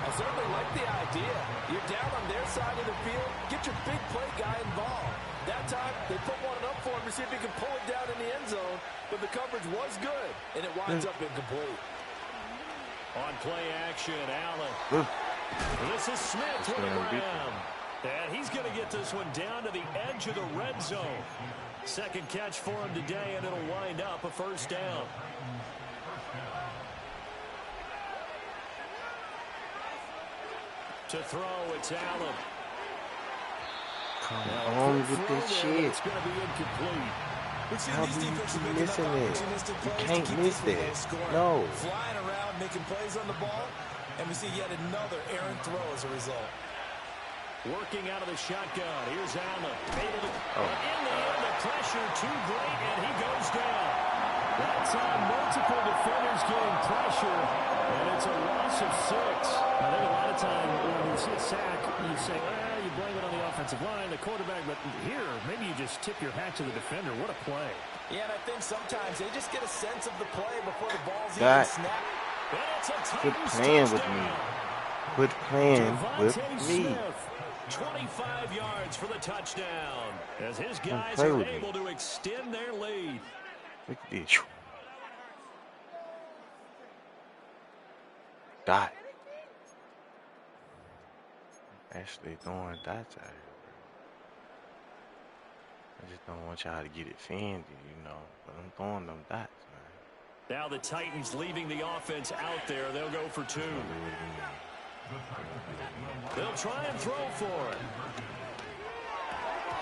I certainly like the idea. You're down on their side of the field. Get your big play guy involved. That time, they put one up for him to see if he can pull it down in the end zone. But the coverage was good, and it winds up incomplete. On play action, Allen. This is Smith with the ground. And he's going to get this one down to the edge of the red zone. Second catch for him today, and it'll wind up a first down. To throw, it's Allen. Come on with this shit. It's going to be incomplete. How do you keep missing it? You can't miss that. No. Flying around, making plays on the ball, and we see yet another errant throw as a result. Working out of the shotgun. Here's Allen. Able to in the end, the pressure too great, and he goes down. That time, multiple defenders getting pressure, and it's a loss of 6. I think a lot of time when you see a sack, you say, well, you blame it on the offensive line, the quarterback, but here, maybe you just tip your hat to the defender. What a play. Yeah, and I think sometimes they just get a sense of the play before the ball's even snapped. Quit playing with me. Quit playing with me. 25 yards for the touchdown as his guys are able to extend their lead. Look at this. Dot. Actually throwing dots out here, bro. I just don't want y'all to get offended, you know. But I'm throwing them dots, man. Now the Titans leaving the offense out there. They'll go for 2. They'll try and throw for it.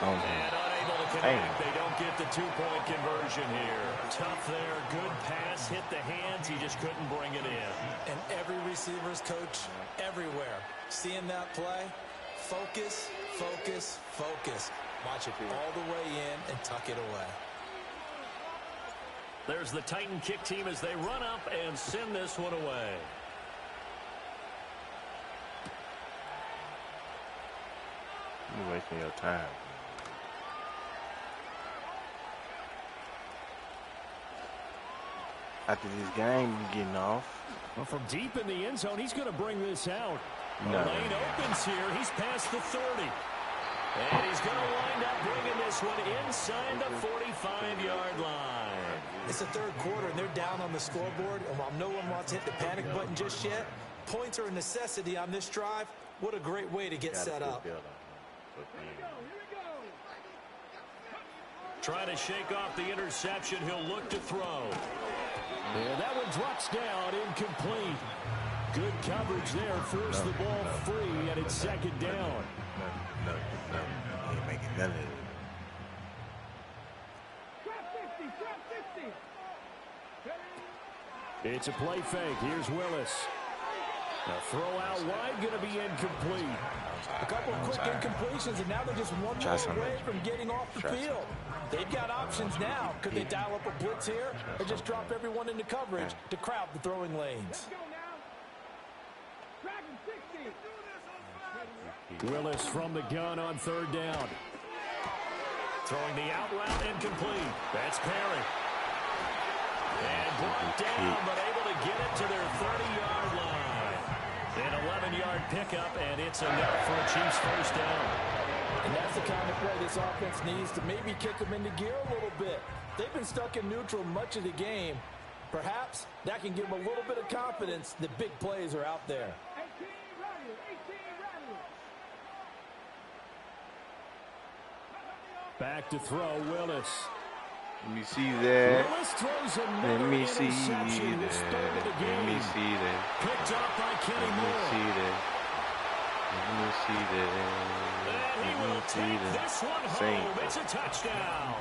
And unable to connect. They don't get the 2-point conversion here. Tough there. Good pass. Hit the hands. He just couldn't bring it in. And every receiver's coach everywhere. Seeing that play, focus, focus, focus. Watch it all the way in and tuck it away. There's the Titan kick team as they run up and send this one away. You're wasting your time. After this game, you getting off. Well, from deep in the end zone, he's going to bring this out. No. The lane opens here. He's past the 30. And he's going to wind up bringing this one inside the 45-yard line. It's the third quarter, and they're down on the scoreboard. And while no one wants to hit the panic button just yet, points are a necessity on this drive. What a great way to get set up. Trying to shake off the interception. He'll look to throw. Yeah, that one drops down, incomplete. Good coverage there. Force the ball free, and it's second down. No. He ain't making none of it. It's a play fake. Here's Willis. A throw out wide, going to be incomplete. A couple of quick incompletions, and now they're just one more away from getting off the field. They've got options now. Could they dial up a blitz here or just drop everyone into coverage to crowd the throwing lanes? Willis from the gun on third down. Throwing the out route incomplete. That's Perry. And brought down, but able to get it to their 30-yard line. An 11-yard pickup, and it's enough for a Chiefs first down. And that's the kind of play this offense needs to maybe kick them into gear a little bit. They've been stuck in neutral much of the game. Perhaps that can give them a little bit of confidence that big plays are out there. Back to throw, Willis. Let me see that. Willis throws Let another me see interception to start that. the Let game. me see that. Picked up by Kenny Let me Moore. see that. Let me see that. And he Let me will see take that. this one home. It's a touchdown.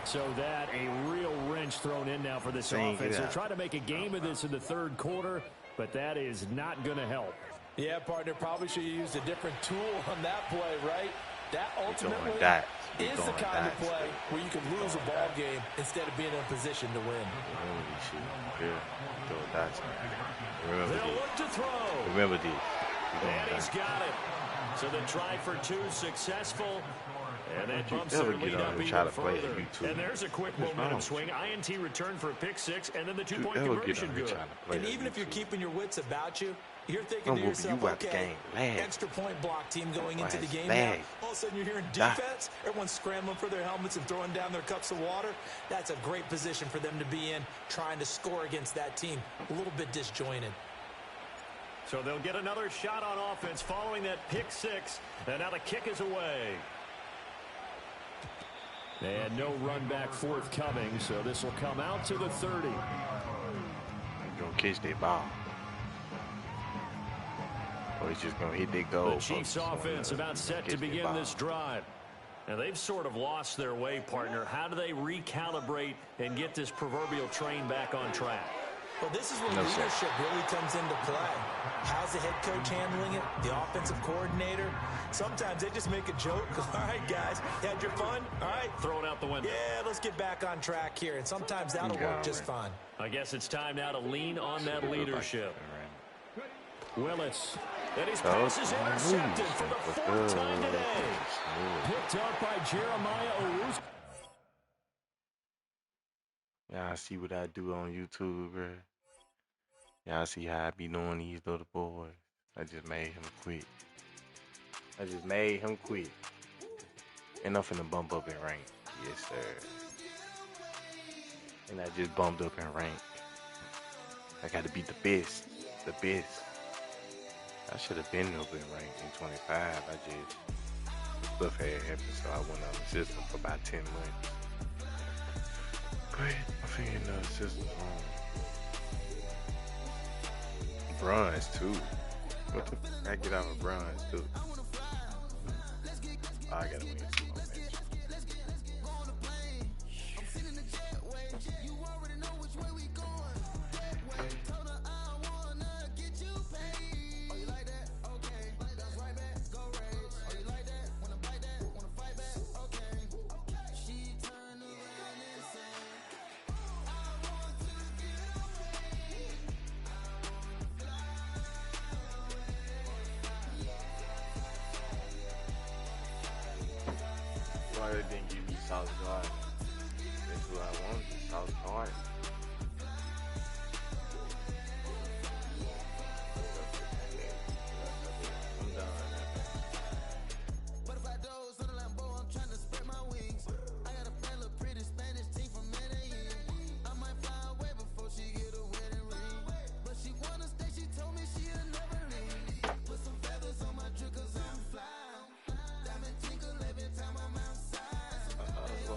So that a real wrench thrown in now for this offense. They're trying to make a game of this in the third quarter, but that is not going to help. Yeah, partner, probably should have used a different tool on that play, right? That ultimately is the kind of play where you can lose a ball game instead of being in a position to win. They'll look to throw. Remember this. And he's got it. So the try for two successful. And that bumps their lead up even further. And there's a quick momentum swing. INT return for a pick six, and then the two-point conversion good. And even if you're keeping your wits about you, you're thinking to yourself, okay, extra point block team going into the game now. All of a sudden you're hearing defense. Everyone's scrambling for their helmets and throwing down their cups of water. That's a great position for them to be in, trying to score against that team. A little bit disjointed. So they'll get another shot on offense following that pick six. And now the kick is away. And no run back forthcoming, so this will come out to the 30. They're going to catch their ball. Or he's just going to hit their goal. The Chiefs offense about set to begin this drive. Now they've sort of lost their way, partner. How do they recalibrate and get this proverbial train back on track? Well, this is when leadership really comes into play. How's the head coach handling it? The offensive coordinator? Sometimes they just make a joke. All right, guys, you had your fun? All right. Throw it out the window. Yeah, let's get back on track here. And sometimes that'll work just fine. I guess it's time now to lean on that leadership. Willis. And his pass is intercepted for the fourth time today. Picked up by Jeremiah Owusu. Y'all see what I do on YouTube, bro? Y'all see how I be doing these little boys? I just made him quit. And I'm finna bump up in rank. Yes, sir. And I just bumped up in rank. I gotta be the best. The best. I should have been up in rank in 25. I just... Stuff had happened, so I went on the system for about 10 months. Great. I'm figuring the system's wrong. Bronze, too. What the fuck? I get out of bronze, too. Oh, I gotta win some more matches. Why they didn't give me South Garden? That's who I wanted, South Garden. I'm done.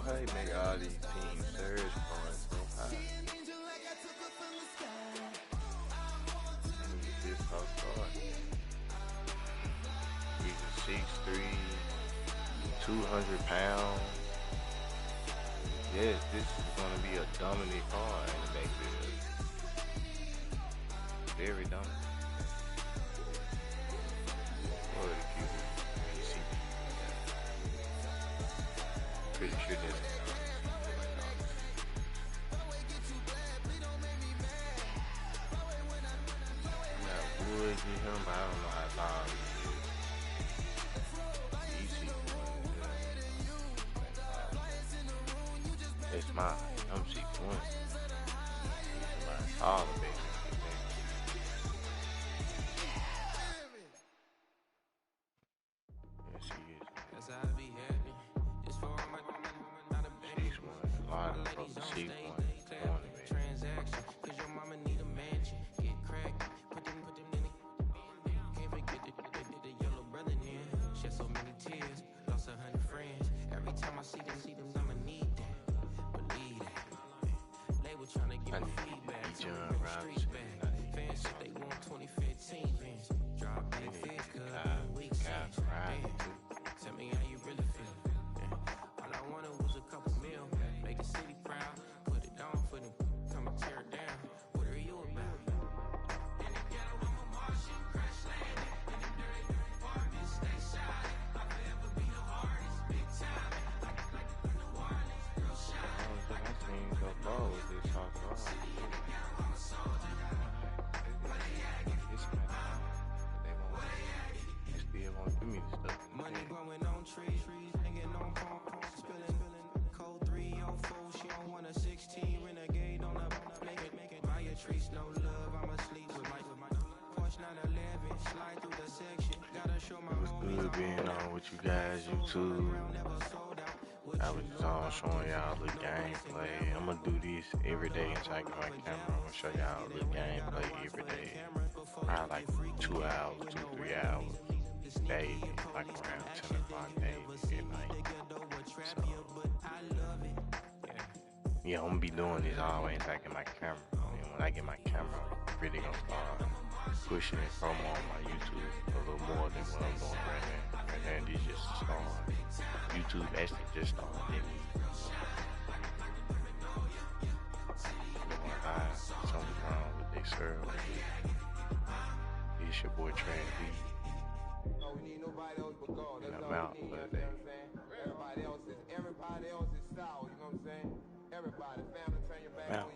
Hey, make all these teams surge going so high. Let me get this house started. He's a 6'3", 200 pounds. Yes, this is going to be a dominant car in the backfield. Very dominant. What a cute. Pretty sure this is would get him, but I don't know how long he is. It's mine. I'm 6'1". All the baby. see them, I'ma need that. Believe that. Label trying to give me feedback. Tell me bring the streets back. Fans said they want 2015 Vince. Drop big fish, cuz weak since. Tell me how you really feel. All I wanted was a couple mil. Make the city proud. Put it on for them. Come and tear it down. What are you about? In the ghetto, I'm a Martian. Crash landing. In the dirty apartments, stay shining. I'll forever be the hardest. Big time. Like the New Orleans. Girl shining. I seen the ball with this hot dog. City in the ghetto, I'm a soldier. Where they at? They still won't give me the stuff. Money growing on trees, hanging on palm, spilling, code 304. She don't want a 16 renegade on a make it. Buy a trees, no love. I'm asleep with my Porsche 911, slide through the section. Gotta show my What's good being on with you guys, YouTube? I was just on showing y'all the gameplay. I'm gonna do this every day until I get my camera. I'm gonna show y'all the gameplay every day. Probably like 2 hours, 2-3 hours. Day, like around 10 o'clock day at night. So, yeah, I'm gonna be doing this always until I get my camera. And when I get my camera, I'm really gonna start pushing and promo on my YouTube a little more than what I'm doing right now. Right now, this just started. YouTube actually just started. Something's wrong with their server. It's your boy TreElite-YT. And I'm out for the day. Everybody else is sour, you know what I'm saying? Everybody, family, turn your back on